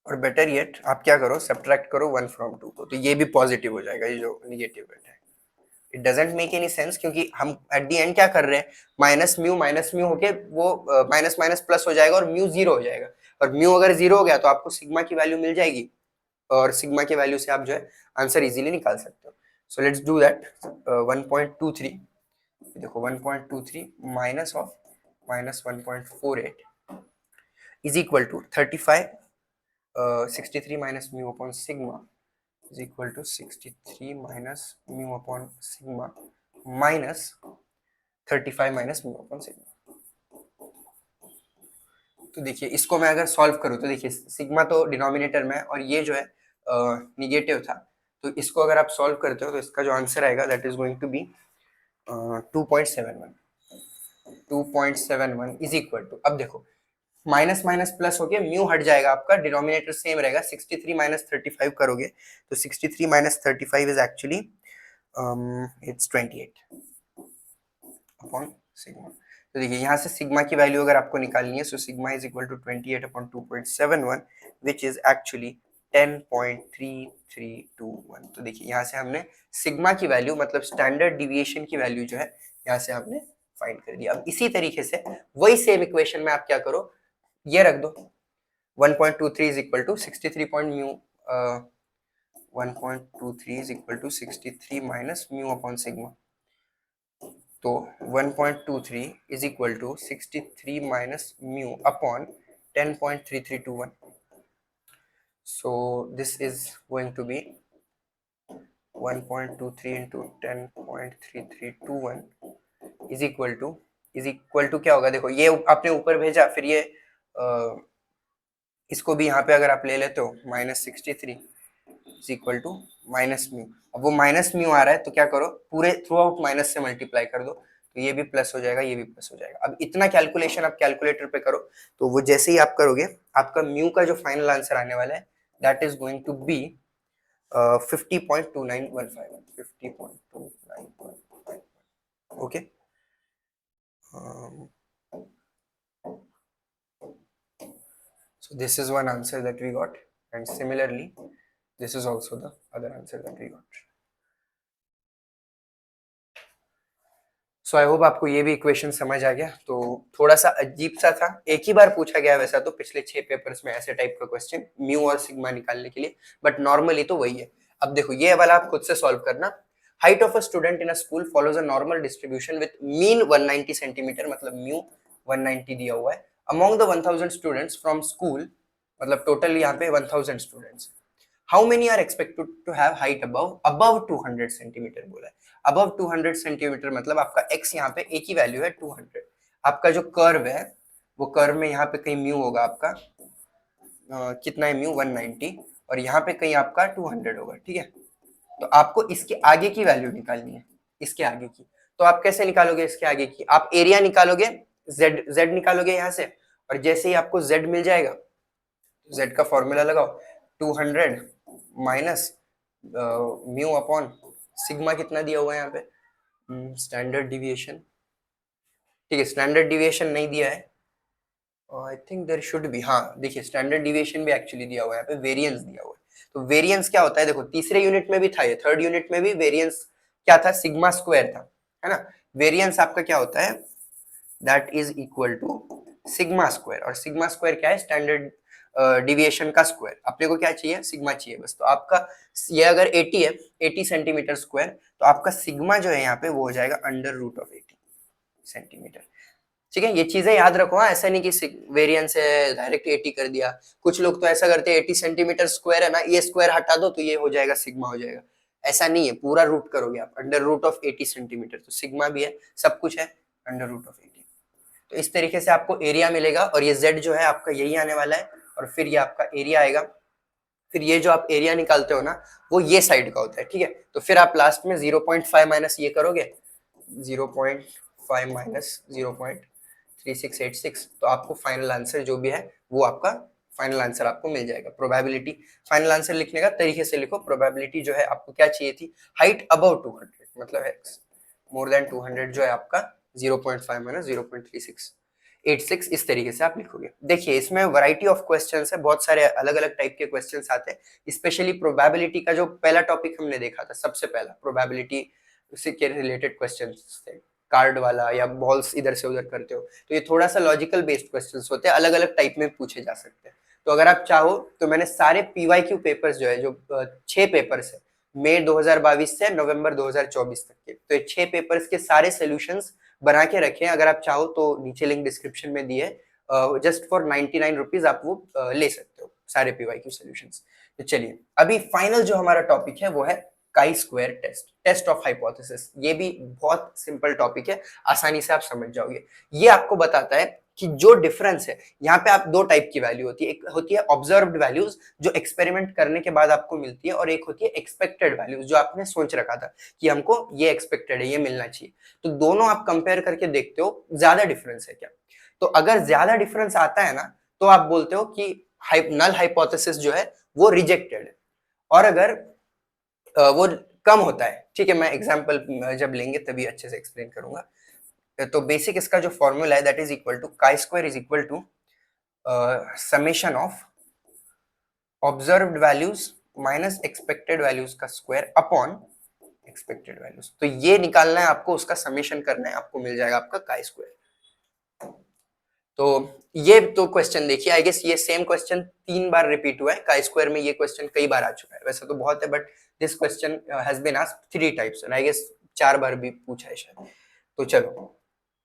और बेटर येट आप क्या करो, सब्ट्रैक्ट करो 1 फ्रॉम 2 को, तो ये भी पॉजिटिव हो जाएगा, ये जो निगेटिव है। It doesn't make any sense, क्योंकि हम एट द एंड क्या कर रहे हैं, माइनस म्यू होके वो माइनस माइनस प्लस हो जाएगा और म्यू जीरो हो जाएगा। और म्यू अगर जीरो हो गया तो आपको सिग्मा की वैल्यू मिल जाएगी, और सिग्मा की वैल्यू से आप जो है आंसर इजीली निकाल सकते हो। So let's do that. 1.23, देखो 1.23 minus of minus 1.48 is equal to 35 63 minus mu upon sigma is equal to 63 minus mu upon sigma minus 35 minus mu upon sigma. तो देखिए इसको मैं अगर सॉल्व करूँ तो देखिए सिग्मा तो डिनोमिनेटर में है और ये जो है निगेटिव था, तो इसको अगर आप सॉल्व करते हो तो इसका जो आंसर आएगा that is going to be 2.71। 2.71 is equal to, अब देखो माइनस माइनस प्लस हो गया, म्यू हट जाएगा, आपका डिनोमिनेटर सेम रहेगा। 63 माइनस 35 करोगे तो 63 minus 35 is actually it's 28 upon sigma. तो देखिए यहाँ से सिग्मा की वैल्यू अगर आपको निकालनी है, so sigma is equal to 28 upon 2.71 which is actually 10.3321। तो देखिए यहाँ से हमने सिग्मा की वैल्यू मतलब स्टैंडर्ड डिविएशन की वैल्यू जो है यहाँ से आपने फाइंड कर दिया। अब इसी तरीके से वही सेम इक्वेशन में आप क्या करो, ये रख दो 1.23 is equal to 63 point mu 1.23 is equal to 63 minus mu upon sigma. तो 1.23 is equal to 63 minus mu upon 10.3321। so this is going to be 1.23 into 10.3321 is equal to क्या होगा, देखो ये आपने ऊपर भेजा, फिर ये इसको भी यहाँ पे अगर आप ले लेते हो -63 is equal to minus mu. अब वो माइनस म्यू आ रहा है तो क्या करो, पूरे थ्रू आउट माइनस से मल्टीप्लाई कर दो, तो ये भी प्लस हो जाएगा, ये भी प्लस हो जाएगा। अब इतना कैलकुलेशन आप कैलकुलेटर पे करो, तो वो जैसे ही आप करोगे आपका म्यू का जो फाइनल आंसर आने वाला है that is going to be 50.2915 50.2915। Okay, so this is one answer that we got, and similarly this is also the other answer that we got. So I hope आपको ये भी equation समझ आ गया। तो थोड़ा सा अजीब सा था, एक ही बार पूछा गया वैसा तो पिछले 6 पेपर्स में ऐसे टाइप का क्वेश्चन म्यू और सिग्मा निकालने के लिए, बट नॉर्मली तो वही है। अब देखो ये वाला आप खुद से सॉल्व करना। Height of a student in a school follows a normal distribution with mean 190 centimetre, मतलब म्यू 190 दिया हुआ है। Among the 1000 students from school, मतलब टोटल यहाँ पे 1000 students, how many are expected to have height above 200 centimetre बोला है। Above 200 centimetre मतलब आपका x यहाँ पे एक ही वैल्यू है 200। आपका जो कर्व है वो कर्व में यहाँ पे कहीं म्यू होगा आपका कितना है म्यू 190, और यहाँ पे कहीं आपका 200 होगा, ठीक है। तो आपको इसके आगे की वैल्यू निकालनी है, इसके आगे की। तो आप कैसे निकालोगे इसके आगे की, आप एरिया निकालोगे, z निकालोगे यहाँ से, और जैसे ही आपको z मिल जाएगा, z का फॉर्मूला लगाओ 200 माइनस म्यू अपॉन सिग्मा, कितना दिया हुआ है यहाँ पे स्टैंडर्ड डिविएशन, ठीक है। स्टैंडर्ड डिविएशन नहीं दिया है, I think there should be, हाँ देखिए स्टैंडर्ड डिविएशन भी एक्चुअली दिया हुआ है, यहाँ पे वेरिएंस दिया हुआ है। तो वेरिएंस क्या होता है, देखो तीसरे यूनिट में भी था ये, थर्ड यूनिट में भी वेरिएंस क्या था, सिग्मा स्क्वायर था, है ना। वेरिएंस आपका क्या होता है, that is equal to sigma square, और सिग्मा स्क्वायर क्या है, स्टैंडर्ड डिविएशन का स्क्वायर। अपने को क्या चाहिए, सिग्मा चाहिए बस। तो आपका ये अगर 80 है, 80 सेंटीमीटर स्क्वायर, तो आपका सिग्मा जो है यहाँ पे वो हो जाएगा अंडर रूट ऑफ 80 सेंटीमीटर, ठीक है। ये चीजें याद रखो, हाँ ऐसा नहीं कि वेरिएंस है डायरेक्ट 80 कर दिया। कुछ लोग तो ऐसा करते हैं 80 सेंटीमीटर स्क्वायर है ना, ये स्क्वायर हटा दो तो ये हो जाएगा सिग्मा हो जाएगा, ऐसा नहीं है। पूरा रूट करोगे आप, अंडर रूट ऑफ 80 सेंटीमीटर, तो सिग्मा भी है, सब कुछ है अंडर रूट ऑफ 80। तो इस तरीके से आपको एरिया मिलेगा, और ये z जो है आपका यही आने वाला है, और फिर ये आपका एरिया आएगा। फिर ये जो आप एरिया निकालते हो ना वो ये साइड का होता है, ठीक है। तो फिर आप लास्ट में 0.5 माइनस ये करोगे, 0.5 माइनस 0.3686, तो आपको फाइनल आंसर जो भी है वो आपका फाइनल आंसर आपको मिल जाएगा। प्रोबेबिलिटी, फाइनल आंसर लिखने का तरीके से लिखो। प्रोबेबिलिटी जो है आपको क्या चाहिए थी, हाइट अबव 200 मतलब x मोर देन 200 जो है आपका 0.5 माइनस 0.3686, इस तरीके से आप लिखोगे। देखिए इसमें वैरायटी ऑफ क्वेश्चंस है, बहुत सारे अलग अलग टाइप के क्वेश्चंस आते हैं। स्पेशली प्रोबेबिलिटी का जो पहला टॉपिक हमने देखा था, सबसे पहला प्रोबेबिलिटी से के रिलेटेड क्वेश्चंस थे, कार्ड वाला या बॉल्स इधर से उधर करते हो, तो ये थोड़ा सा लॉजिकल बेस्ड क्वेश्चंस होते हैं, अलग अलग टाइप में पूछे जा सकते हैं। तो अगर आप चाहो तो मैंने सारे पीवाईक्यू पेपर्स जो है, जो 6 पेपर्स है मई 2022 से नवंबर 2024 तक के, तो ये 6 पेपर्स के सारे सोल्यूशंस बना के रखे हैं। अगर आप चाहो तो नीचे लिंक डिस्क्रिप्शन में दिए, जस्ट फॉर 99 रुपीज आप वो ले सकते हो। सारे PYQ सॉल्यूशंस। तो चलिए अभी फाइनल जो हमारा टॉपिक है वो है chi square test, test of hypothesis. ये भी बहुत सिंपल टॉपिक है, आसानी से आप समझ जाओगे। ये आपको बताता है कि जो डिफरेंस है, यहाँ पे आप दो टाइप की वैल्यू होती है, एक होती है ऑब्जर्व्ड वैल्यूज जो एक्सपेरिमेंट करने के बाद आपको मिलती है, और एक होती है एक्सपेक्टेड वैल्यूज जो आपने सोच रखा था कि हमको ये एक्सपेक्टेड है, ये मिलना चाहिए। तो दोनों आप कंपेयर करके देखते हो ज्यादा डिफरेंस है क्या। तो अगर ज्यादा डिफरेंस आता है ना तो आप बोलते हो कि नल हाइपोथेसिस जो है वो रिजेक्टेड है। और अगर वो कम होता है, ठीक है, मैं एग्जांपल जब लेंगे तभी अच्छे से एक्सप्लेन करूंगा। तो बेसिक इसका जो फॉर्मूला है that is equal to chi square is equal to summation of observed values minus expected values का स्क्वायर अपॉन एक्सपेक्टेड वैल्यूज। तो ये निकालना है आपको, उसका समेशन करना है, आपको मिल जाएगा आपका काई स्क्वायर। तो ये तो क्वेश्चन देखिए, आई गेस ये सेम क्वेश्चन 3 बार रिपीट हुआ है काई स्क्वायर में, ये क्वेश्चन कई बार आ चुका है, वैसे तो बहुत है but this question has been asked 3 types and I guess 4 बार भी पूछा है शायद। तो चलो,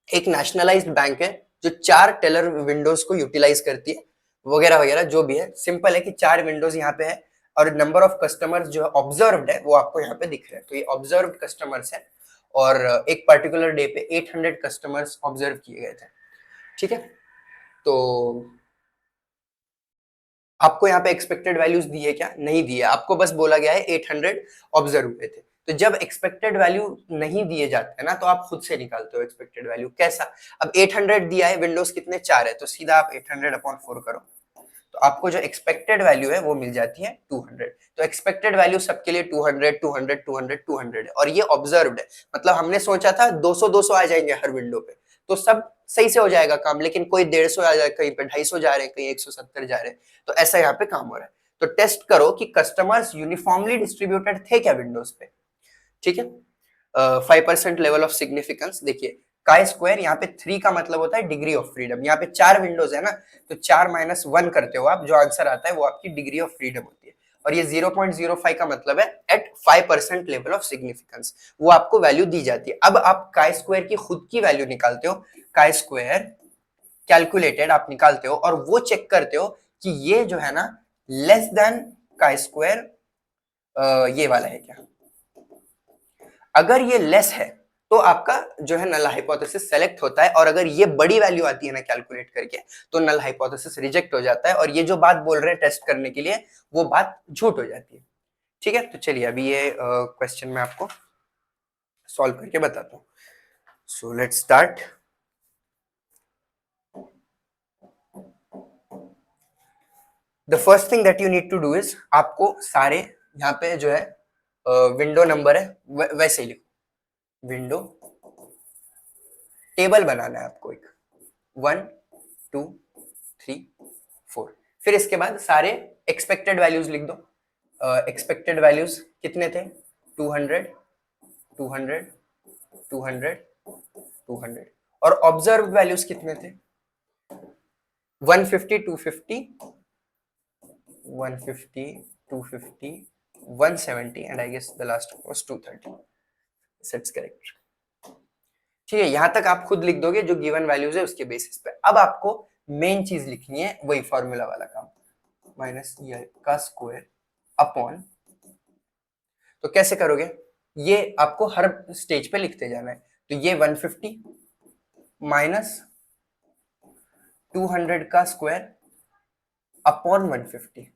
एक नेशनलाइज्ड बैंक है जो 4 टेलर विंडोज को यूटिलाइज करती है, वगैरह वगैरह जो भी है। सिंपल है कि 4 विंडोज यहाँ पे है और नंबर ऑफ कस्टमर्स जो ऑब्जर्व्ड है वो आपको यहाँ पे दिख रहे हैं। तो ये ऑब्जर्व्ड कस्टमर्स है और एक पर्टिकुलर डे पे 800 कस्टमर्स ऑब्जर्व किए गए थे, ठीक है। तो आपको यहाँ पे एक्सपेक्टेड वैल्यूज दी है क्या? नहीं दी है, आपको बस बोला गया है 800 ऑब्जर्व हुए थे। तो जब एक्सपेक्टेड वैल्यू नहीं दिए जाते हैं ना तो आप खुद से निकालते हो एक्सपेक्टेड वैल्यू। कैसा? अब 800 दिया है, विंडोज कितने 4 है, तो सीधा आप 800 अपॉन 4 करो, तो आपको जो एक्सपेक्टेड वैल्यू है वो मिल जाती है 200। तो एक्सपेक्टेड वैल्यू सबके लिए 200 200 200 200 है और ये ऑब्जर्व्ड है। मतलब हमने सोचा था 200 200 आ जाएंगे हर विंडो पे तो सब सही से हो जाएगा काम, लेकिन कोई 150 आ जाए, कहीं पे 250 जा रहे हैं, कहीं 170 जा रहे हैं, तो ऐसा यहाँ पे काम हो रहा है। तो टेस्ट करो कि कस्टमर्स यूनिफॉर्मली डिस्ट्रीब्यूटेड थे क्या विंडोज पे, ठीक है। 5% लेवल ऑफ सिग्निफिकेंस। देखिए काई स्क्वायर यहाँ पे 3 का मतलब होता है डिग्री ऑफ फ्रीडम। यहाँ पे 4 विंडोज है ना, तो 4 - 1 करते हो आप, जो आंसर आता है वो आपकी डिग्री ऑफ फ्रीडम होती है। और ये 0.05 का मतलब है एट 5% लेवल ऑफ सिग्निफिकेंस, वो आपको वैल्यू दी जाती है। अब आप काई स्क्वायर की खुद की वैल्यू निकालते हो, काई स्क्वायर कैलकुलेटेड आप निकालते हो और वो चेक करते हो कि ये जो है ना लेस देन काई स्क्वायर ये वाला है क्या। अगर ये लेस है तो आपका जो है नल हाइपोथेसिस सेलेक्ट होता है, और अगर ये बड़ी वैल्यू आती है ना कैलकुलेट करके तो नल हाइपोथेसिस रिजेक्ट हो जाता है, और ये जो बात बोल रहे हैं टेस्ट करने के लिए वो बात झूठ हो जाती है, ठीक है। तो चलिए अभी ये क्वेश्चन मैं आपको सॉल्व करके बताता हूँ। So let's start. The first thing that you need to do is, आपको सारे यहाँ पे जो है विंडो नंबर है वैसे ही लिखो, विंडो टेबल बनाना है आपको, एक 1 2 3 4। फिर इसके बाद सारे एक्सपेक्टेड वैल्यूज लिख दो। एक्सपेक्टेड वैल्यूज कितने थे? 200 200 200 200। और ऑब्जर्व वैल्यूज कितने थे? 150 250 150 250 170 and I guess the last was 230। Sets correct, ठीक है। यहां तक आप खुद लिख दोगे जो गिवन वैल्यूज है उसके बेसिस पे। अब आपको मेन चीज लिखनी है, वही फॉर्मूला वाला काम, माइनस ई का स्क्वायर अपॉन। तो कैसे करोगे? ये आपको हर स्टेज पे लिखते जाना है। तो ये 150 माइनस 200 का स्क्वायर अपॉन 150।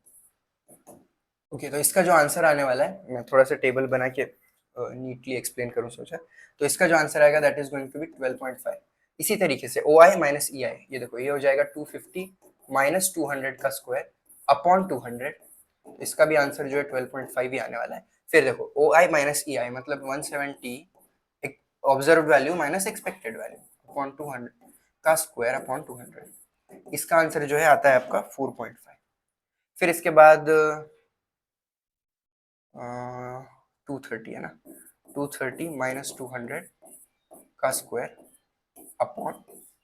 ओके, तो इसका जो आंसर आने वाला है, मैं थोड़ा सा टेबल बना के नीटली एक्सप्लेन करूं सोचा। तो इसका जो आंसर आएगा that is going to be 12.5। इसी तरीके से ओ आई माइनस ई आई, ये देखो ये हो जाएगा 250 माइनस 200 का स्क्वायर अपॉन 200। इसका भी आंसर जो है 12.5 ही आने वाला है। फिर देखो ओ आई माइनस ई आई मतलब 170 observe value minus expected value upon 200 का स्क्वायर अपॉन 200। इसका आंसर जो है आता है आपका 4.5। फिर इसके बाद 230 है ना, 230 माइनस 200 का स्क्वायर अपॉन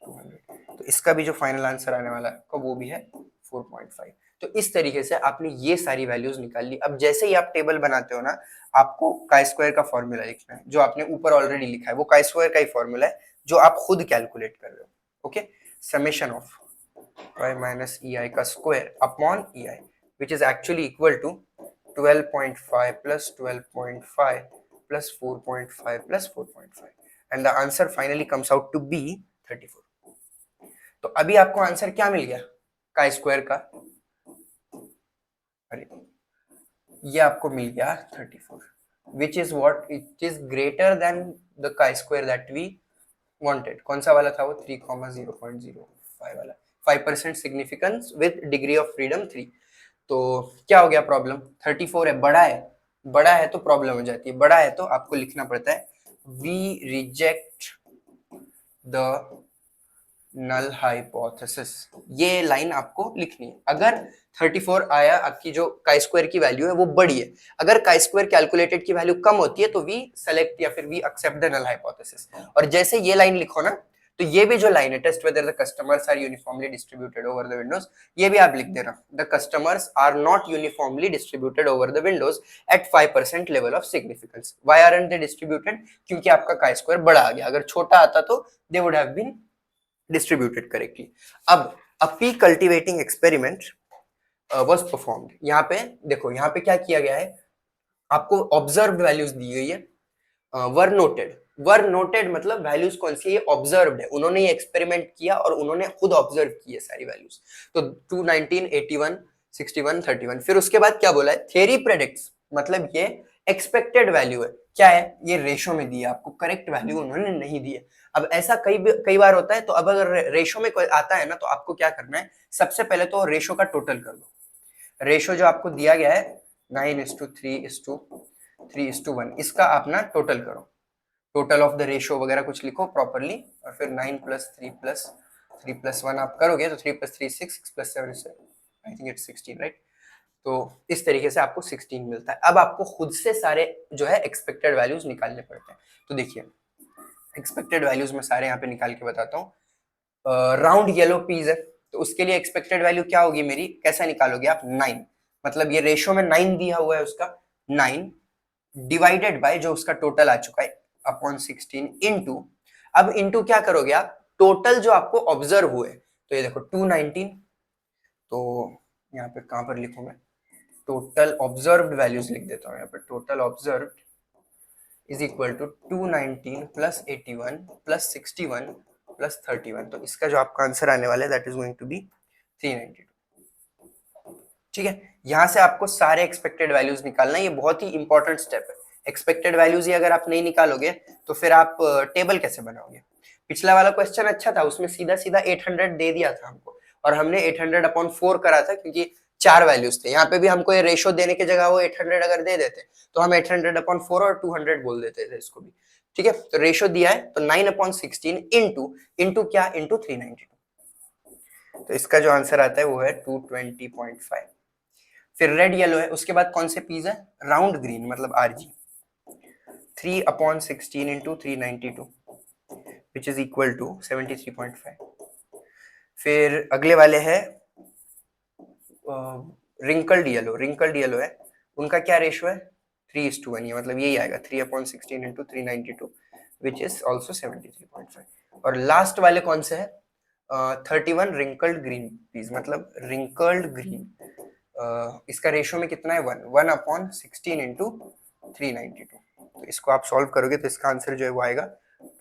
200। तो इसका भी जो फाइनल आंसर आने वाला है वो भी है 4.5। तो इस तरीके से आपने ये सारी वैल्यूज निकाल ली। अब जैसे ही आप टेबल बनाते हो ना, आपको काई स्क्वायर का फॉर्मूला लिखना है, जो आपने ऊपर ऑलरेडी लिखा है वो काई स्क्वायर का ही फॉर्मूला है जो आप खुद कैलकुलेट कर रहे हो। Okay, summation of y minus E I का square upon E I. which is actually equal to 12.5 plus 12.5 plus 4.5 plus 4.5, and the answer finally comes out to be 34. तो अभी आपको आंसर क्या मिल गया का स्क्वायर का, अरे ये आपको मिल गया 34, which is what it is greater than the chi-square that we wanted. कौन सा वाला था वो 3,0.05 वाला, 5% significance with degree of freedom 3। तो क्या हो गया प्रॉब्लम, 34 है, बड़ा है, बड़ा है तो प्रॉब्लम हो जाती है, बड़ा है तो आपको लिखना पड़ता है we reject the null hypothesis. ये लाइन आपको लिखनी है। अगर 34 आया, आपकी जो काई स्क्वायर की वैल्यू है वो बड़ी है, अगर काई स्क्वायर कैलकुलेटेड की वैल्यू कम होती है तो वी सेलेक्ट या फिर we accept the null hypothesis. और जैसे ये लाइन लिखो ना, तो ये भी जो लाइन है, test whether the customers are uniformly distributed over the windows, ये भी आप लिख देना, the customers are not uniformly distributed over the windows at 5% level of significance. Why aren't they distributed, क्योंकि आपका काई स्क्वायर बड़ा आ गया, अगर छोटा आता तो they would have been distributed correctly. अब a pea cultivating experiment was performed. यहाँ पे देखो, यहाँ पे क्या किया गया है, आपको ऑब्जर्व्ड वैल्यूज दी गई है, वर नोटेड मतलब वैल्यूज कौन सी है, ये ऑब्जर्व्ड है, उन्होंने ये एक्सपेरिमेंट किया और उन्होंने खुद ऑब्जर्व की है सारी वैल्यूज। तो 219, 81, 61, 31, फिर उसके बाद क्या बोला है, थियरी प्रेडिक्ट्स, मतलब ये एक्सपेक्टेड वैल्यू है, क्या है, ये रेशो में दी है आपको, करेक्ट वैल्यू उन्होंने नहीं दी है। अब ऐसा कई बार होता है, तो अब अगर रेशो में कोई आता है ना, तो आपको क्या करना है, सबसे पहले तो रेशो का टोटल कर दो। रेशो जो आपको दिया गया है 9:3:3:1, इसका अपना टोटल करो, टोटल ऑफ द रेशो वगैरह कुछ लिखो प्रॉपरली, और फिर 9 + 3 + 1 आप करोगे तो 3 + 3 6, 6 + 7 is I think it's 16, right. तो इस तरीके से आपको 16 मिलता है। अब आपको खुद से सारे जो है एक्सपेक्टेड वैल्यूज निकालने पड़ते हैं। तो देखिए, एक्सपेक्टेड वैल्यूज में सारे यहाँ पे निकाल के बताता हूँ। राउंड येलो पीज है, तो उसके लिए एक्सपेक्टेड वैल्यू क्या होगी मेरी, कैसा निकालोगे आप, 9, मतलब ये रेशो में 9 दिया हुआ है उसका, 9 डिवाइडेड बाय जो उसका टोटल आ चुका है अपॉन 16 इनटू, अब इनटू क्या करोगे आप, टोटल जो आपको ऑब्जर्व हुए, तो ये देखो 219, तो यहाँ पे कहां पर लिखूं मैं, टोटल ऑब्जर्व्ड वैल्यूज लिख देता हूँ यहाँ पे, total observed is equal to 219 plus 81 plus 61 plus 31, तो इसका जो आपका आंसर आने वाला है that is going to be 392। ठीक है, यहां से आपको सारे एक्सपेक्टेड वैल्यूज निकालना है, ये बहुत ही इंपॉर्टेंट स्टेप है। एक्सपेक्टेड वैल्यूज ही अगर आप नहीं निकालोगे तो फिर आप टेबल कैसे बनाओगे। पिछला वाला क्वेश्चन अच्छा था, उसमें सीधा सीधा 800 दे दिया था हमको, और हमने 800/4 करा था, क्योंकि 4 वैल्यूज थे। यहाँ पे भी हमको ये रेशो देने की जगह वो 800 अगर दे देते तो हम 800/4 और 200 बोल देते थे इसको भी। ठीक है, तो रेशो दिया है, तो 9/16 इंटू क्या, इंटू 392, तो इसका जो आंसर आता है वो है 220.5। फिर रेड येलो है, उसके बाद कौन से पीस है, राउंड ग्रीन मतलब RG, 3/16 into 392 which is equal to 73.5। फिर अगले वाले है रिंकल्ड येलो है, उनका क्या रेशो है, 3:1, ये मतलब यही आएगा 3/16 इंटू 392 विच इज ऑल्सो 73.5। और लास्ट वाले कौन से है, 31 रिंकल्ड ग्रीन पीस, मतलब रिंकल्ड ग्रीन, इसका रेशो में कितना है, 1/16 इंटू 392, तो इसको आप सॉल्व करोगे तो इसका आंसर जो है वो आएगा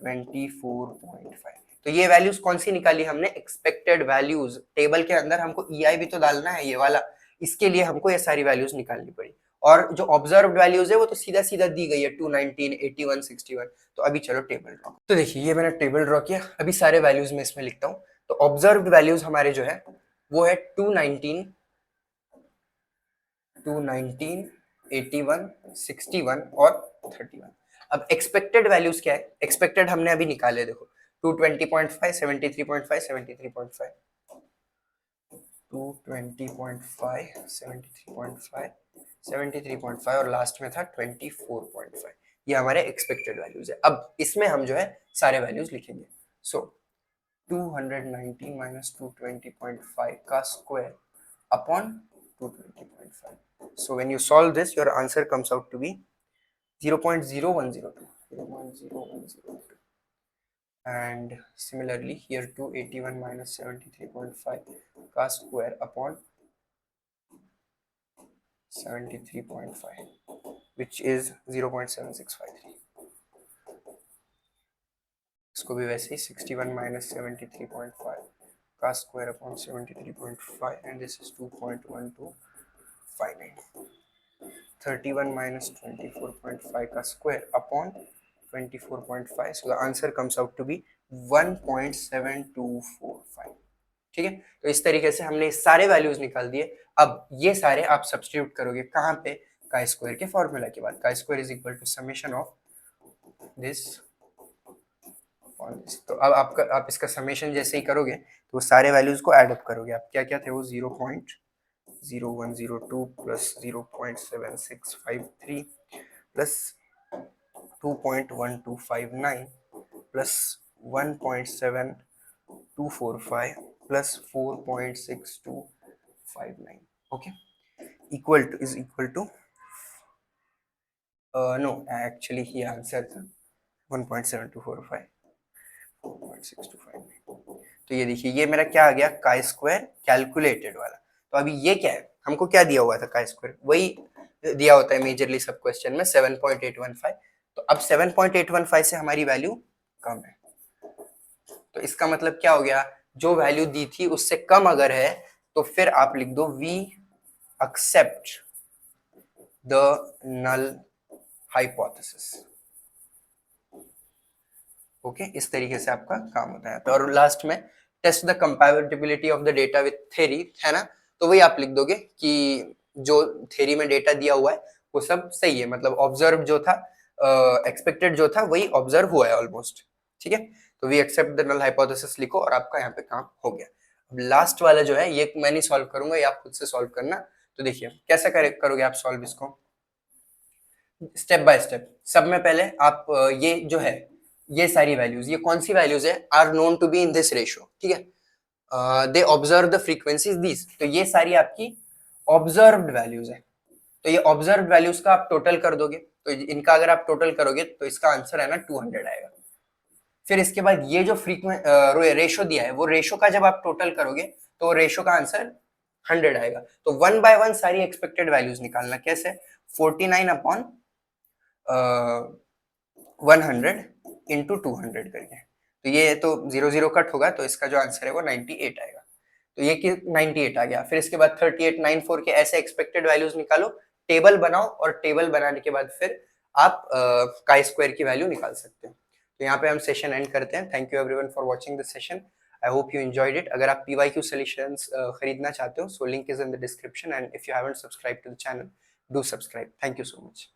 24.5। तो ये वैल्यूज कौन सी निकाली हमने, एक्सपेक्टेड वैल्यूज। टेबल के अंदर हमको EI भी तो डालना है ये वाला, इसके लिए हमको ये सारी वैल्यूज निकालनी पड़ी। और जो ऑब्जर्व्ड वैल्यूज है वो तो सीधा सीधा दी गई है, 219, 81, 61। तो अभी चलो टेबल ड्रॉ, तो देखिए ये मैंने टेबल ड्रॉ किया, अभी सारे वैल्यूज में इसमें लिखता हूँ। तो ऑब्जर्व्ड वैल्यूज हमारे जो है वो है 219, 81, 61 और 31। अब एक्सपेक्टेड वैल्यूज क्या है, एक्सपेक्टेड हमने अभी निकाले, देखो 220.5, 73.5, 73.5, 220.5, 73.5, 73.5 और लास्ट में था 24.5, ये हमारे एक्सपेक्टेड वैल्यूज है। अब इसमें हम जो है सारे वैल्यूज लिखेंगे। सो 219 माइनस 220.5 का square upon 220.5. So when you solve this, your answer comes out to be 0.0102, 0.0102. And similarly here 281 minus 73.5 का square upon 73.5 which is 0.7653. इसको भी वैसे ही 61 minus 73.5 का square upon 73.5 and this is 2.1259. 31 minus 24.5 का square upon 24.5, so the answer comes out to be 1.7245. ठीक है, तो इस तरीके से हमने सारे वैल्यूज निकाल दिए। अब ये सारे आप सब्स्टिट्यूट करोगे कहाँ पे, काई स्क्वायर के फॉर्मूला के बाद। Chi square is equal to summation of this on this. तो अब आप इसका समेशन जैसे ही करोगे तो सारे वैल्यूज को ऐड अप करोगे। आप क्या क्या थे वो 0.0102 plus 0.7653 plus 2.1259 plus 1.7245 plus 4.6259, okay, equal to is equal to no actually ये आंसर था 1.7245 4.6259। तो ये देखिए ये मेरा क्या आ गया, काई स्क्वायर कैलकुलेटेड वाला। तो अभी ये क्या है, हमको क्या दिया हुआ था, काई स्क्वायर वही दिया होता है मेजरली सब क्वेश्चन में 7.815। तो अब 7.815 से हमारी वैल्यू कम है, तो इसका मतलब क्या हो गया, जो वैल्यू दी थी उससे कम अगर है तो फिर आप लिख दो we accept the null hypothesis. Okay, इस तरीके से आपका काम होता है। तो और लास्ट में test the compatibility of the data with theory, है ना, तो वही आप लिख दोगे कि जो थ्योरी में डेटा दिया हुआ है वो सब सही है, मतलब ऑब्जर्व जो था एक्सपेक्टेड जो था वही ऑब्जर्व हुआ है ऑलमोस्ट। ठीक है, तो we accept the null hypothesis लिखो और आपका यहाँ पे काम हो गया। अब लास्ट वाला जो है ये मैं नहीं सॉल्व करूंगा, ये आप खुद से सॉल्व करना। तो देखिए कैसा करोगे आप सॉल्व इसको, स्टेप बाय स्टेप। सब में पहले आप ये जो है ये सारी वैल्यूज, ये कौन सी वैल्यूज है, are known to be in this ratio, ठीक है, they observe the frequencies this, तो ये सारी आपकी ऑब्जर्व्ड वैल्यूज है। तो ये ऑब्जर्व्ड वैल्यूज का आप टोटल कर दोगे, तो इनका अगर आप टोटल करोगे तो इसका आंसर है ना 200 आएगा। फिर इसके बाद ये जो रेशो दिया है वो रेशो का जब आप टोटल करोगे तो रेशो का आंसर 100 आएगा। तो 1 बाय 1 सारी एक्सपेक्टेड वैल्यूज निकालना, कैसे, 49 अपॉन 100 इंटू 200 करके। तो ये तो 0 कट होगा, तो इसका जो आंसर है वो 98 आएगा। तो ये कि 98 आ गया। फिर इसके बाद 38, 94 के ऐसे एक्सपेक्टेड वैल्यूज निकालो, टेबल बनाओ, और टेबल बनाने के बाद फिर आप काई स्क्वायर की वैल्यू निकाल सकते हो। तो यहाँ पे हम सेशन एंड करते हैं। Thank you everyone for watching this session. I hope you enjoyed it. अगर आप PYQ सॉल्यूशंस खरीदना चाहते हो, so link is in the description, and if you haven't subscribe to the channel, do subscribe. Thank you so much.